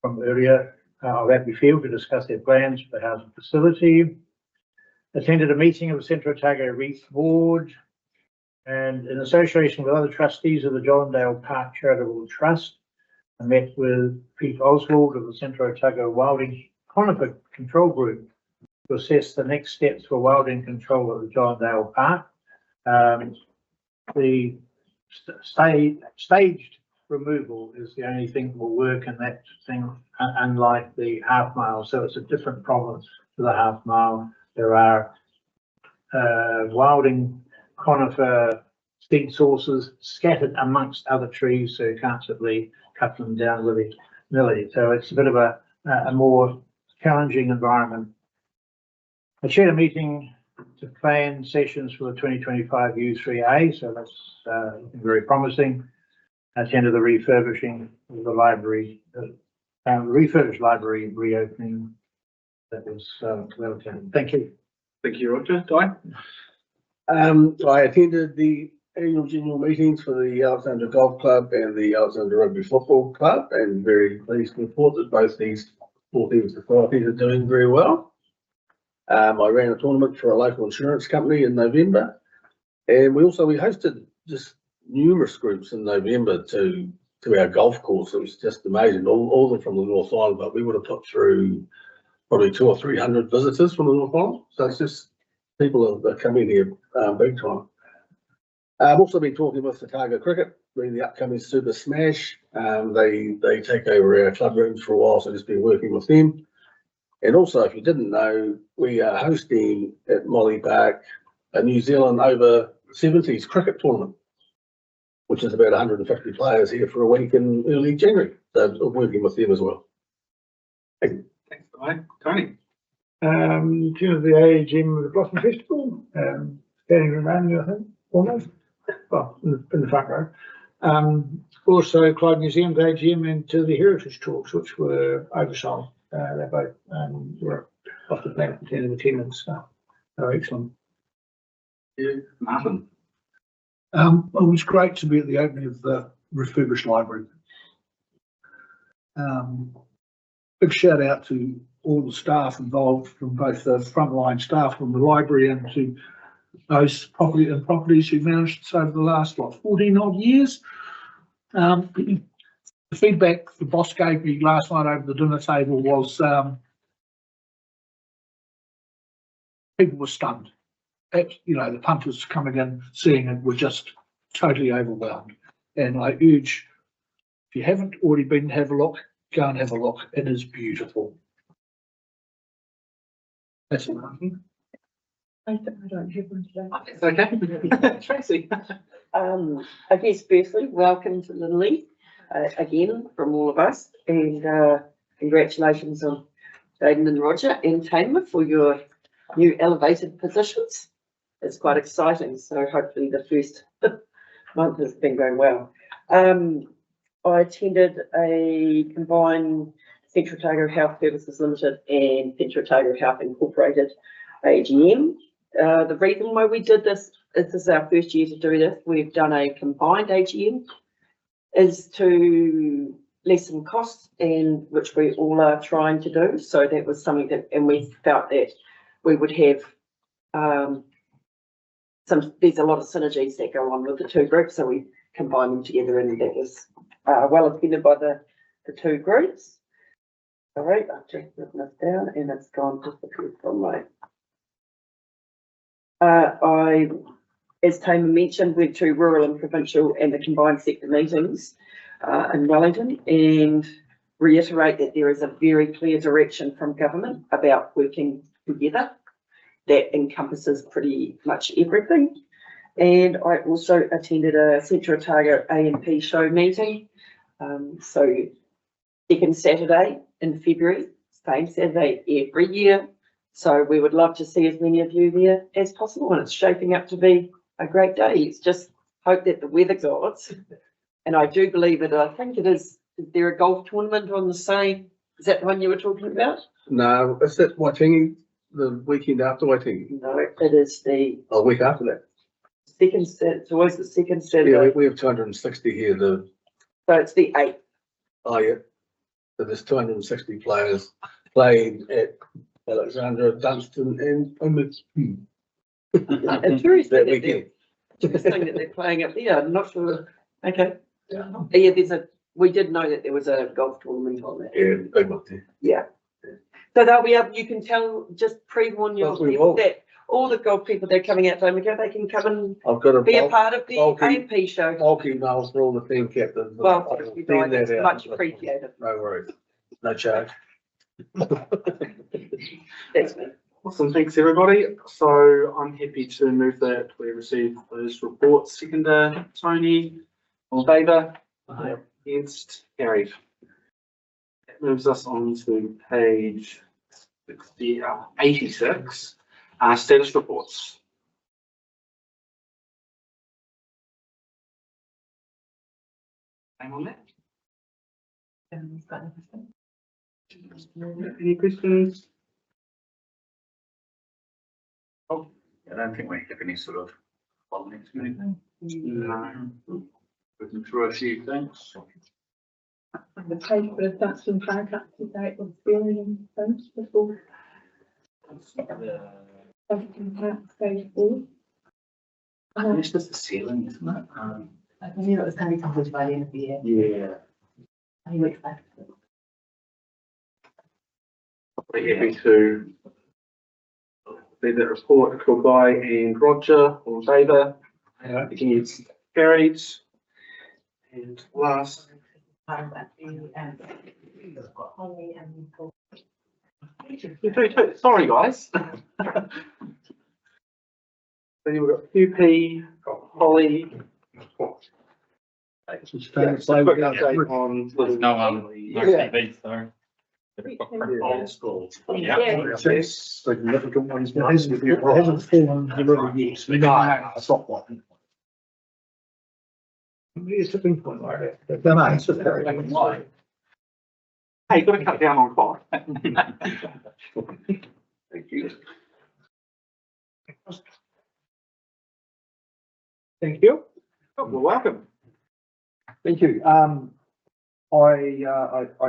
from earlier, of Abbey Field, to discuss their plans for the housing facility. Attended a meeting of the Central Otago Reef Board, and in association with other trustees of the Jollendale Park Charitable Trust, I met with Pete Oswald of the Central Otago Wilding Conifer Control Group to assess the next steps for wilding control at the John Dale Park. The staged removal is the only thing that will work in that thing, unlike the half mile. So it's a different problem to the half mile. There are wilding conifer seed sources scattered amongst other trees, so you can't simply cut them down willy-nilly. So it's a bit of a more challenging environment. I chaired a meeting to plan sessions for the 2025 U3A, so that's looking very promising. I attended the refurbishing of the library, refurbished library reopening. That was well attended. Thank you. Thank you, Roger. Di? I attended the annual general meetings for the Alexandra Golf Club and the Alexandra Rugby Football Club, and very pleased to report that both these sporting societies are doing very well. I ran a tournament for a local insurance company in November, and we hosted just numerous groups in November to our golf course. It was just amazing, all of them from the North Island, but we would have put through probably 200 or 300 visitors from the North Island. So it's just people are coming here big time. I've also been talking with Otago Cricket, being the upcoming Super Smash. They take over our club rooms for a while, so just been working with them. And also, if you didn't know, we are hosting at Molly Park a New Zealand over 70s cricket tournament, which is about 150 players here for a week in early January. So I'm working with them as well. Thank you. Thanks, Di. Tony? In terms of the AGM of the Blossom Festival, standing room only, I think, almost. Well, in the front row. Also, Clyde Museum's AGM and to the Heritage Talks, which were oversold. They both were off the plan in terms of attendance. So they're excellent. Yeah, Martin. It was great to be at the opening of the refurbished library. Big shout out to all the staff involved, from both the frontline staff from the library and to those properties who managed this over the last 14 odd years. The feedback the boss gave me last night over the dinner table was people were stunned. The punters coming in, seeing it, were just totally overwhelmed. And I urge, if you haven't already been to have a look, go and have a look. It is beautiful. That's it. I don't have one today. It's okay. Tracy? I guess firstly, welcome to Lindley again from all of us, and congratulations on Jaden and Roger and Tamer for your new elevated positions. It's quite exciting, so hopefully the first month has been going well. I attended a combined Central Otago Health Services Limited and Central Otago Health Incorporated AGM. The reason why we did this is our first year to do this. We've done a combined AGM, is to lessen costs, and which we all are trying to do. So that was something that, and we felt that we would have there's a lot of synergies that go on with the two groups, so we combined them together, and that was well attended by the two groups. All right, I've just written this down and it's gone disappeared from my. As Tamer mentioned, went to rural and provincial and the combined sector meetings in Wellington, and reiterate that there is a very clear direction from government about working together that encompasses pretty much everything. And I also attended a Central Otago A&P show meeting. So second Saturday in February, same Saturday every year. So we would love to see as many of you there as possible, and it's shaping up to be a great day. Let's just hope that the weather gods, and I do believe it, I think it is there a golf tournament on the same, is that the one you were talking about? No, is that Waitingi, the weekend after Waitingi? No, it is the week after that. Second, it's always the second Saturday. Yeah, we have 260 here. So it's the 8th. Oh yeah. So there's 260 players playing at Alexandra, Dunstan and Plymouth. Interesting that weekend. Interesting that they're playing up there. I'm not sure. Okay. Yeah, we did know that there was a golf tournament on that. Yeah, big one there. Yeah. So they'll be able, you can tell, just pre-warn your Yes, we people will. that all the golf people that are coming out to Omeco, they can come and I've got a be a part of the bulky- AMP show. bulk emails for all the team captains. Well, I'll thank you, send Brian, that that's out. much appreciated. No worries, no charge. That's me. Awesome, thanks everybody. So I'm happy to move that we receive those reports. Seconder, Tony, all in favour? Against, carried. That moves us on to page 86, status reports. Name on that? Any questions? I don't think we have any sort of following meeting. No. Looking through a few things. The page for the Dunstan back up to date with building things before. Everything back, stage 4. It's just the ceiling, isn't it? I knew it was going to be completed by the end of the year. Yeah. I think we expect it. We're happy to leave that report, Guy and Roger, all in favour? Against, carried. And last. Sorry, guys. Then we've got QP, Holly. Just Yeah, to so say quick we got- update on little. no Yeah. TV, so. Old school. Yeah. Six significant ones. It hasn't fallen delivered yet. No. Stop one. It's a tipping point like that. No, it's just very wide. Hey, you've got to cut down on cost. Thank you. Thank you. Oh, well, welcome. Thank you. I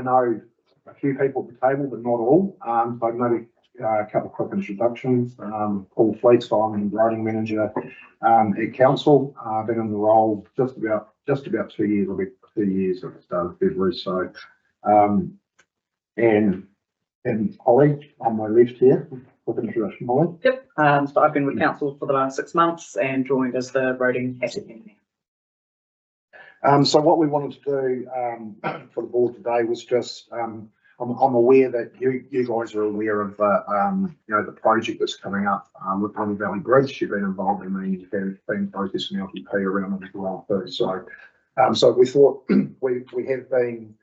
know a few people at the table, but not all. So maybe a couple of quick introductions. Paul Fleets, I'm the writing manager at council. Been in the role just about 2 years. I'll be 2 years at the start of February. So, and Holly on my left here. Quick introduction, Holly. Yep, so I've been with council for the last 6 months and joined as the roading asset engineer. So what we wanted to do for the board today was just, I'm aware that you guys are aware of the project that's coming up with Honey Valley Bridge. You've been involved in the been processing LTP around it as well too. So we thought we have been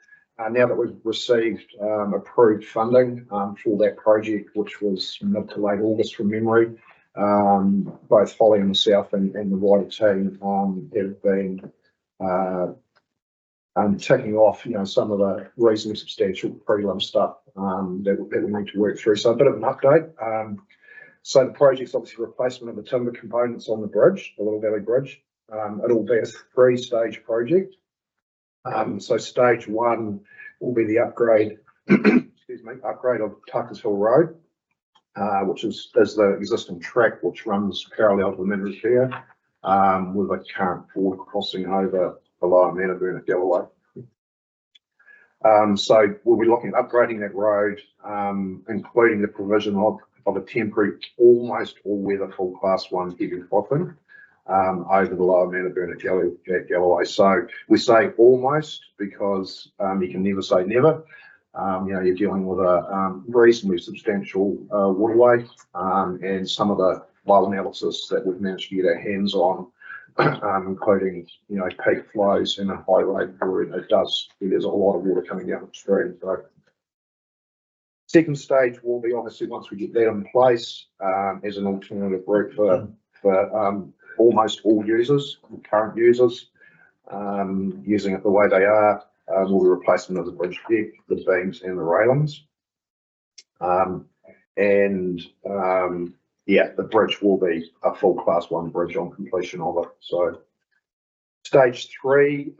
now that we've received approved funding for that project, which was mid to late August from memory. Both Holly and myself and the wider team have been ticking off, some of the reasonably substantial prelim stuff that we need to work through. So a bit of an update. So the project's obviously replacement of the timber components on the bridge, the Little Valley Bridge. It'll be a 3-stage project. So stage 1 will be the upgrade, upgrade of Tuckers Hill Road, which is the existing track which runs parallel to the Mineral Care, with a current forward crossing over the lower Manaboo at Galloway. So we'll be looking at upgrading that road, including the provision of a temporary, almost all-weather full class 1 heavy crossing over the lower Manaboo at Galloway. So we say almost because you can never say never. You're dealing with a reasonably substantial waterway, and some of the flow analysis that we've managed to get our hands on, including peak flows in a high rate where there's a lot of water coming down the stream. So second stage will be obviously once we get that in place as an alternative route for almost all users, current users, using it the way they are. Will be replacement of the bridge deck, the beams and the railings. The bridge will be a full class 1 bridge on completion of it. So stage 3,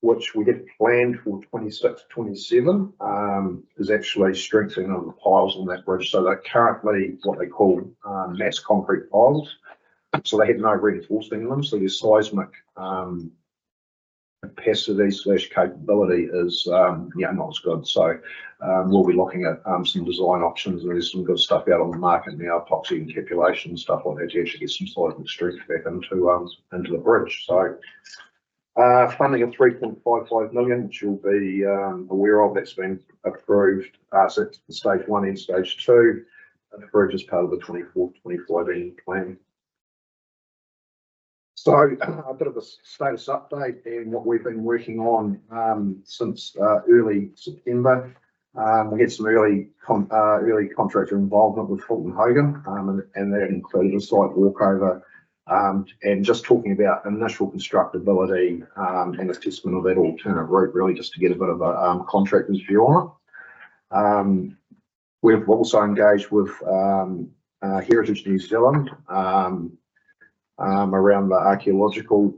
which we had planned for 26-27, is actually strengthening of the piles on that bridge. So they're currently what they call mass concrete piles. So they have no reinforcing in them. So your seismic capacity / capability is, not as good. So, we'll be looking at, some design options, and there's some good stuff out on the market now, epoxy encapsulation, stuff like that, to actually get some seismic strength back into the bridge. So, funding of 3.55 million, which you'll be, aware of, that's been approved, so it's stage 1 and stage 2, approved as part of the 24-25 plan. So a bit of a status update and what we've been working on since early September. We had some early contractor involvement with Fulton Hogan, and that included a site walkover and just talking about initial constructability and assessment of that alternate route, really just to get a bit of a contractor's view on it. We've also engaged with Heritage New Zealand around the archaeological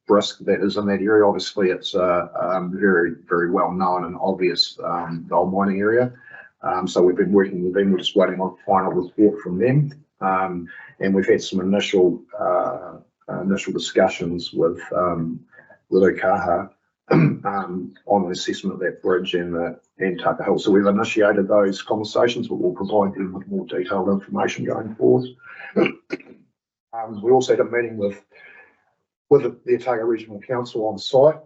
risk that is in that area. Obviously, it's very, very well known and obvious gold mining area. So we've been working with them. We're just waiting on final report from them, and we've had some initial discussions with Okaha on the assessment of that bridge and Tucker Hill. So we've initiated those conversations, but we'll provide them with more detailed information going forward. We also had a meeting with the Otago Regional Council on site,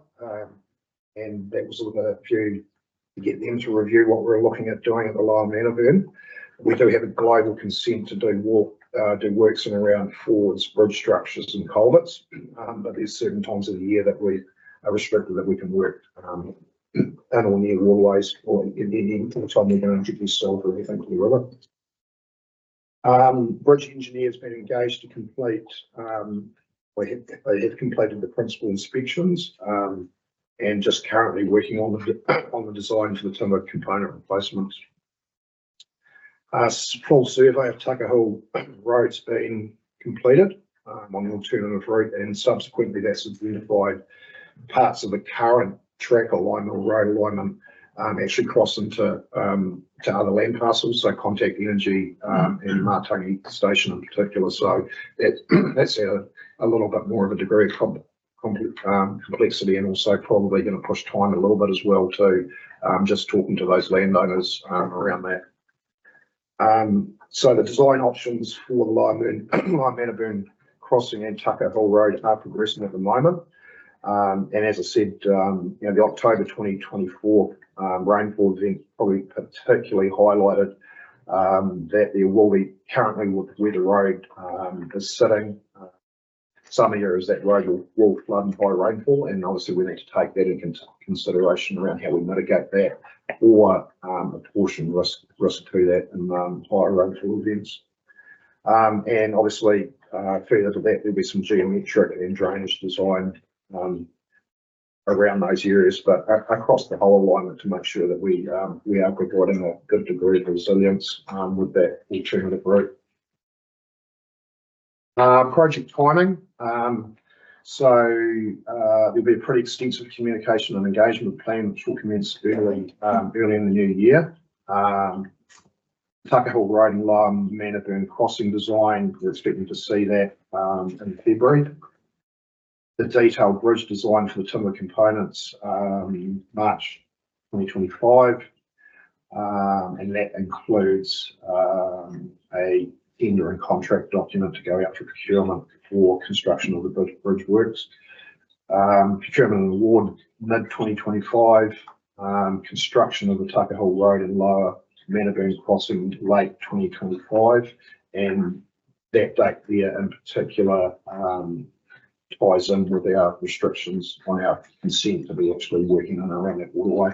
and that was with a view to get them to review what we're looking at doing at the Lower Manorburn. We do have a global consent to do works in around Fords, bridge structures and culverts, but there's certain times of the year that we are restricted that we can work in or near waterways, or in the time we're going to introduce silt or anything to the river. Bridge engineers been engaged to complete, they have completed the principal inspections, and just currently working on the design for the timber component replacements. Full survey of Tucker Hill Road's been completed on the alternative route, and subsequently that's identified parts of the current track alignment or road alignment actually cross into to other land parcels, so Contact Energy and Matangi Station in particular. So that's a little bit more of a degree of complexity, and also probably going to push time a little bit as well too, just talking to those landowners around that. So the design options for the Lower Manorburn crossing and Tucker Hill Road are progressing at the moment. And as I said, the October 2024 rainfall event probably particularly highlighted that there will be currently, with where the road is sitting, some areas that road will flood in high rainfall, and obviously we need to take that into consideration around how we mitigate that, or apportion risk to that in higher rainfall events. And obviously further to that, there'll be some geometric and drainage design around those areas, but across the whole alignment, to make sure that we are providing a good degree of resilience with that alternative route. Project timing. So there'll be a pretty extensive communication and engagement plan which will commence early in the new year. Tucker Hill Road and Lower Manorburn crossing design, we're expecting to see that in February. The detailed bridge design for the timber components, March 2025, and that includes a tender and contract document to go out for procurement for construction of the bridge works. Procurement and award mid-2025, construction of the Tucker Hill Road and Lower Manorburn crossing late 2025, and that date there in particular ties in with our restrictions on our consent to be actually working in and around that waterway.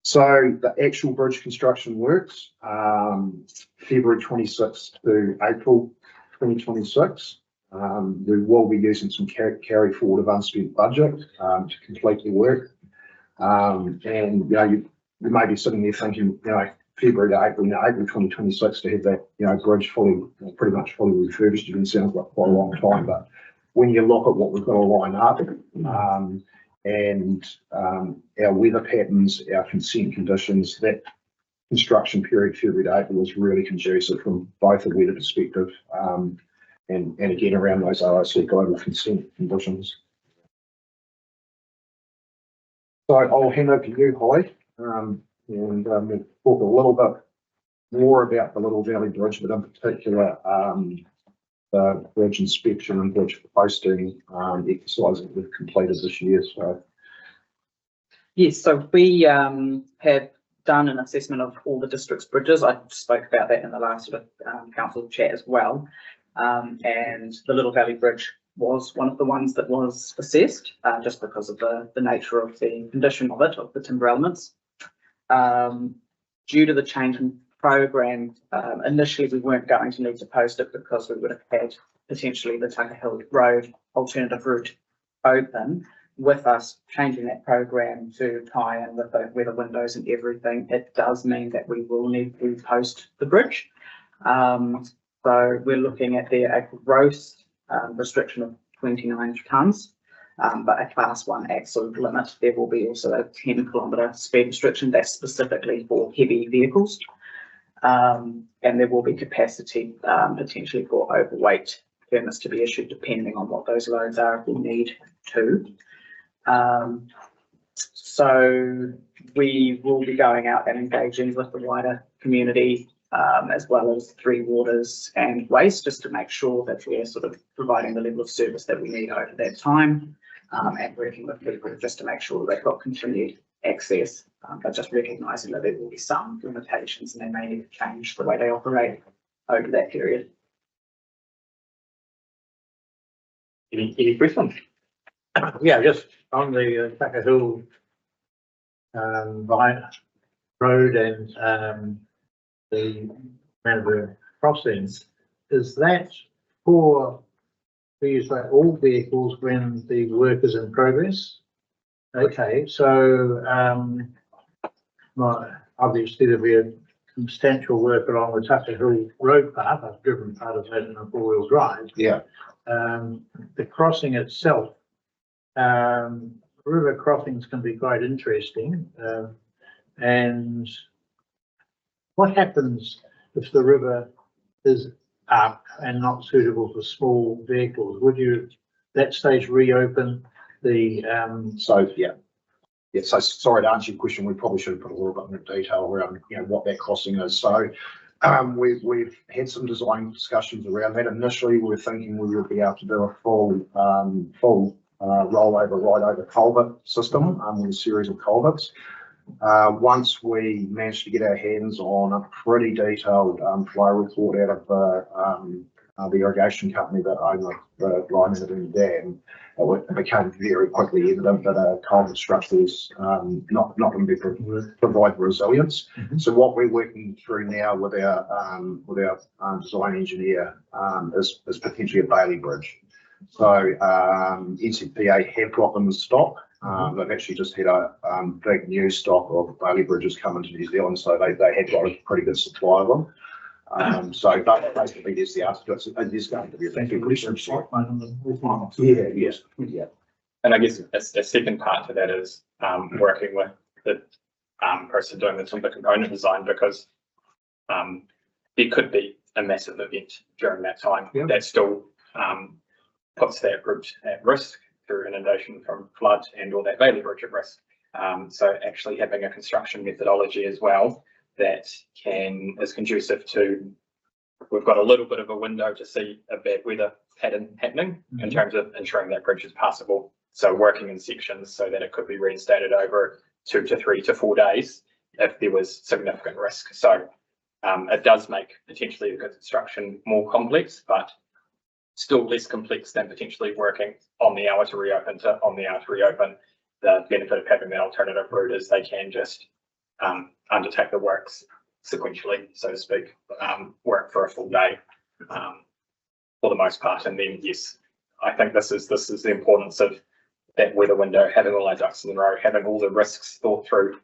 So the actual bridge construction works February 26 to April 2026. We will be using some carry forward of unspent budget to complete the work. And you may be sitting there thinking, February to April, April 2026 to have that bridge pretty much fully refurbished. It sounds like quite a long time, but when you look at what we've got to line up, and our weather patterns, our consent conditions, that construction period, February to April, was really conducive from both a weather perspective and again around those RIC global consent conditions. So I'll hand over to you, Hyde, and we'll talk a little bit more about the Little Valley Bridge, but in particular, the bridge inspection and bridge posting exercise that we've completed this year. So Yes, so we have done an assessment of all the district's bridges. I spoke about that in the last sort of council chat as well. And the Little Valley Bridge was one of the ones that was assessed, just because of the nature of the condition of it, of the timber elements. Due to the change in program, initially we weren't going to need to post it because we would have had potentially the Tucker Hill Road alternative route open. With us changing that program to tie in with the weather windows and everything, it does mean that we will need to post the bridge. So we're looking at a gross restriction of 29 tonnes, but a class 1 absolute limit. There will be also a 10-kilometre speed restriction that's specifically for heavy vehicles. And there will be capacity potentially for overweight permits to be issued depending on what those loads are if we need to. So we will be going out and engaging with the wider community, as well as Three Waters and Waste, just to make sure that we're sort of providing the level of service that we need over that time, and working with people just to make sure they've got continued access, but just recognising that there will be some limitations and they may need to change the way they operate over that period. Any questions? Yeah, just on the Tucker Hill road and the Manor crossings, is that for use by all vehicles when the work is in progress? Okay, so obviously there'll be a substantial work along the Tucker Hill road path. I've driven part of that in a four-wheel drive. yeah, the crossing itself, river crossings can be quite interesting. And what happens if the river is up and not suitable for small vehicles? Would you, at that stage, reopen the? So sorry to answer your question. We probably should have put a little bit more detail around what that crossing is. So we've had some design discussions around that. Initially, we were thinking we would be able to do a full rollover right over culvert system with a series of culverts. Once we managed to get our hands on a pretty detailed flow report out of the irrigation company that owned the Lyman Dam, it became very quickly evident that a culvert structure is not going to provide resilience. So what we're working through now with our design engineer is potentially a Bailey Bridge. So NCPA have got them in stock. They've actually just had a big new stock of Bailey bridges come into New Zealand, so they have got a pretty good supply of them. So basically, there's the answer to it. It is going to be a big question. Yeah, yes, yeah. And I guess a second part to that is working with the person doing the timber component design, because there could be a massive event during that time that still puts that route at risk through inundation from flood and or that Bailey Bridge at risk. So actually having a construction methodology as well that is conducive to, we've got a little bit of a window to see a bad weather pattern happening in terms of ensuring that bridge is passable. So working in sections so that it could be reinstated over 2 to 3 to 4 days if there was significant risk. So it does make potentially the construction more complex, but still less complex than potentially working on the hour to reopen to on the hour to reopen. The benefit of having that alternative route is they can just undertake the works sequentially, so to speak, work for a full day for the most part. And then yes, I think this is the importance of that weather window, having all our ducks in a row, having all the risks thought through,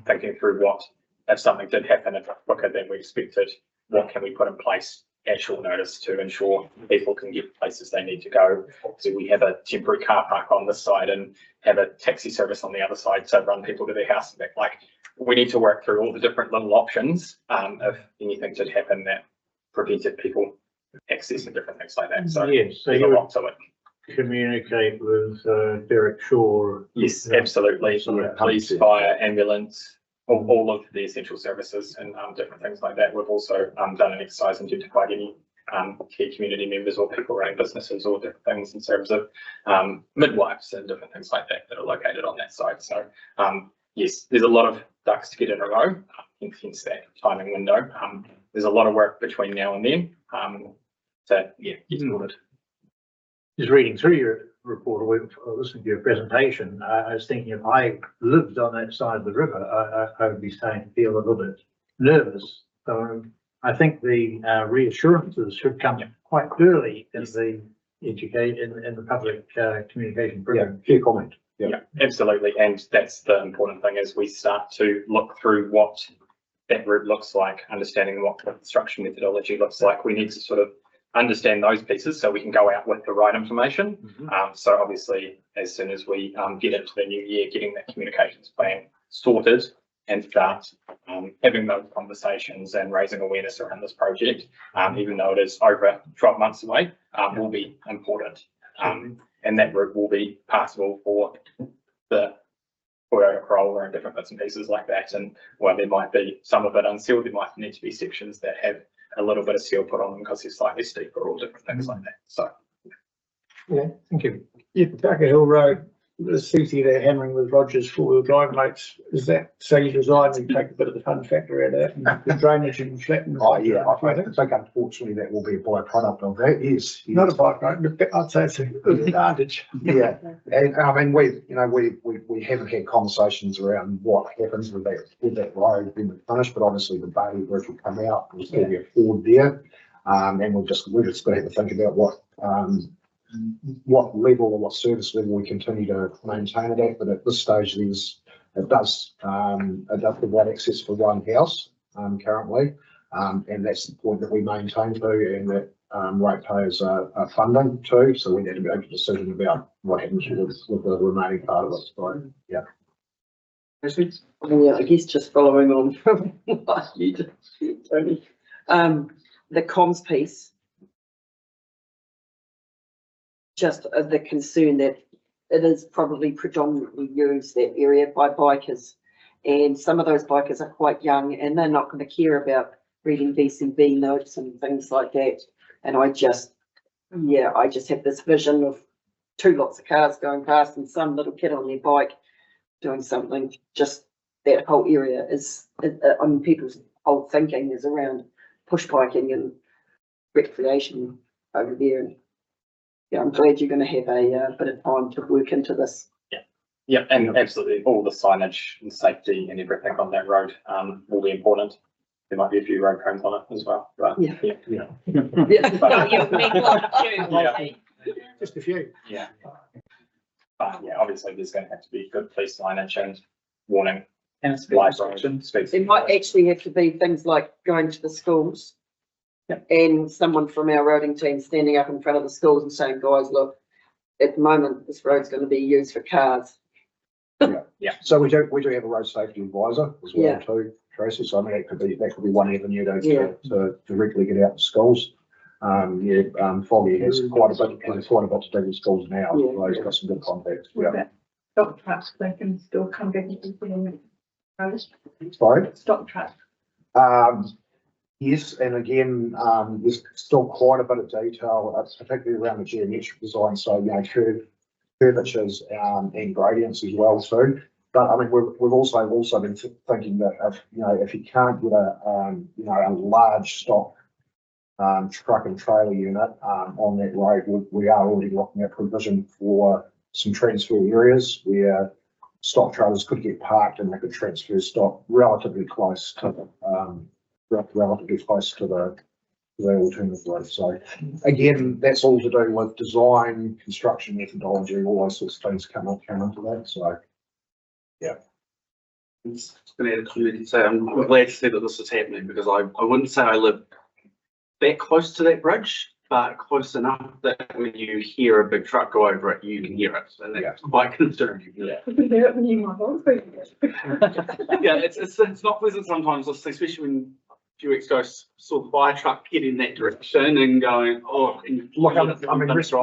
thinking through what if something did happen quicker than we expected, what can we put in place at short notice to ensure people can get places they need to go. So we have a temporary car park on this side and have a taxi service on the other side to run people to their house and back. Like, we need to work through all the different little options if anything did happen that prevented people access and different things like that. So yes, so there's a lot to it. communicate with Derek Shaw? Yes, absolutely. Police, fire, ambulance, all of the essential services and different things like that. We've also done an exercise and identified any key community members or people running businesses or different things in terms of midwives and different things like that that are located on that site. So yes, there's a lot of ducks to get in a row, hence that timing window. There's a lot of work between now and then. So yeah, get sorted. Just reading through your report or listening to your presentation, I was thinking if I lived on that side of the river, I would be starting to feel a little bit nervous. So I think the reassurances should come quite early in the in the public communication program. Fair comment. Yeah, absolutely. And that's the important thing is we start to look through what that route looks like, understanding what the construction methodology looks like. We need to sort of understand those pieces so we can go out with the right information. So obviously, as soon as we get into the new year, getting that communications plan sorted and start having those conversations and raising awareness around this project, even though it is over 12 months away, will be important. And that route will be passable for the roller and different bits and pieces like that. And while there might be some of it unsealed, there might need to be sections that have a little bit of seal put on them because they're slightly steeper or different things like that. So Yeah, thank you. Yeah, Tucker Hill Road, the CT they're hammering with Rogers four-wheel drive mates, is that, so you design and take a bit of the fun factor out of that, and the drainage and flatten? Oh, yeah, I think unfortunately that will be a byproduct of that, yes. Not a byproduct, but I'd say it's a good advantage. Yeah, and I mean, we haven't had conversations around what happens with that road when it's finished, but obviously the Bailey Bridge will come out, there's still be a ford there. And we're just gonna have to think about what level or what service level we continue to maintain it at, but at this stage it does provide access for one house currently, and that's the point that we maintain to, and that ratepayers are funding to, so we need to make a decision about what happens with the remaining part of it. So yeah. Yeah, I guess just following on from what you just said, Tony, the comms piece. Just the concern that it is probably predominantly used, that area, by bikers. And some of those bikers are quite young and they're not going to care about reading VCB notes and things like that. And I just have this vision of two lots of cars going past and some little kid on their bike doing something. Just that whole area is, I mean, people's whole thinking is around push biking and recreation over there. Yeah, I'm glad you're going to have a bit of time to work into this. Yeah, and absolutely all the signage and safety and everything on that road will be important. There might be a few road cones on it as well, but yeah. Just a few. Yeah. But yeah, obviously there's going to have to be good police signage and warning. And light It might actually have to be things like going to the schools. And someone from our roading team standing up in front of the schools and saying, guys, look, at the moment, this road's going to be used for cars. Yeah. So we do have a road safety advisor as well too, Tracy. So I mean, that could be one avenue to directly get out to schools. Foggy has quite a bit to do with schools now. So he's got some good contacts. Yeah. Stock trucks, they can still come back and do Sorry? stock trucks. Yes, and again, there's still quite a bit of detail, particularly around the geometric design. So, curvatures and gradients as well too. But I mean, we've also been thinking that if you can't get a large stock truck and trailer unit on that road, we are already looking at provision for some transfer areas where stock trailers could get parked and they could transfer stock relatively close to the alternative road. So again, that's all to do with design, construction methodology, all those sorts of things come into that. So yeah. It's going to add a comment and say I'm glad to see that this is happening, because I wouldn't say I live that close to that bridge, but close enough that when you hear a big truck go over it, you can hear it. And that's quite concerning. Yeah. Yeah, it's not pleasant sometimes, especially when few weeks ago, saw the fire truck head in that direction and going, oh. and Look, I mean, rest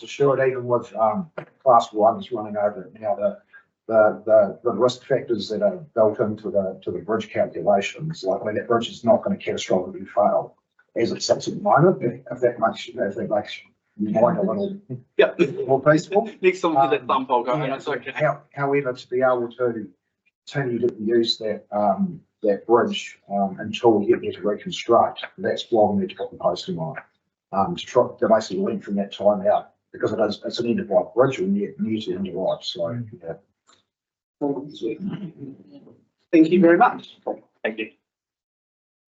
assured, even with, class ones running over it now, the risk factors that are built into the bridge calculations, like, I mean, that bridge is not gonna catastrophically fail as it sits at the moment, if that makes your mind a little more peaceful. Next time we do that thumb poll going, that's okay. However, to be able to continue to use that bridge, until we get there to reconstruct, that's why we need to put the posting on it. To try to basically lengthen that time out, because it's an end of life bridge, or near to end of life, so, yeah. Thank you very much. Thank you.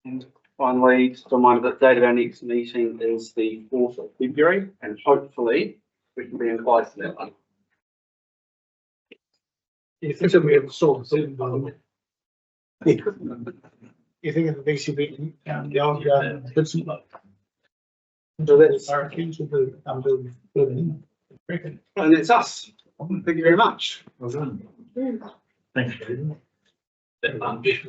And finally, just a reminder that the date of our next meeting is the 4th of February, and hopefully we can be in close to that one. You think that we have solved the problem? You think of the VCB, the old, Vincent? So that's our council building. And it's us. Thank you very much. Well done. Mm. Thanks, Jaden. That lunch.